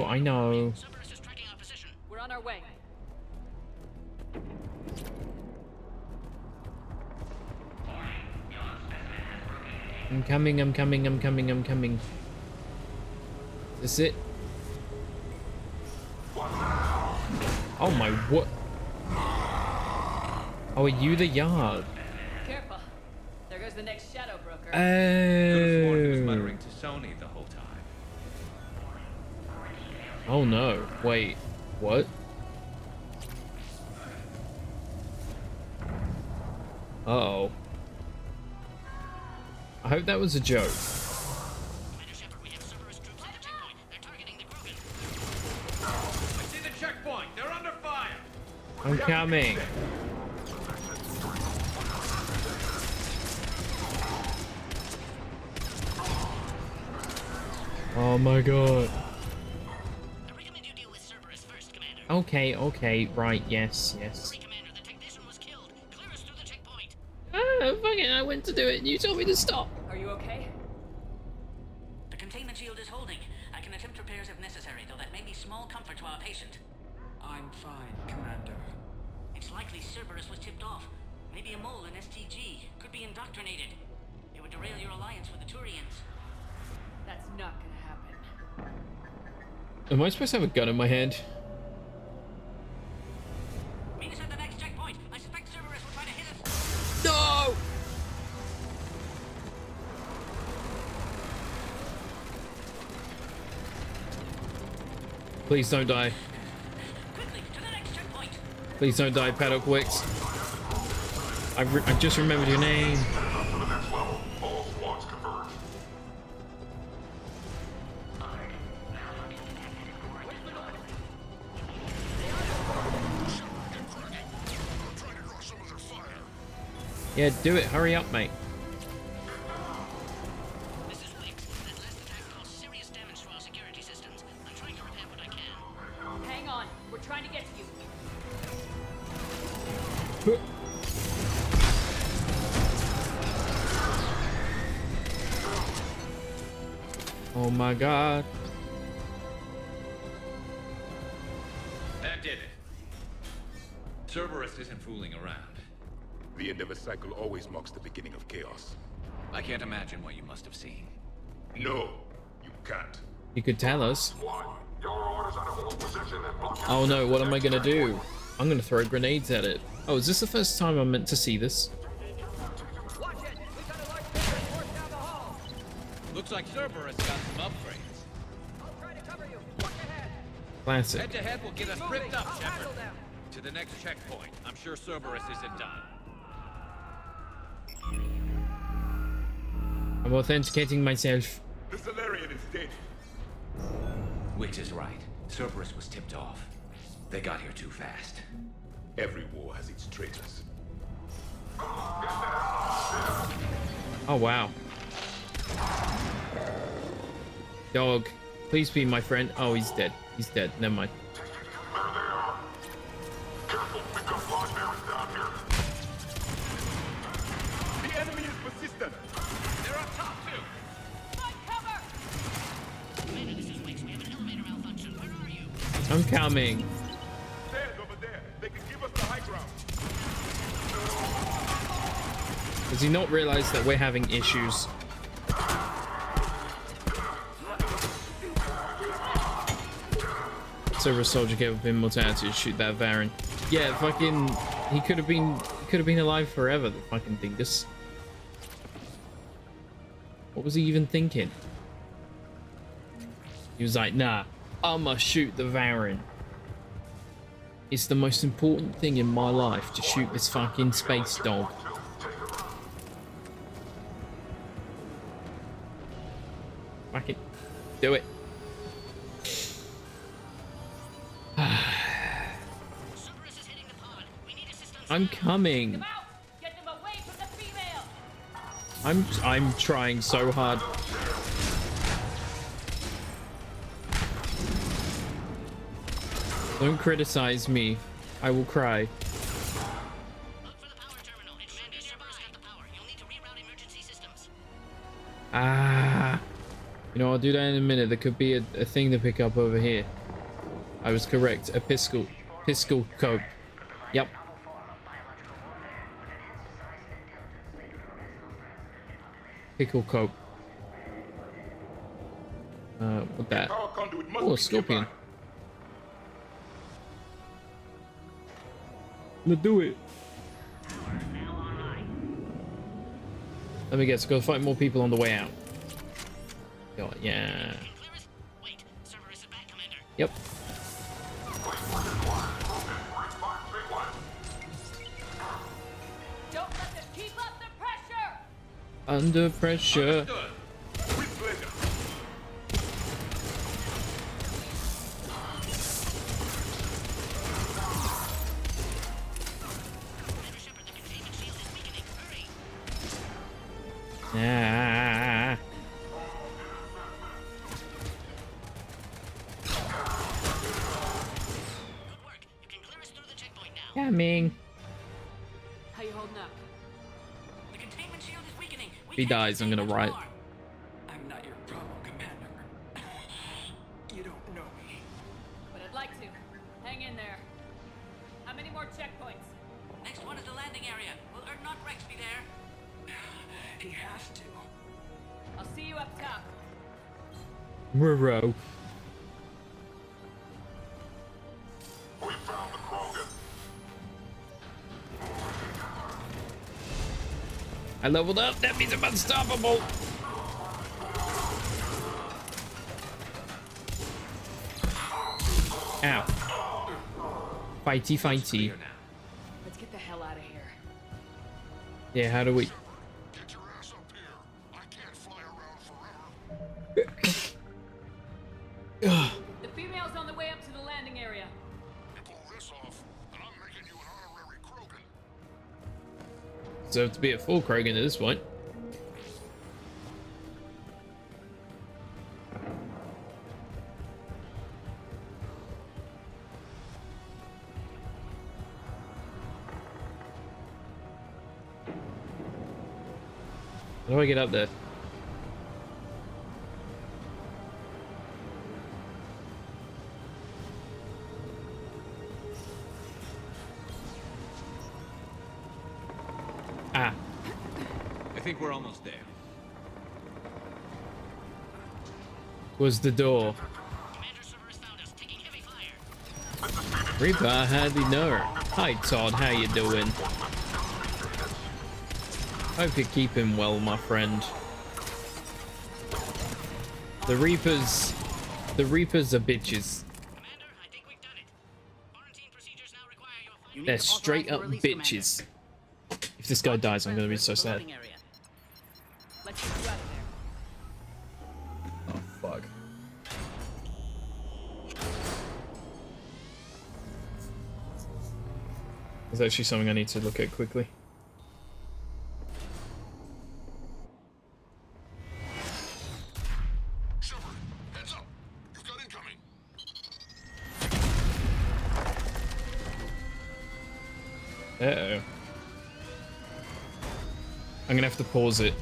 We're on our way. I'm coming. Is it? Oh my, what? Oh, are you the Yarg? Careful. There goes the next shadow broker. Could have sworn he was Oh. muttering to Sony the whole time. Oh no. Wait. What? Uh-oh. I hope that was a joke. I see the checkpoint. They're under fire. I'm coming. Oh my god. Okay, right, yes. Fucking, I went to do it and you told me to stop. Are you okay? The containment shield is holding. I can attempt repairs if necessary, though that may be small comfort to our patient. I'm fine, Commander. It's likely Cerberus was tipped off. Maybe a mole in STG. Could be indoctrinated. It would derail your alliance with the Turians. That's not gonna happen. Am I supposed to have a gun in my hand? Meet us at the next checkpoint. I suspect Cerberus will try to hit us. No! Please don't die. Quickly, to the next checkpoint. Please don't die, Paddock Wicks. I just remembered your name. Yeah, do it. Hurry up, mate. Hang on. We're trying to get to you. Oh my god. That did it. Cerberus isn't fooling around. The end of a cycle always marks the beginning of chaos. I can't imagine what you must have seen. No, you can't. You could tell us. Oh no, what am I gonna do? I'm gonna throw grenades at it. Oh, is this the first time I'm meant to see this? Looks like Cerberus got some upgrades. Classic. Head to head will get us ripped up, Shepard. To the next checkpoint. I'm sure Cerberus isn't done. I'm authenticating myself. The Salarian is dead. Wicks is right. Cerberus was tipped off. They got here too fast. Every war has its traitors. Oh wow. Dog, please be my friend. Oh, he's dead. He's dead. Never mind. The enemy is persistent. They're up top too. I'm coming. Stairs over there. They can give us the high ground. Does he not realize that we're having issues? Silver Soldier gave up immortality to shoot that Varen. Yeah, fucking, he could have been alive forever, the fucking dingus. What was he even thinking? He was like, nah, I'ma shoot the Varen. It's the most important thing in my life to shoot this fucking space dog. Fuck it. Do it. I'm coming. I'm trying so hard. Don't criticize me. I will cry. Ah. You know, I'll do that in a minute. There could be a thing to pick up over here. I was correct. A pistol cope. Yep. Pickle cope. What that? Oh, a scorpion. Let's do it. Let me guess. Gotta fight more people on the way out. Oh, yeah. Yep. Don't let them keep up the pressure. Under pressure. Ah. Coming. How you holding up? The containment shield is weakening. If he dies, I'm gonna riot. I'm not your problem, Commander. You don't know me. But I'd like to. Hang in there. How many more checkpoints? Next one is the landing area. Will not Rex be there? He has to. I'll see you up top. Ruro. We found the Krogan. I leveled up. That means I'm unstoppable. Ow. Fighty, fighty. Let's get the hell out of here. Yeah, how do we... Get your ass up here. I can't fly around forever. The female's on the way up to the landing area. You pull this off, and I'm making you an honorary Krogan. So to be a full Krogan at this point. How do I get up there? Ah. I think we're almost there. Was the door. Reaper, I hardly know her. Hi Todd, how you doing? Hope you're keeping well, my friend. The Reapers are bitches. They're straight up bitches. If this guy dies, I'm gonna be so sad. Let's get you out of there. Oh, fuck. There's actually something I need to look at quickly. Heads up. You've got incoming. Uh-oh. I'm gonna have to pause it,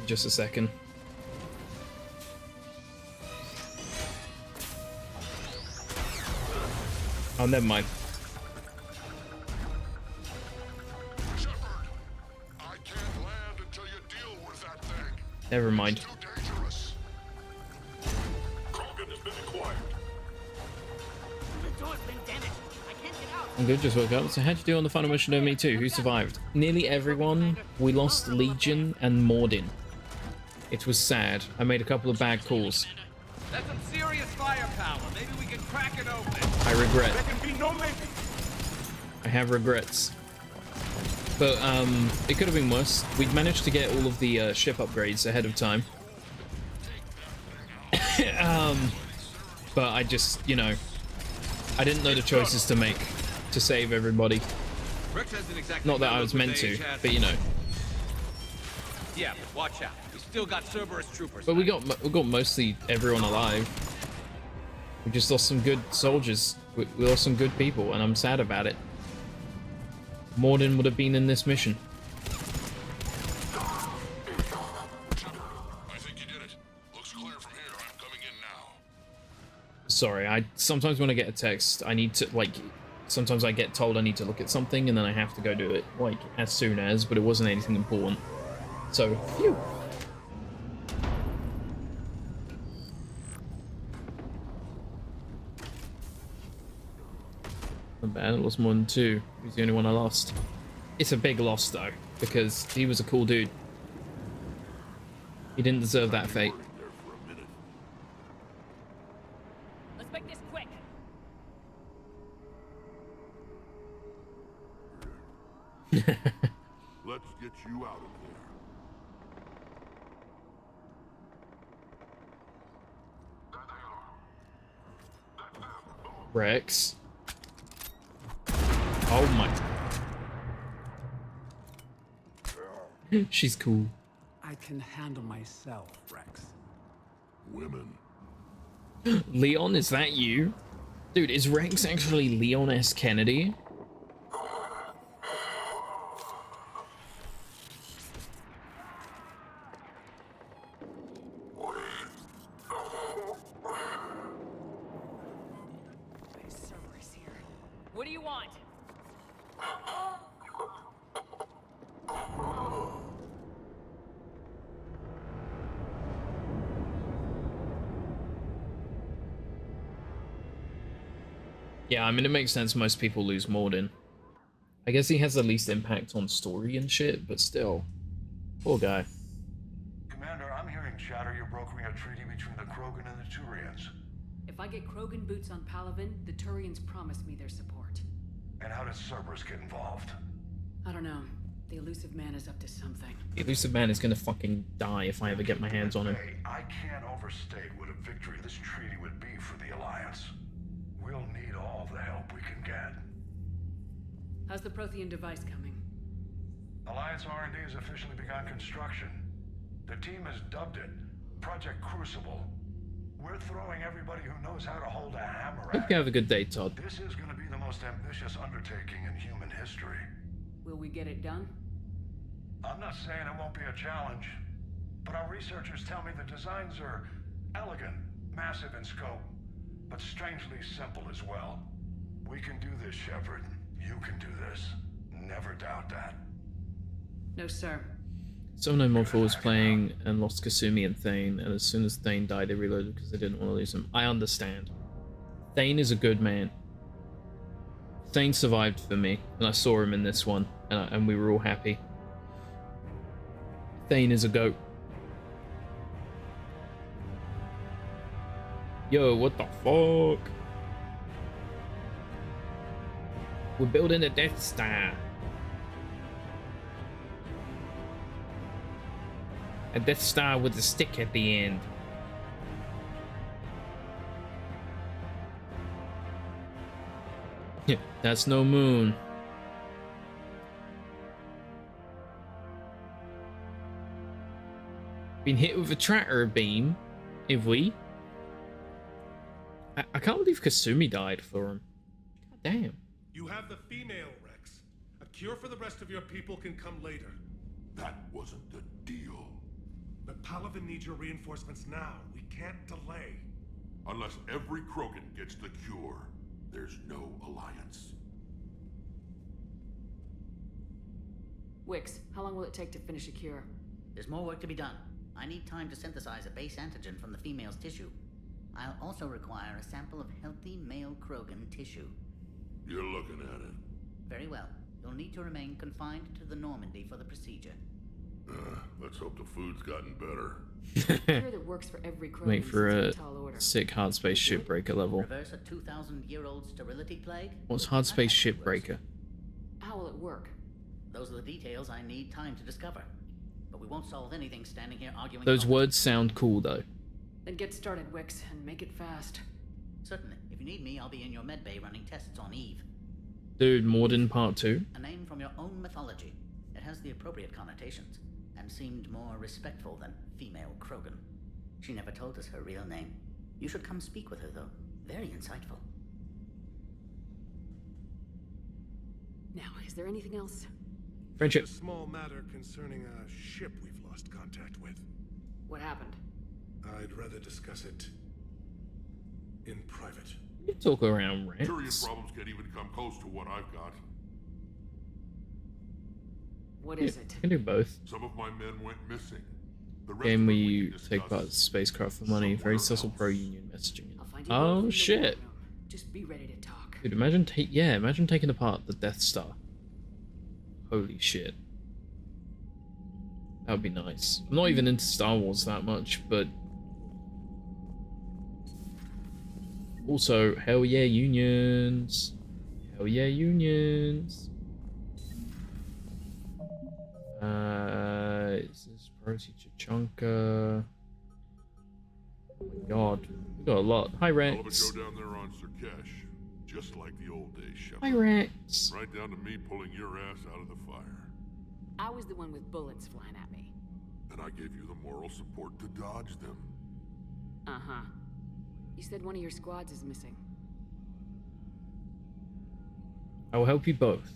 just a second. Oh, never mind. Shepard, I can't Never mind. I'm good, just woke up. So how'd you do on the final mission of Me Too? Who survived? Nearly everyone. We lost Legion and Mordin. It was sad. I made a couple of bad calls. That's some serious firepower. Maybe we can crack it open. I regret. There can be no maybe. I have regrets. But it could have been worse. We'd managed to get all of the ship upgrades ahead of time. But I just, you know, I didn't know the choices to make to save everybody. Not that I was meant to, but you know. Yeah, but watch out. We still got Cerberus troopers. But we got mostly everyone alive. We just lost some good soldiers. We lost some good people, and I'm sad about it. Mordin would have been in this mission. I think you did it. Looks clear from here. I'm coming in now. Sorry, I sometimes when I get a text, I need to, like, sometimes I get told I need to look at something, and then I have to go do it, like, as soon as, but it wasn't anything important. So, phew. Not bad, I lost more than 2. He's the only one I lost. It's a big loss, though, because he was a cool dude. He didn't deserve that fate. Let's make this quick. Let's get you out of there. Rex. Oh my. She's cool. I can handle myself, Rex. Women. Leon, is that you? Dude, is Rex actually Leon S. Kennedy? What do you want? Yeah, I mean, it makes sense most people lose Mordin. I guess he has the least impact on story and shit, but still. Poor guy. Commander, I'm hearing chatter you're brokering a treaty between the Krogan and the Turians. If I get Krogan boots on Palaven, the Turians promise me their support. And how does Cerberus get involved? I don't know. The elusive man is up to something. The elusive man is gonna fucking die if I ever get my hands on him. I can't overstate what a victory this treaty would be for the Alliance. We'll need all the help we can get. How's the Prothean device coming? Alliance R&D has officially begun construction. The team has dubbed it Project Crucible. We're throwing everybody who knows how to hold a hammer Hope at you have a good day, Todd. This is going to be the most ambitious undertaking in human history. Will we get it done? I'm not saying it won't be a challenge, but our researchers tell me the designs are elegant, massive in scope, but strangely simple as well. We can do this, Shepard. You can do this. Never doubt that. No, sir. So No More was playing and lost Kasumi and Thane, and as soon as Thane died, they reloaded because they didn't want to lose him. I understand. Thane is a good man. Thane survived for me, and I saw him in this one, and we were all happy. Thane is a goat. Yo, what the fuck? We're building a Death Star. A Death Star with a stick at the end. That's no moon. Been hit with a tractor beam, have we? I can't believe Kasumi died for him. God damn. You have the female, Rex. A cure for the rest of your people can come later. That wasn't the deal. But Palaven needs your reinforcements now. We can't delay. Unless every Krogan gets the cure, there's no alliance. Wix, how long will it take to finish a cure? There's more work to be done. I need time to synthesize a base antigen from the female's tissue. I'll also require a sample of healthy male Krogan tissue. You're looking at it. Very well. You'll need to remain confined to the Normandy for the procedure. Let's hope the food's gotten better. Cure that works for every Krogan Make for a since the tall order. sick hard space shipbreaker level. Reverse a 2,000-year-old sterility plague? What's hard space shipbreaker? How will it work? Those are the details I need time to discover. But we won't solve anything standing here arguing. Those words sound cool though. Then get started, Wix, and make it fast. Certainly. If you need me, I'll be in your medbay running tests on Eve. Dude, Morden Part 2. A name from your own mythology. It has the appropriate connotations, and seemed more respectful than female Krogan. She never told us her real name. You should come speak with her, though. Very insightful. Now, is there anything else? Friendship. A small matter concerning a ship we've lost contact with. What happened? I'd rather discuss it in private. You talk around Turian rants. problems can't even come close to what I've got. What is it? You can do both. Some of my men went missing. The rest Game of where them we you can take part in discuss spacecraft for money. Very somewhere subtle else. pro-union messaging. I'll find you both in Oh the shit. war room. Just be ready to talk. Dude, imagine imagine taking apart the Death Star. Holy shit. That would be nice. I'm not even into Star Wars that much, but also, hell yeah, unions. Hell yeah, unions. Is this Protein Chunka? Oh my god, we got a lot. Hi Hell of a Rex. show down there on Surkesh, just like the old days, Shepard. Hi Rex. Right down to me pulling your ass out of the fire. I was the one with bullets flying at me. And I gave you the moral support to dodge them. Uh-huh. You said one of your squads is missing. I will help you both.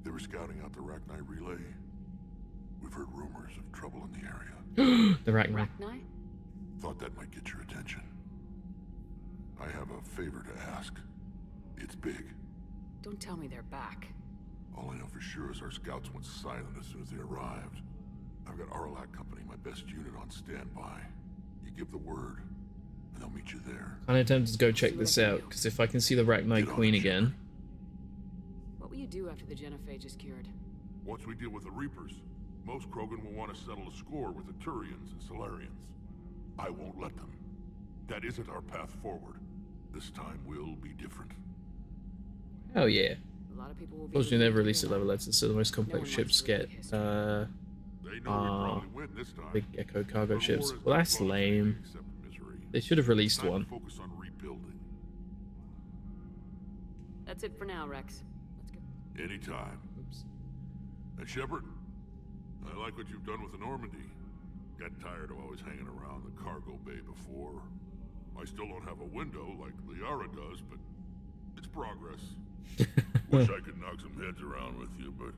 They were scouting out the Rachni relay. We've heard rumors of trouble in the area. The Rachni. Rachni? Thought that might get your attention. I have a favor to ask. It's big. Don't tell me they're back. All I know for sure is our scouts went silent as soon as they arrived. I've got Arlac Company, my best unit, on standby. You give the word, and I'll meet you there. I'm tempted to go check this out, because if I can see the Rachni Queen again. What will you do after the genophage is cured? Once we deal with the Reapers, most Krogan will want to settle a score with the Turians and Solarians. I won't let them. That isn't our path forward. This time will be different. Hell yeah. A lot of people will be. Unfortunately, they never released it level letters, so the most complex ships get They know we probably win this time. big Echo cargo The ships. war is Well, not that's close to lame. except misery. They should have released Time to one. focus on rebuilding. That's it for now, Rex. Let's go. Anytime. Oops. And Shepard, I like what you've done with the Normandy. Got tired of always hanging around the cargo bay before. I still don't have a window like Liara does, but it's progress. Wish I could knock some heads around with you, but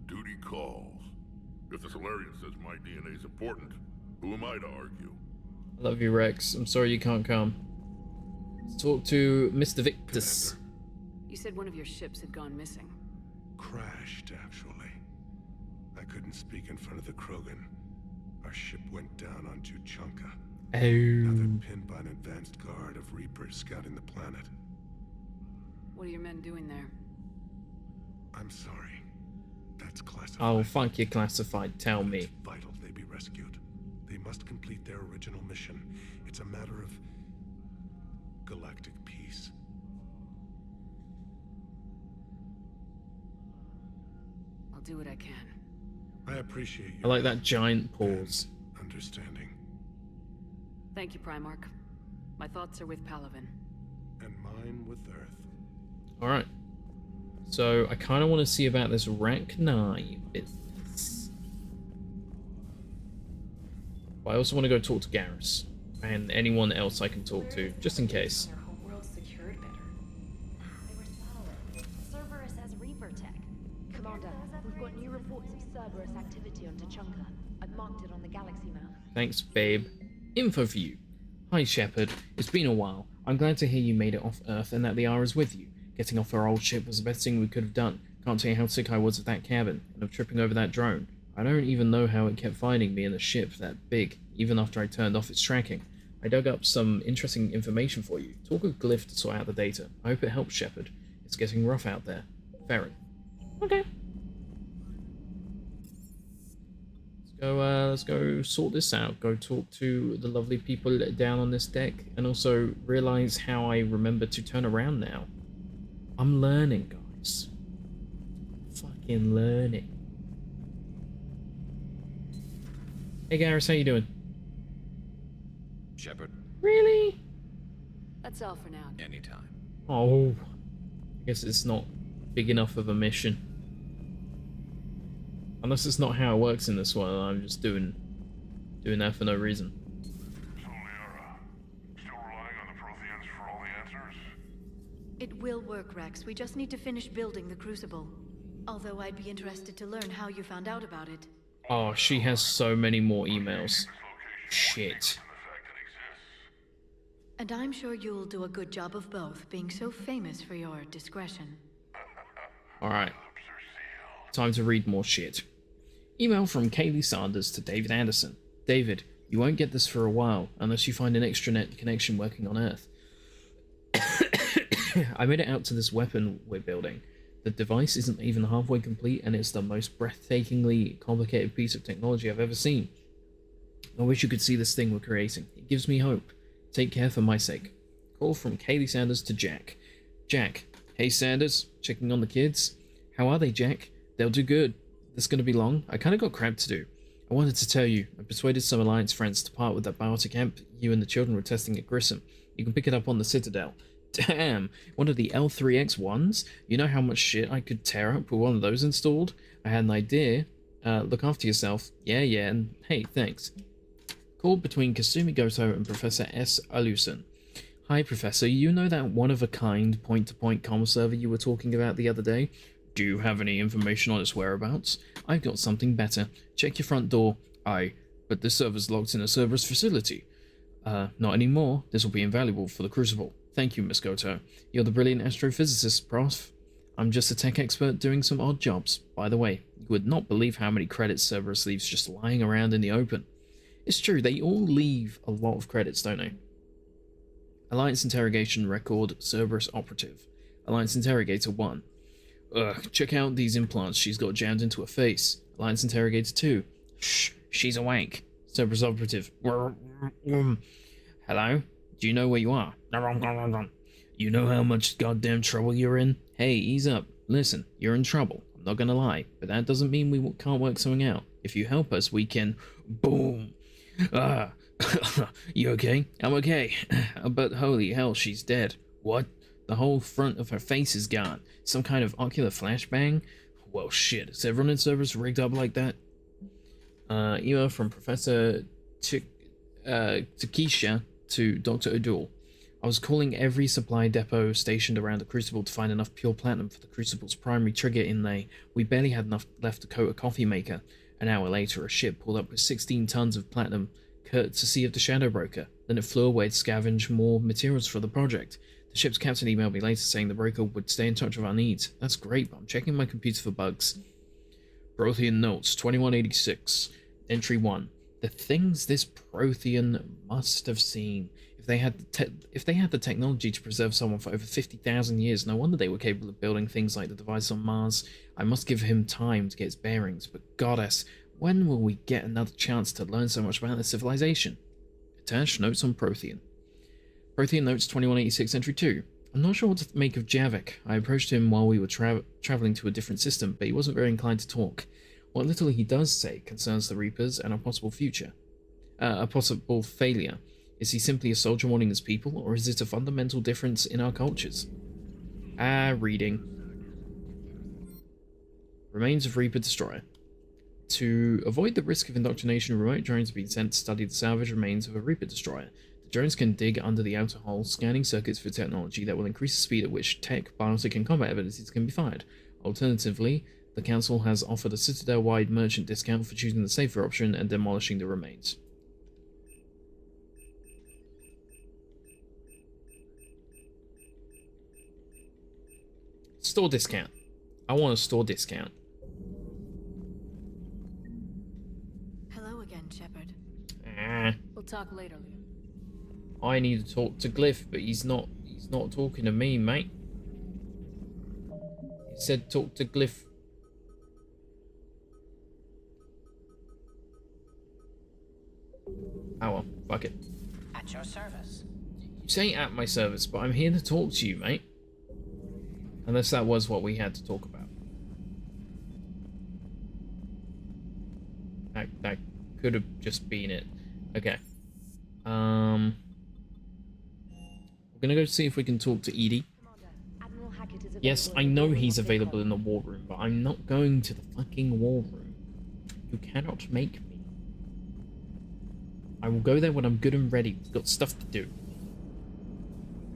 duty calls. If the Solarian says my DNA is important, who am I to argue? I love you, Rex. I'm sorry you can't come. Let's talk to Mr. Victus. You said one of your ships had gone missing. Crashed, actually. I couldn't speak in front of the Krogan. Our ship went down on Tuchanka. Now they're pinned by an advanced guard of Reapers scouting the planet. What are your men doing there? I'm sorry. That's classified. Oh, fuck you, classified. Tell me. It's vital they be rescued. They must complete their original mission. It's a matter of galactic peace. I'll do what I can. I appreciate you. I like that giant pause. Understanding. Thank you, Primarch. My thoughts are with Palaven. And mine with Earth. Alright. So, I kind of want to see about this Rachni business. But I also want to go talk to Garrus. And anyone else I can talk to, just in case. Their whole world secured better. They were solid. Cerberus has Reaper tech. Commander, we've got new reports of Cerberus activity on Tuchanka. I've marked it on the galaxy map. Thanks, babe. Info for you. Hi, Shepard. It's been a while. I'm glad to hear you made it off Earth and that the R is with you. Getting off our old ship was the best thing we could have done. Can't tell you how sick I was of that cabin and of tripping over that drone. I don't even know how it kept finding me in a ship that big, even after I turned off its tracking. I dug up some interesting information for you. Talk with Glyph to sort out the data. I hope it helps, Shepard. It's getting rough out there. Farron. Okay. Let's go sort this out. Go talk to the lovely people down on this deck, and also realize how I remember to turn around now. I'm learning, guys. Fucking learning. Hey, Garrus, how you doing? Shepard. Really? That's all for now. Anytime. Oh, I guess it's not big enough of a mission. Unless it's not how it works in this one, I'm just doing that for no reason. So, Liara, still relying on the Protheans for all the answers? It will work, Rex. We just need to finish building the Crucible. Although I'd be interested to learn how you found out about it. Oh, she has so many more emails. Shit. And I'm sure you'll do a good job of both, being so famous for your discretion. Alright. Time to read more shit. Email from Kaylee Sanders to David Anderson. David, you won't get this for a while, unless you find an extranet connection working on Earth. I made it out to this weapon we're building. The device isn't even halfway complete, and it's the most breathtakingly complicated piece of technology I've ever seen. I wish you could see this thing we're creating. It gives me hope. Take care for my sake. Call from Kaylee Sanders to Jack. Jack, hey Sanders, checking on the kids? How are they, Jack? They'll do good. This gonna be long? I kinda got crap to do. I wanted to tell you, I persuaded some Alliance friends to part with that biotic amp you and the children were testing at Grissom. You can pick it up on the Citadel. Damn, one of the L3X1s? You know how much shit I could tear up with one of those installed? I had an idea. Look after yourself. Yeah, and hey, thanks. Call between Kasumi Goto and Professor S. Aluson. Hi, Professor. You know that one-of-a-kind point-to-point comm server you were talking about the other day? Do you have any information on its whereabouts? I've got something better. Check your front door. Aye, but this server's locked in a Cerberus facility. Not anymore. This will be invaluable for the Crucible. Thank you, Miss Goto. You're the brilliant astrophysicist, Prof. I'm just a tech expert doing some odd jobs. By the way, you would not believe how many credits Cerberus leaves just lying around in the open. It's true, they all leave a lot of credits, don't they? Alliance Interrogation Record Cerberus Operative. Alliance Interrogator 1. Ugh, check out these implants she's got jammed into her face. Alliance Interrogator 2. Shh, she's awake. Cerberus Operative. Hello? Do you know where you are? You know how much goddamn trouble you're in? Hey, ease up. Listen, you're in trouble. I'm not gonna lie, but that doesn't mean we can't work something out. If you help us, we can... Boom! Ah, you okay? I'm okay. But holy hell, she's dead. What? The whole front of her face is gone. Some kind of ocular flashbang? Well, shit. Is everyone in Cerberus rigged up like that? Email from Professor Takesha to Dr. O'Doul. I was calling every supply depot stationed around the Crucible to find enough pure platinum for the Crucible's primary trigger inlay. We barely had enough left to coat a coffee maker. An hour later, a ship pulled up with 16 tons of platinum, courtesy of the Shadow Broker. Then it flew away to scavenge more materials for the project. The ship's captain emailed me later saying the broker would stay in touch with our needs. That's great, but I'm checking my computer for bugs. Prothean Notes, 2186. Entry 1. The things this Prothean must have seen. If they had the technology to preserve someone for over 50,000 years, no wonder they were capable of building things like the device on Mars. I must give him time to get his bearings, but goddess, when will we get another chance to learn so much about this civilization? Attached notes on Prothean. Prothean Notes 2186 Entry 2. I'm not sure what to make of Javik. I approached him while we were traveling to a different system, but he wasn't very inclined to talk. What little he does say concerns the Reapers and our possible future. A possible failure. Is he simply a soldier wanting his people, or is it a fundamental difference in our cultures? Reading. Remains of Reaper Destroyer. To avoid the risk of indoctrination, remote drones have been sent to study the salvage remains of a Reaper Destroyer. The drones can dig under the outer hull, scanning circuits for technology that will increase the speed at which tech, biotic, and combat abilities can be fired. Alternatively, the Council has offered a Citadel-wide merchant discount for choosing the safer option and demolishing the remains. Store discount. I want a store discount. important, Shepard. Ah, We'll talk later, Liam. I need to talk to Glyph, but he's not talking to me, mate. He said talk to Glyph. Oh well, fuck it. At your service. You say at my service, but I'm here to talk to you, mate. Unless that was what we had to talk about. That could have just been it. Okay. We're gonna go see if we can talk to Edie. Yes, I know he's available in the war room, but I'm not going to the fucking war room. You cannot make me. I will go there when I'm good and ready. We've got stuff to do.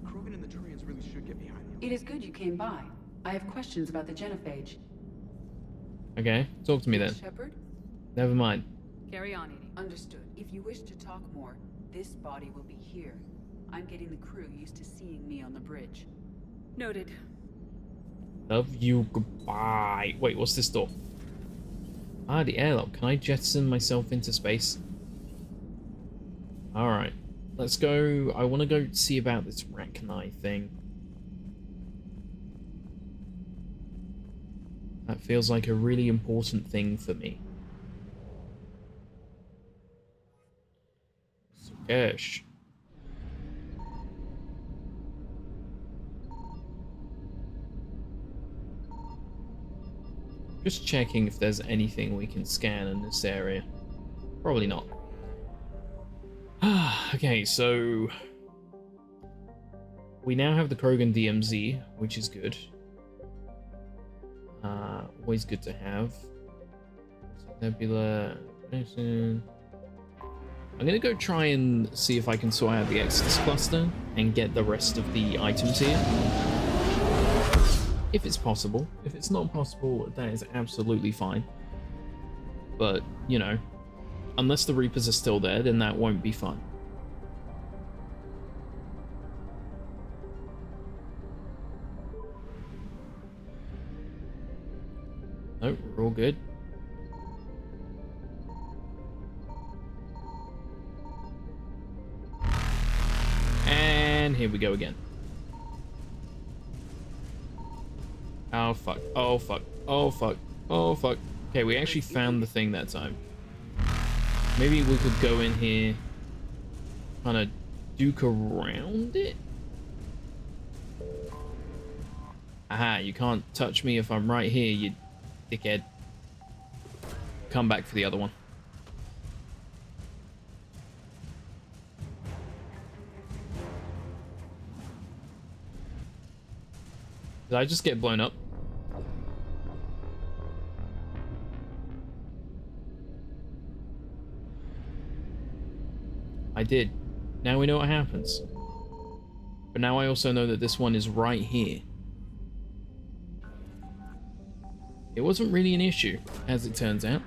The Krogan and the Turians really should get behind you. It is good you came by. I have questions about the genophage. Okay, talk to me then. Shepard? Never mind. Carry on, Edie. Understood. If you wish to talk more, this body will be here. I'm getting the crew used to seeing me on the bridge. Noted. Love you, goodbye. Wait, what's this door? Ah, the airlock. Can I jettison myself into space? Alright. Let's go. I want to go see about this Rachni thing. That feels like a really important thing for me. Gosh. Just checking if there's anything we can scan in this area. Probably not. Okay, so we now have the Krogan DMZ, which is good. Always good to have. Nebula. I'm gonna go try and see if I can sort out the Exodus cluster and get the rest of the items here. If it's possible. If it's not possible, that is absolutely fine. But, you know, unless the Reapers are still there, then that won't be fun. Nope, we're all good. And here we go again. Oh fuck, oh fuck, oh fuck, oh fuck. Okay, we actually found the thing that time. Maybe we could go in here, kind of duke around it? Aha, you can't touch me if I'm right here, you dickhead. Come back for the other one. Did I just get blown up? I did. Now we know what happens. But now I also know that this one is right here. It wasn't really an issue, as it turns out.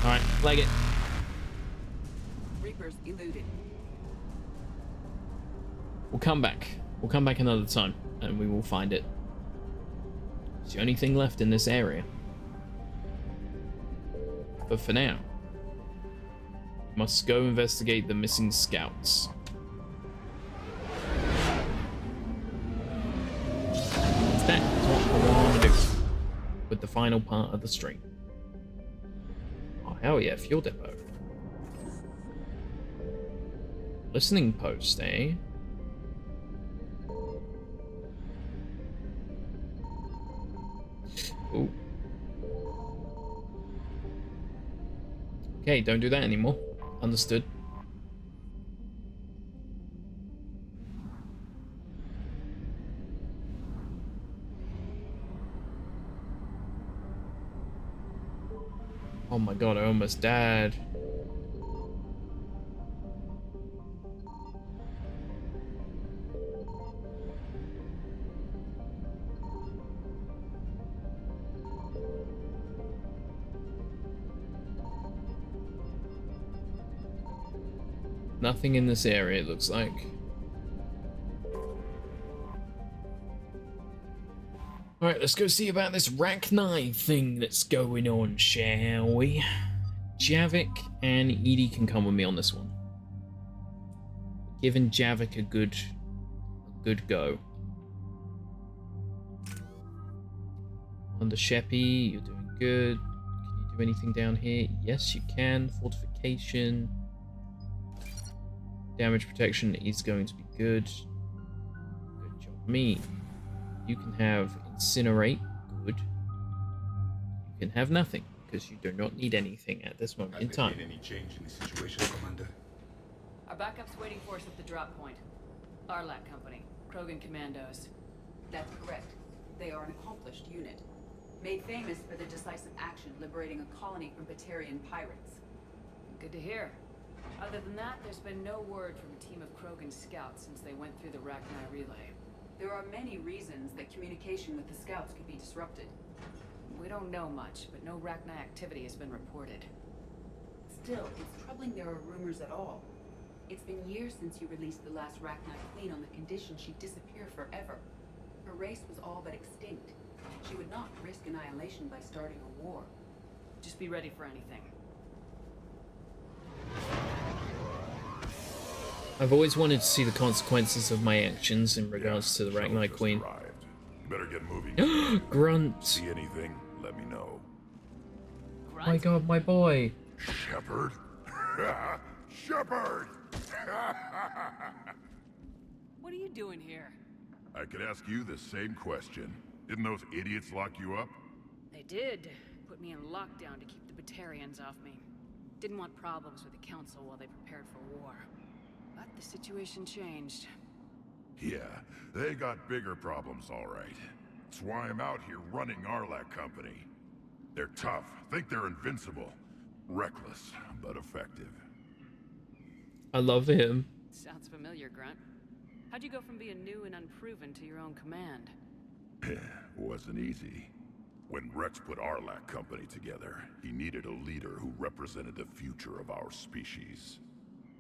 Alright, flag it. Reapers eluded. We'll come back. We'll come back another time, and we will find it. It's the only thing left in this area. But for now, we must go investigate the missing scouts. That is what I want to do with the final part of the stream. Oh, hell yeah, fuel depot. Listening post, eh? Ooh. Okay, don't do that anymore. Understood. Oh my god, I almost died. Nothing in this area, it looks like. Alright, let's go see about this Rachni thing that's going on, shall we? Javik and Edie can come with me on this one. Giving Javik a good go. Under Sheppy, you're doing good. Can you do anything down here? Yes, you can. Fortification. Damage protection is going to be good. Good job, me. You can have Incinerate. Good. You can have nothing, because you do not need anything at this moment in time. Any change in the situation, Commander? Our backup's waiting for us at the drop point. Arlac Company, Krogan Commandos. That's correct. They are an accomplished unit, made famous for their decisive action liberating a colony from Batarian pirates. Good to hear. Other than that, there's been no word from a team of Krogan scouts since they went through the Rachni relay. There are many reasons that communication with the scouts could be disrupted. We don't know much, but no Rachni activity has been reported. Still, it's troubling there are rumors at all. It's been years since you released the last Rachni Queen on the condition she'd disappear forever. Her race was all but extinct. She would not risk annihilation by starting a war. Just be ready for anything. I've always wanted to see the consequences of my actions in regards to the Rachni Queen. You better get moving. Grunt. See anything? Let me know. Grunt? My god, my boy. Shepard? Shepard! What are you doing here? I could ask you the same question. Didn't those idiots lock you up? They did. Put me in lockdown to keep the Batarians off me. Didn't want problems with the Council while they prepared for war. But the situation changed. Yeah, they got bigger problems, all right. That's why I'm out here running Arlac Company. They're tough, think they're invincible. Reckless, but effective. I love him. Sounds familiar, Grunt. How'd you go from being new and unproven to your own command? Wasn't easy. When Rex put Arlac Company together, he needed a leader who represented the future of our species.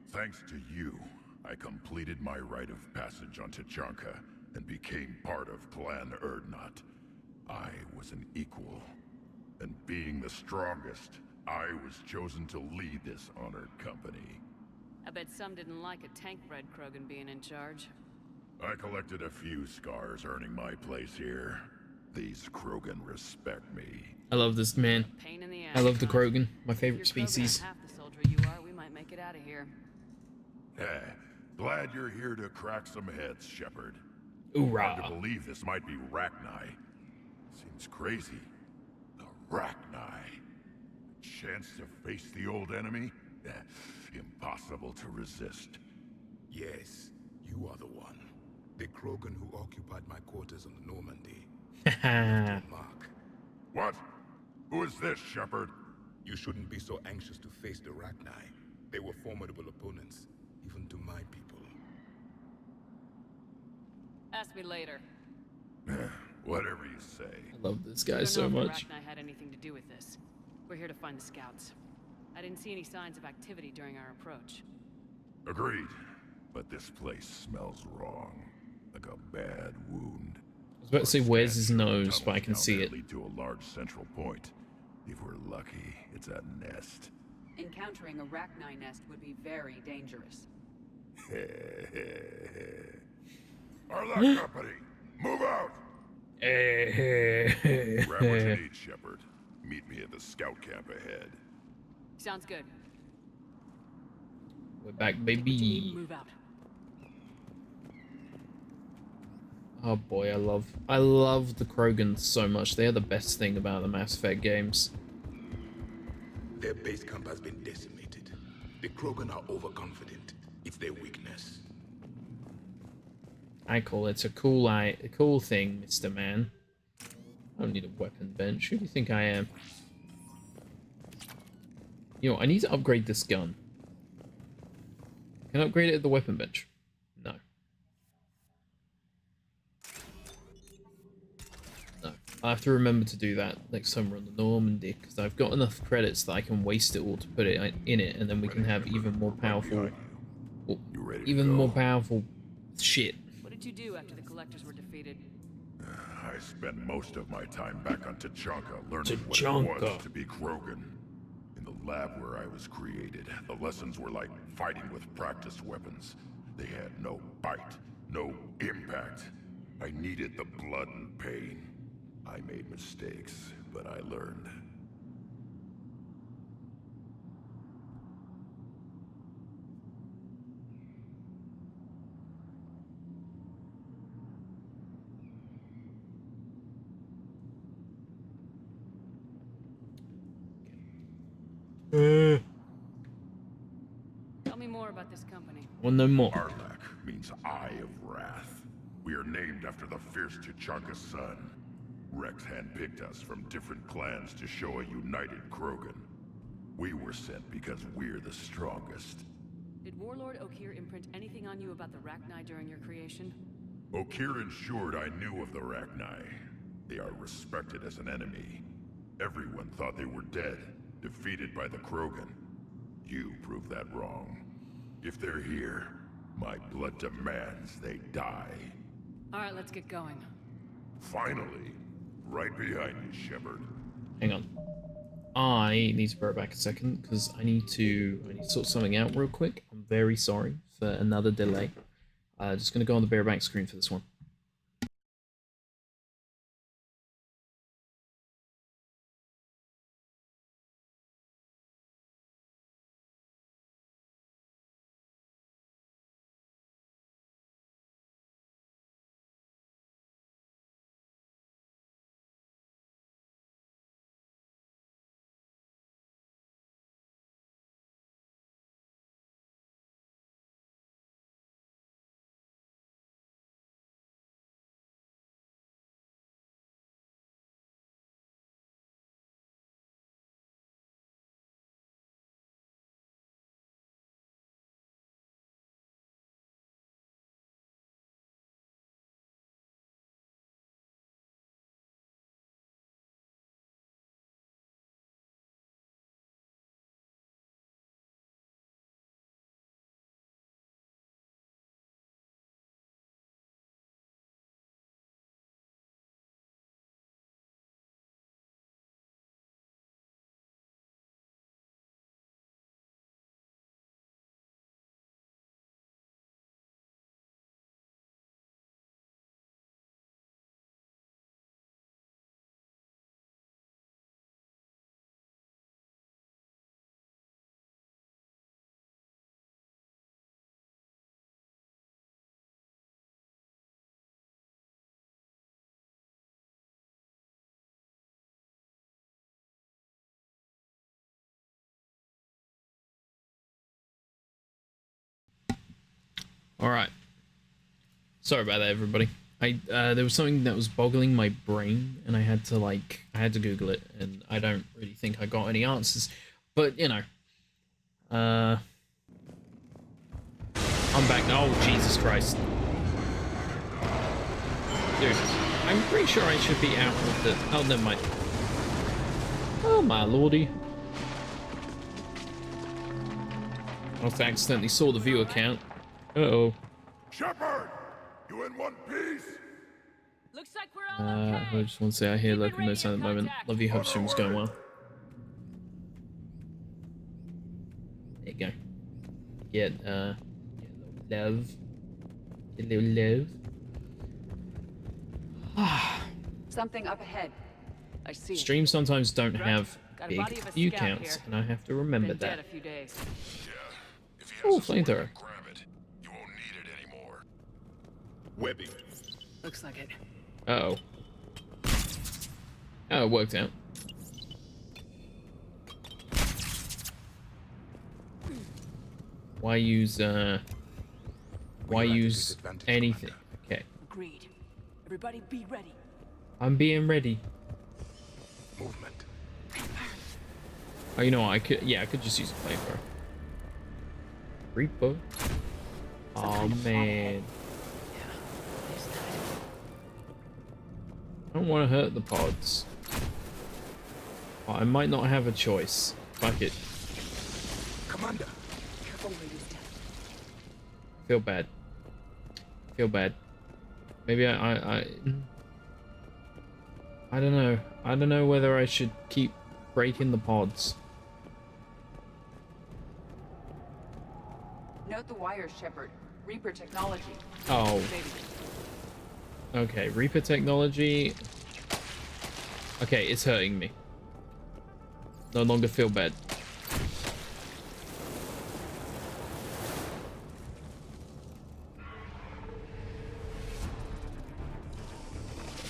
Thanks to you, I completed my rite of passage on Tuchanka and became part of Clan Erdnot. I was an equal, and being the strongest, I was chosen to lead this honored company. I bet some didn't like a tank-bred Krogan being in charge. I collected a few scars earning my place here. These Krogan respect me. I love this man. Pain in the ass, I love the huh? Krogan, my favorite If you're species. Krogan half the soldier you are, we might make it out of here. Glad you're here to crack some heads, Shepard. Hoorah. Hard to believe this might be Rachni. Seems crazy. The Rachni. Chance to face the old enemy? Impossible to resist. Yes, you are the one. The Krogan who occupied my quarters on the Normandy. Mark. What? Who is this, Shepard? You shouldn't be so anxious to face the Rachni. They were formidable opponents, even to my people. Ask me later. Whatever you say. I love this guy I so don't know much. if Rachni had anything to do with this. We're here to find the scouts. I didn't see any signs of activity during our approach. Agreed. But this place smells wrong. Like a bad wound. I was about to say, where's his nose, but I can see it. Lead to a large central point. If we're lucky, it's a nest. Encountering a Rachni nest would be very dangerous. Arlac Company, move out! Grab what you need, Shepard. Meet me at the scout camp ahead. Sounds good. We're back, baby. Move out. Oh boy, I love the Krogans so much. They are the best thing about the Mass Effect games. Their base camp has been decimated. The Krogan are overconfident. It's their weakness. I call it a cool thing, Mr. Man. I don't need a weapon bench. Who do you think I am? You know, I need to upgrade this gun. Can I upgrade it at the weapon bench? No. No. I have to remember to do that next time we're on the Normandy, because I've got enough credits that I can waste it all to put it in it, and then we can have even more powerful... Even more powerful shit. What did you do after the Collectors were defeated? I spent most of my time back on Tachanka learning what it Tachanka. was to be Krogan. In the lab where I was created, the lessons were like fighting with practice weapons. They had no bite, no impact. I needed the blood and pain. I made mistakes, but I learned. Tell me more about this company. Well, no more. Arlak means Eye of Wrath. We are named after the fierce Tachanka's son. Rex handpicked us from different clans to show a united Krogan. We were sent because we're the strongest. Did Warlord Okeer imprint anything on you about the Rachni during your creation? Okeer ensured I knew of the Rachni. They are respected as an enemy. Everyone thought they were dead, defeated by the Krogan. You proved that wrong. If they're here, my blood demands they die. Alright, let's get going. Finally, right behind you, Shepard. Hang on. I need to go back a second because I need to sort something out real quick. I'm very sorry for another delay. Just gonna go on the bareback screen for this one. Alright. Sorry about that, everybody. There was something that was boggling my brain, and I had to Google it, and I don't really think I got any answers. But, you know. I'm back now. Oh, Jesus Christ. Dude, I'm pretty sure I should be out with the... Oh, never mind. Oh, my lordy. I also accidentally saw the viewer count. Uh-oh. Shepard! You in one piece? Looks like we're all okay. I just want to say I hear local notes at the moment. Love you, hope stream's going well. There you go. Get a little love. Get a little love. Something up ahead. I see. Streams sometimes don't have Got a big body of a view scout counts, here. and I have to remember Been that. dead a few days. Oh, flamethrower. Grab it. You won't need it anymore. Webbing. Looks like it. Uh-oh. Oh, it worked out. Why use anything? Okay. Agreed. Everybody be ready. I'm being ready. Movement. Oh, you know what? I could just use a flamethrower. Reaper. Oh man. I don't want to hurt the pods. But I might not have a choice. Fuck it. Commander. Careful where you step. Feel bad. Feel bad. Maybe I I don't know. I don't know whether I should keep breaking the pods. Note the wires, Shepard. Reaper technology. Oh. Okay, Reaper technology. Okay, it's hurting me. No longer feel bad.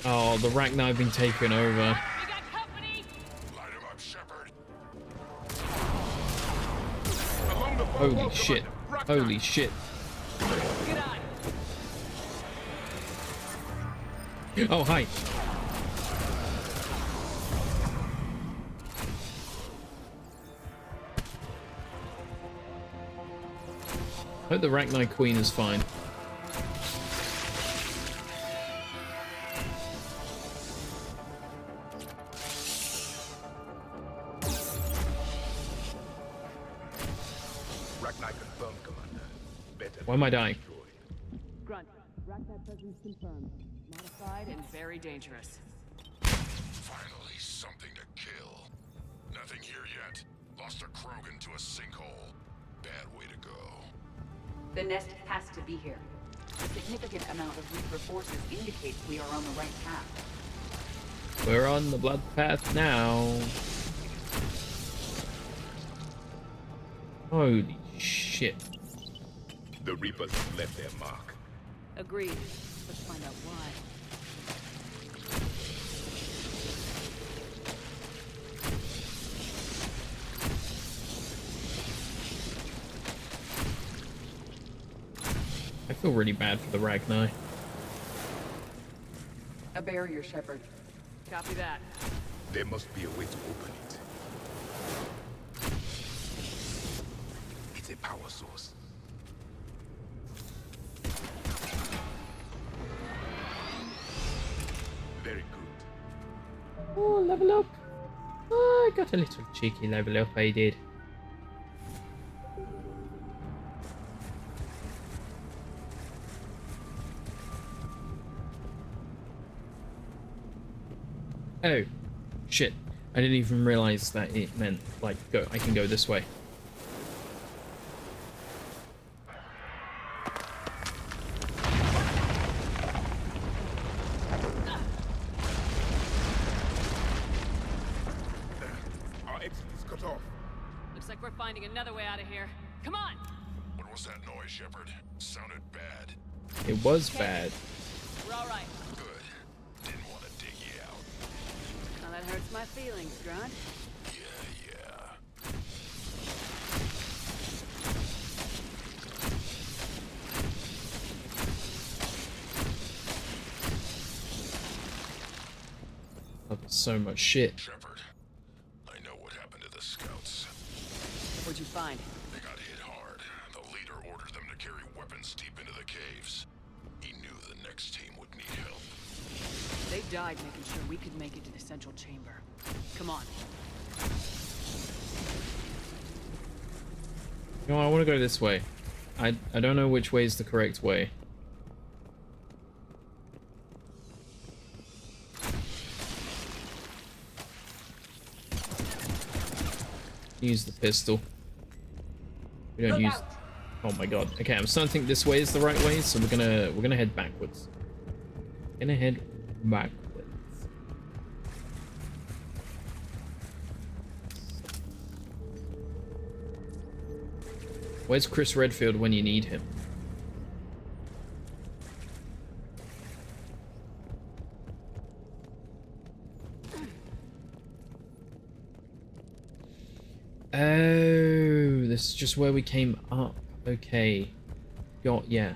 Oh, the Rachni have been taken over. Holy shit. Holy shit. Oh, hi. Hope the Rachni Queen is fine. Why am I dying? Grunt, Rachni presence confirmed. Modified and very dangerous. Finally, something to kill. Nothing here yet. Lost a Krogan to a sinkhole. Bad way to go. The nest has to be here. A significant amount of Reaper forces indicates we are on the right path. We're on the blood path now. Holy shit. The Reapers have left their mark. Agreed. Let's find out why. I feel really bad for the Rachni. A barrier, Shepard. Copy that. There must be a way to open it. It's a power source. Very good. Oh, level up. Oh, I got a little cheeky level up, I did. Oh, shit. I didn't even realize that it meant, like, I can go this way. Our exit is cut off. Looks like we're finding another way out of here. Come on! What was that noise, Shepard? Sounded bad. It was bad. We're all right. Good. Didn't want to dig you out. Now that hurts my feelings, Grunt. Yeah. Oh, there's so much shit. Shepard, I know what happened to the scouts. What'd you find? They got hit hard. The leader ordered them to carry weapons deep into the caves. He knew the next team would need help. They died making sure we could make it to the central chamber. Come on. You know, I want to go this way. I don't know which way is the correct way. Use the pistol. We don't use. Oh my god. Okay, I'm starting to think this way is the right way, so we're gonna head backwards. Gonna head backwards. Where's Chris Redfield when you need him? Oh, this is just where we came up. Okay. Yeah.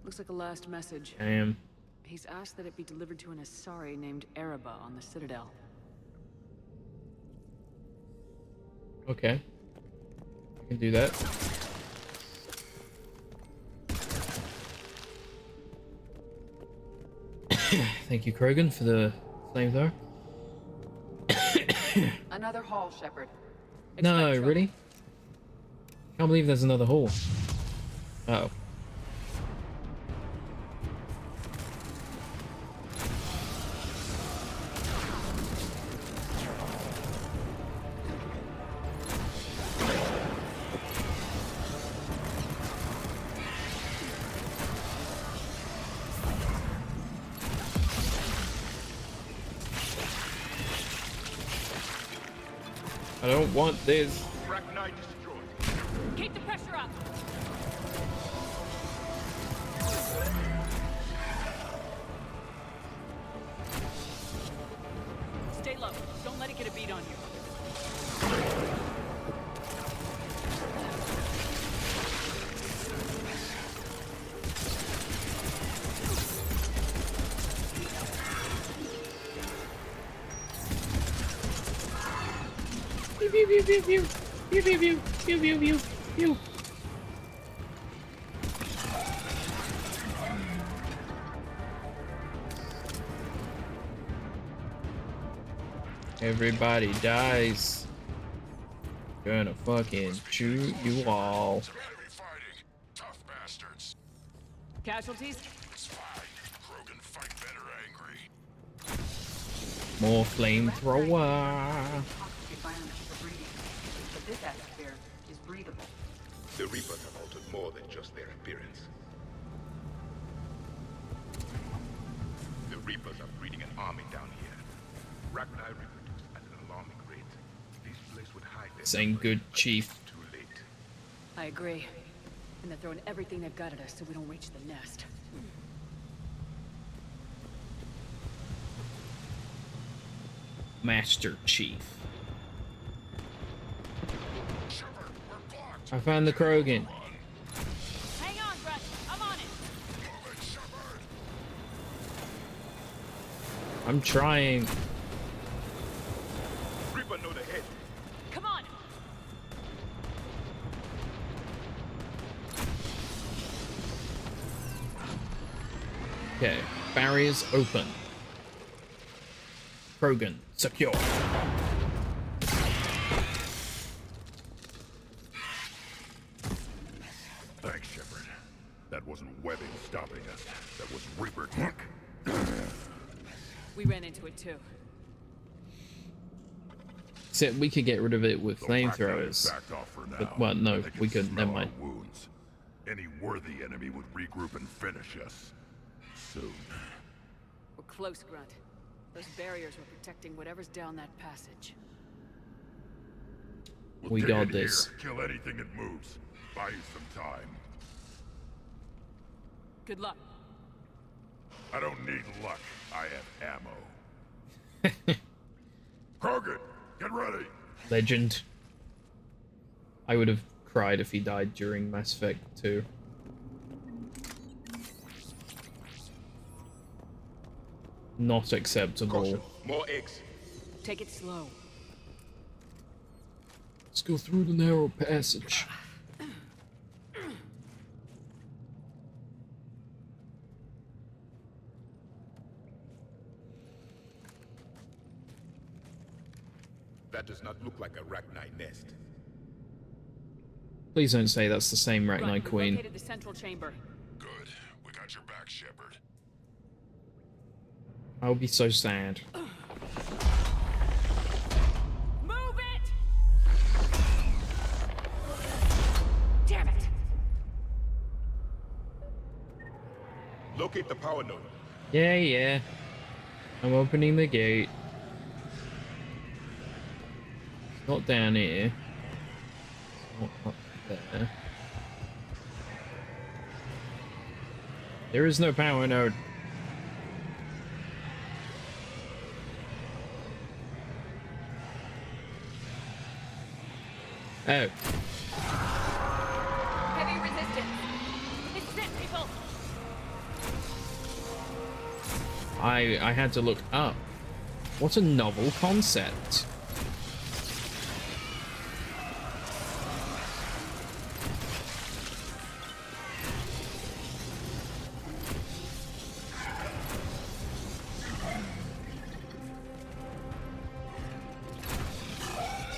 Looks like a last message. Damn. He's asked that it be delivered to an Asari named Ereba on the Citadel. Okay. I can do that. Thank you, Krogan, for the flamethrower. Another hall, Shepard. No, really? Can't believe there's another hall. Uh-oh. I don't want this. Keep the pressure up. Stay low. Don't let it get a beat on you. Pew pew pew pew pew pew pew pew pew pew pew pew. Everybody dies. Gonna fucking shoot you all. Casualties? More flamethrower. But this atmosphere is breathable. The Reapers have altered more than just their appearance. The Reapers are breeding an army down here. Ragnar reproduced at an alarming rate. This place would hide their This ain't good, Chief. too late. I agree. And they're throwing everything they've got at us so we don't reach the nest. Master Chief. I found the Krogan. Hang on, Rush. I'm on it. I'm trying. Reaper know the head. Come on. Okay, barriers open. Krogan secure. Thanks, Shepard. That wasn't webbing stopping us. That was Reaper tech. We ran into it too. Except we could get rid of it with flamethrowers. Backed off for now. But, well, no, They can we couldn't. Never smell our mind. wounds. Any worthy enemy would regroup and finish us. Soon. We're close, Grunt. Those barriers were protecting whatever's down that passage. We'll We dig got in here, this. Kill anything that moves. Buy you some time. Good luck. I don't need luck. I have ammo. Krogan, get ready. Legend. I would have cried if he died during Mass Effect 2. Not acceptable. More eggs. Take it slow. Let's go through the narrow passage. That does not look like a Ragni nest. Please don't say that's the same Ragni Grunt, we Queen. located the central chamber. Good. We got your back, Shepard. I'll be so sad. Move it! Damn it! Locate the power node. Yeah, yeah. I'm opening the gate. It's not down here. It's not up there. There is no power node. Oh. Heavy resistance. It's it, people. I had to look up. What a novel concept.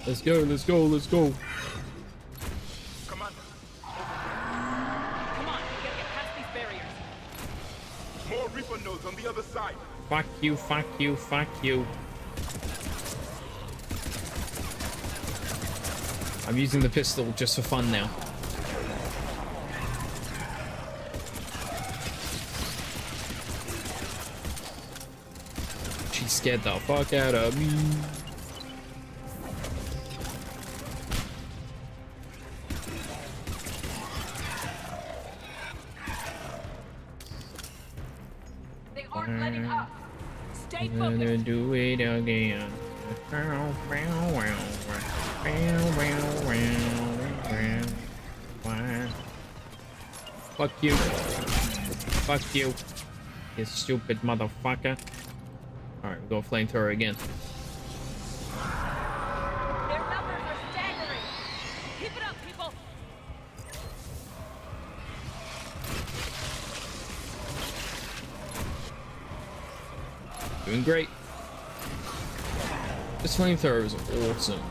Let's go, let's go, let's go. Come on, we gotta get past these barriers. More Reaper nodes on the other side. Fuck you, fuck you, fuck you. I'm using the pistol just for fun now. She scared the fuck out of me. They aren't letting up. Stay I'm gonna focused. do it again. Fuck you. Fuck you. You stupid motherfucker. Alright, we got a flamethrower again. Their numbers are staggering. Keep it up, people. Doing great. This flamethrower is awesome.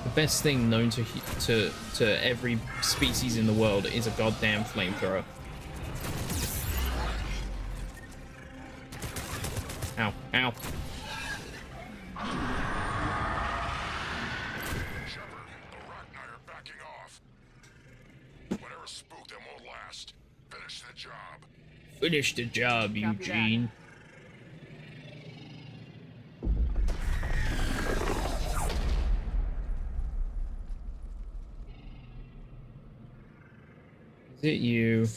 The best thing known to every species in the world is a goddamn flamethrower. Ow, ow. Finish the job, Eugene. Is it you?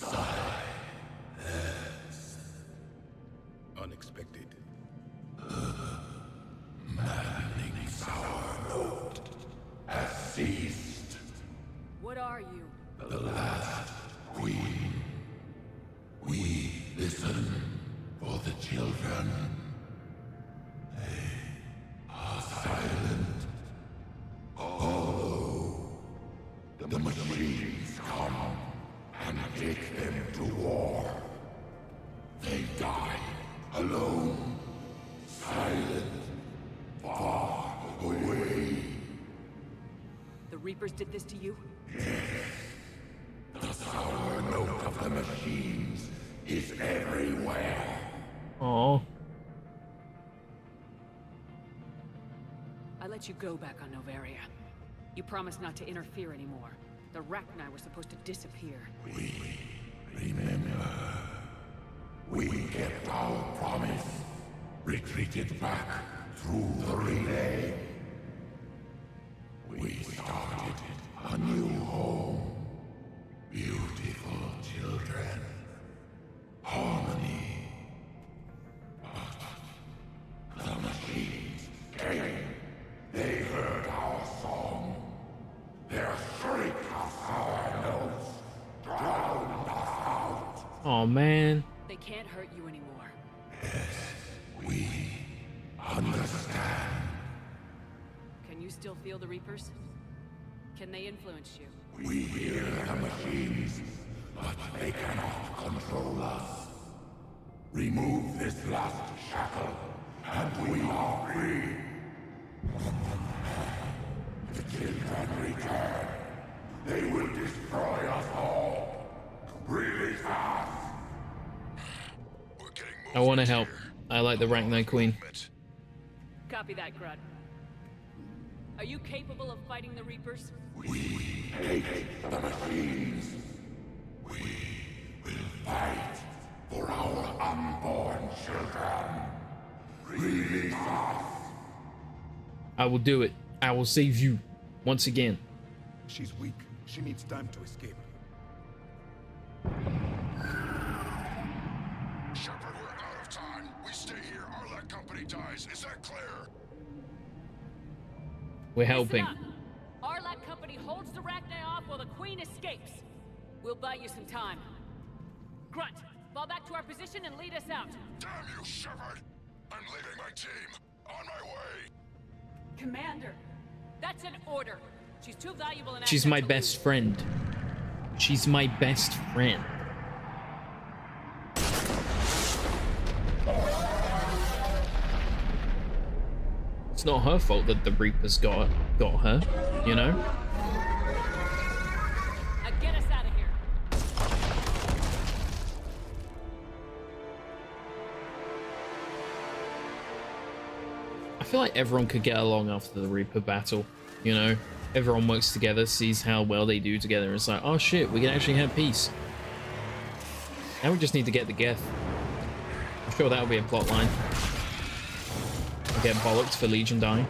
Unexpected. Maddening sour note has ceased. What are you? The last queen. We listen for the children. They are silent. Although the machines come and take them to war, they die alone, silent, far away. The Reapers did this to you? The sour note of the machines is everywhere. Oh. I let you go back on Novaria. You promised not to interfere anymore. The Rachni were supposed to disappear. We remember. We kept our promise. Retreated back through the relay. We started a new home. Beautiful children. Harmony. But the machines came. They heard our song. Their shriek of sour notes drowned us out. Oh man. They can't hurt you anymore. Yes, we understand. Can you still feel the Reapers? Can they influence you? We hear the machines, but they cannot control us. Remove this last shackle, and we are free. The children return. They will destroy us all. Release us. I want to help. I like the Rachni Queen. Copy that, Grunt. Are you capable of fighting the Reapers? We hate the machines. We will fight for our unborn children. Release us. I will do it. I will save you. Once again. She's weak. She needs time to escape. Shepard, we're out of time. We stay here, our company dies. Is that clear? We're helping. Arlac Company holds the Rachni off while the Queen escapes. We'll buy you some time. Grunt, fall back to our position and lead us out. Damn you, Shepard! I'm leaving my team. On my way. Commander, that's an order. She's too valuable an She's asset my to best lose. friend. She's my best friend. It's not her fault that the Reapers got her, you know? Now get us out of here. I feel like everyone could get along after the Reaper battle, you know? Everyone works together, sees how well they do together, and it's like, oh shit, we can actually have peace. Now we just need to get the Geth. I'm sure that'll be a plot line. We'll get bollocked for Legion dying.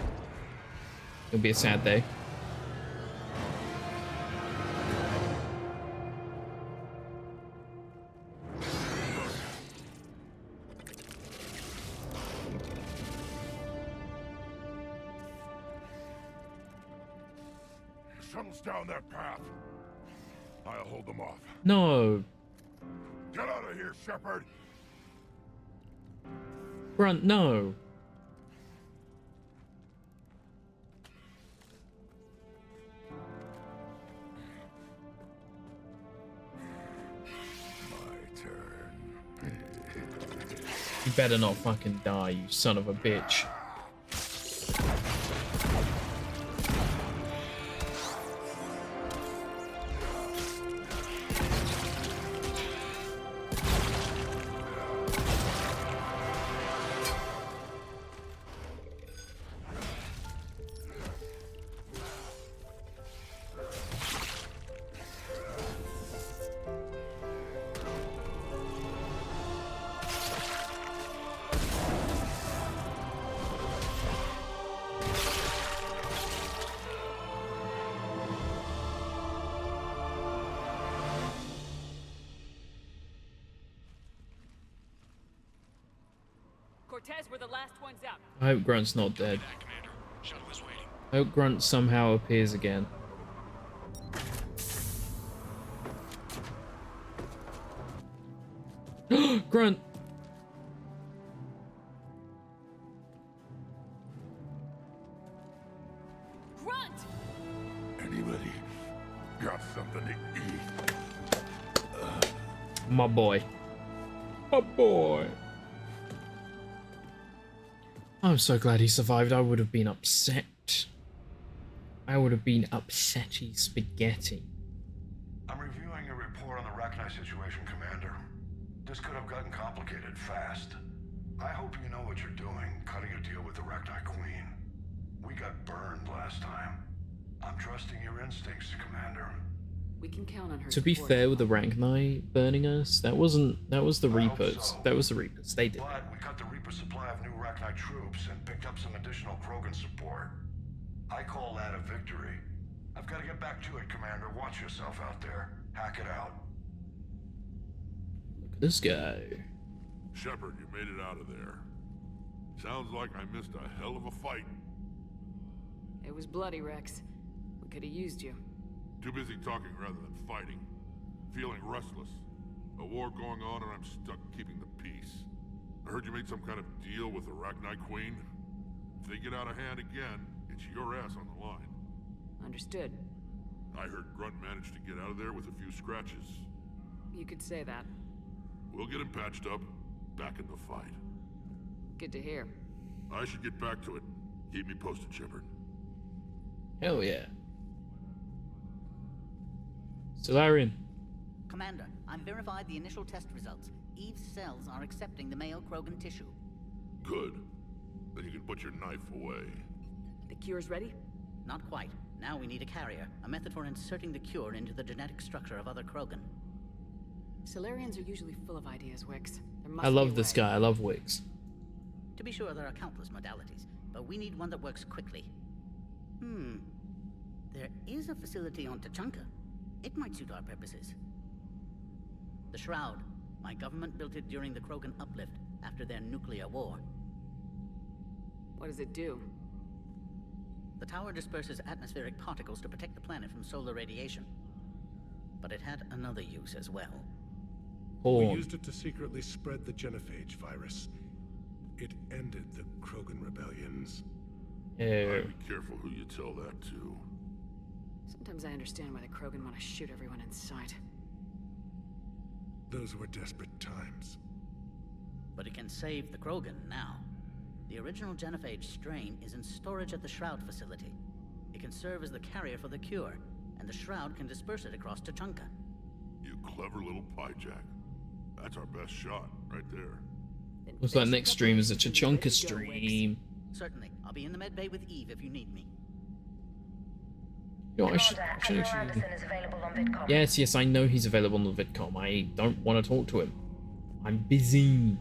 It'll be a sad day. Shuttle's down that path. I'll hold them off. No. Get out of here, Shepard. Grunt, no. My turn. You better not fucking die, you son of a bitch. Cortez, we're the last ones out. I hope Grunt's not dead. I hope Grunt somehow appears again. Grunt! Grunt! Anybody got something to eat? My boy. My boy. I'm so glad he survived. I would have been upset. I would have been upsetty spaghetti. I'm reviewing your report on the Rachni situation, Commander. This could have gotten complicated fast. I hope you know what you're doing, cutting a deal with the Rachni Queen. We got burned last time. I'm trusting your instincts, Commander. We can count on her. To be fair with the Rachni burning us, that was the Reapers. So. That was the Reapers. They did. But we cut the Reaper supply of new Rachni troops and picked up some additional Krogan support. I call that a victory. I've got to get back to it, Commander. Watch yourself out there. Hack it out. Look at this guy. Shepard, you made it out of there. Sounds like I missed a hell of a fight. It was bloody, Rex. We could have used you. Too busy talking rather than fighting. Feeling restless. A war going on and I'm stuck keeping the peace. I heard you made some kind of deal with the Rachni Queen. If they get out of hand again, it's your ass on the line. Understood. I heard Grunt managed to get out of there with a few scratches. You could say that. We'll get him patched up, back in the fight. Good to hear. I should get back to it. Keep me posted, Shepard. Hell yeah. Solarian. Commander, I've verified the initial test results. Eve's cells are accepting the male Krogan tissue. Good. Then you can put your knife away. The cure's ready? Not quite. Now we need a carrier, a method for inserting the cure into the genetic structure of other Krogan. Solarians are usually full of ideas, Wix. There must I be love a this way. guy. I love Wix. To be sure, there are countless modalities, but we need one that works quickly. There is a facility on Tachanka. It might suit our purposes. The Shroud. My government built it during the Krogan uplift, after their nuclear war. What does it do? The tower disperses atmospheric particles to protect the planet from solar radiation. But it had another use as well. We used it to secretly spread the genophage virus. It ended the Krogan rebellions. Yeah. Be careful who you tell that to. Sometimes I understand why the Krogan want to shoot everyone in sight. Those were desperate times. But it can save the Krogan now. The original genophage strain is in storage at the Shroud facility. It can serve as the carrier for the cure, and the Shroud can disperse it across Tuchanka. You clever little pyjack. That's our best shot, right there. Looks like next stream is a Tuchanka stream. Certainly. I'll be in the med bay with Eve if you need me. You know, I should actually... Yes, I know he's available on the VidCom. I don't want to talk to him. I'm busy.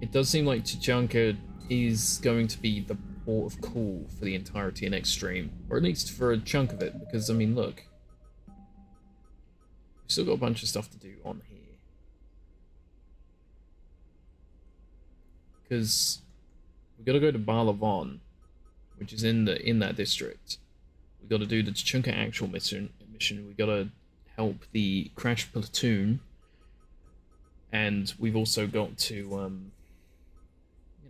It does seem like Tuchanka is going to be the port of call for the entirety of next stream. Or at least for a chunk of it, because, I mean, look. We've still got a bunch of stuff to do on here. Because we got to go to Balavon, which is in that district. We got to do the Tuchanka actual mission. We got to help the crash platoon, and we've also got to, you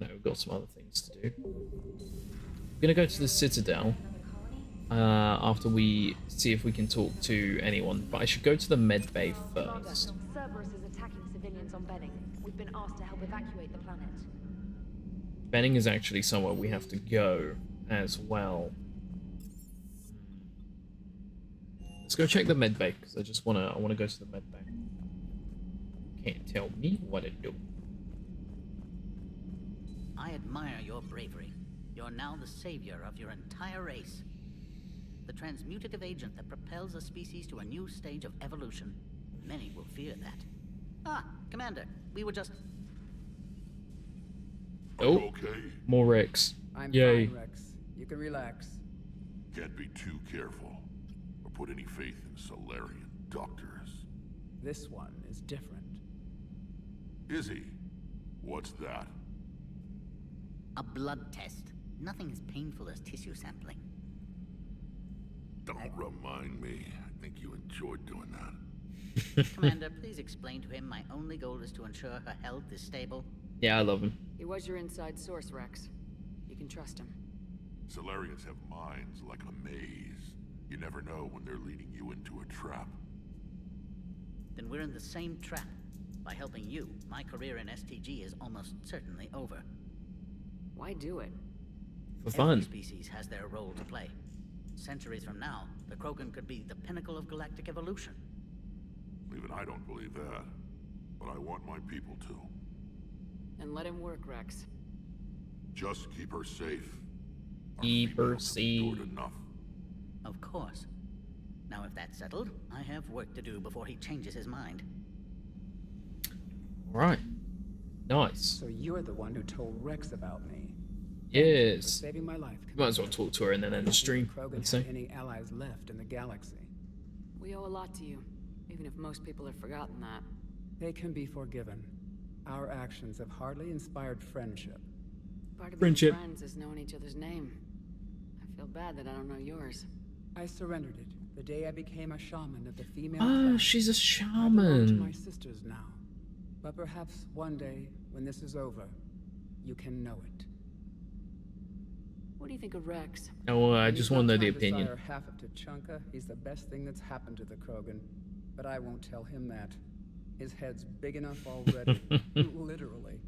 know, we've got some other things to do. We're gonna go to the Citadel after we see if we can talk to anyone. But I should go to the med bay first. Cerberus is attacking civilians on Benning. We've been asked to help evacuate the planet. Benning is actually somewhere we have to go as well. Let's go check the med bay because I wanna go to the med bay. Can't tell me what to do. I admire your bravery. You're now the savior of your entire race. The transmutative agent that propels a species to a new stage of evolution. Many will fear that. Ah, Commander, we were just... Oh, okay? more Rex. I'm Yay. fine, Rex. You can relax. Can't be too careful, or put any faith in Solarian doctors. This one is different. Is he? What's that? A blood test. Nothing as painful as tissue sampling. Don't remind me. I think you enjoyed doing that. Commander, please explain to him my only goal is to ensure her health is stable. Yeah, I love him. He was your inside source, Rex. You can trust him. Solarians have minds like a maze. You never know when they're leading you into a trap. Then we're in the same trap. By helping you, my career in STG is almost certainly over. Why do it? For fun. Every species has their role to play. Centuries from now, the Krogan could be the pinnacle of galactic evolution. Even I don't believe that. But I want my people to. And let him work, Rex. Just keep her safe. Keep her safe. Enough. Of course. Now if that's settled, I have work to do before he changes his mind. Alright. Nice. So you're the one who told Rex about me. Yes. For saving my life. Might as well talk to her and then end the stream. Krogan I'd say. have any allies left in the galaxy? We owe a lot to you, even if most people have forgotten that. They can be forgiven. Our actions have hardly inspired friendship. Part of Friendship. being friends is knowing each other's name. I feel bad that I don't know yours. I surrendered it the day I became a shaman of the female Ah, class. she's a I belong to my shaman. sisters now. But perhaps one day, when this is over, you can know it. What do you think of Rex? Oh, I When just he's want to know not the trying to opinion. sire half of Tuchanka, he's the best thing that's happened to the Krogan. But I won't tell him that. His head's big enough already. Literally.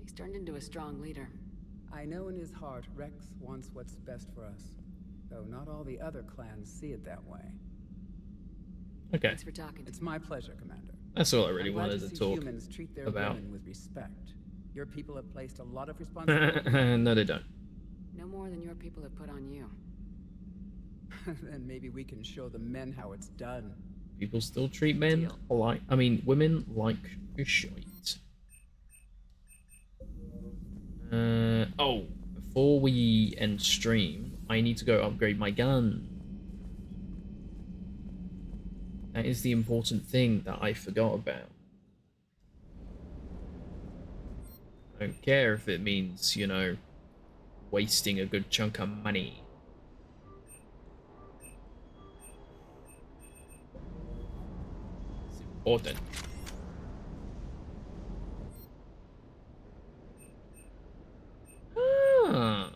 He's turned into a strong leader. I know in his heart Rex wants what's best for us. Though not all the other clans see it that way. Okay. Thanks for talking. It's my pleasure, Commander. That's all I really I'm glad wanted to to see talk humans treat their about. women with respect. Your people have placed a lot of responsibility. No, they don't. No more than your people have put on you. Then maybe we can show the men how it's done. People still treat men like, I mean, women like shite. Oh, before we end stream, I need to go upgrade my gun. That is the important thing that I forgot about. I don't care if it means, you know, wasting a good chunk of money. It's important. Ah,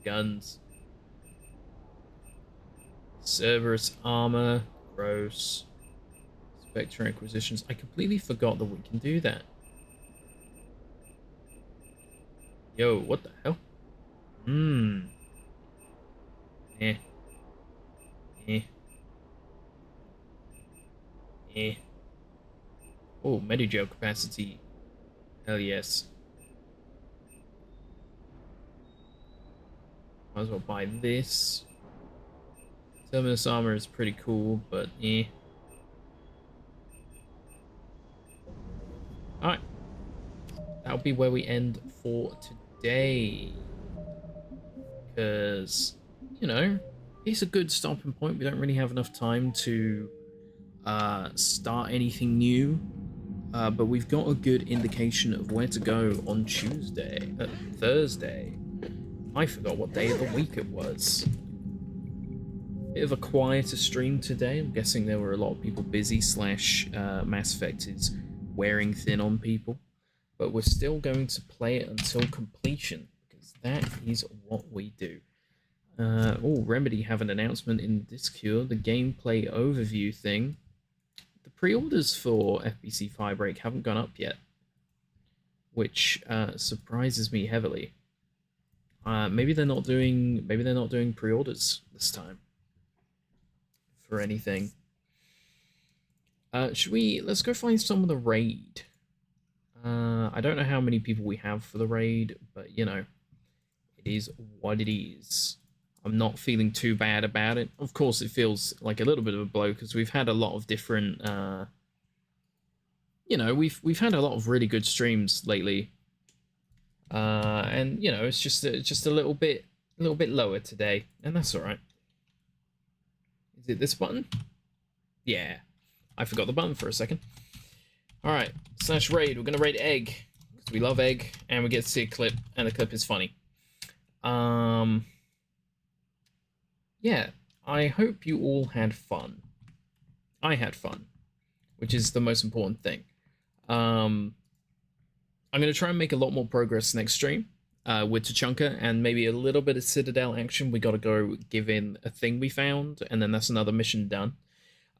guns. Cerberus armor. Gross. Spectre acquisitions. I completely forgot that we can do that. Yo, what the hell? Eh. Eh. Eh. Oh, Medigel capacity. Hell yes. Might as well buy this. Terminus armor is pretty cool, but eh. Alright. That'll be where we end for today. Because, you know, it's a good stopping point. We don't really have enough time to start anything new. But we've got a good indication of where to go on Thursday. I forgot what day of the week it was. Bit of a quieter stream today. I'm guessing there were a lot of people busy / Mass Effect is wearing thin on people. But we're still going to play it until completion, because that is what we do. Oh, Remedy have an announcement in Discord, the gameplay overview thing. The pre-orders for FBC Firebreak haven't gone up yet, which surprises me heavily. Maybe they're not doing pre-orders this time for anything. Let's go find some of the raid. I don't know how many people we have for the raid, but you know, it is what it is. I'm not feeling too bad about it. Of course, it feels like a little bit of a blow because we've had a lot of different, you know, we've had a lot of really good streams lately, and you know, it's just a little bit lower today, and that's all right. Is it this button? Yeah, I forgot the button for a second. All right, /raid. We're gonna raid Egg because we love Egg, and we get to see a clip, and the clip is funny. Yeah, I hope you all had fun. I had fun, which is the most important thing. I'm going to try and make a lot more progress next stream with Tachanka and maybe a little bit of Citadel action. We got to go give in a thing we found, and then that's another mission done.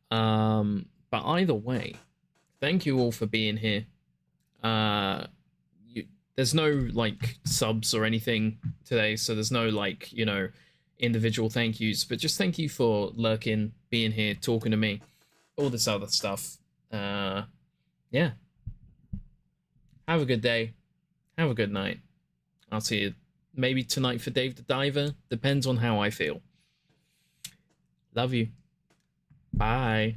But either way, thank you all for being here. There's no, like, subs or anything today, so there's no, like, you know, individual thank yous, but just thank you for lurking, being here, talking to me, all this other stuff. Yeah. Have a good day. Have a good night. I'll see you maybe tonight for Dave the Diver. Depends on how I feel. Love you. Bye.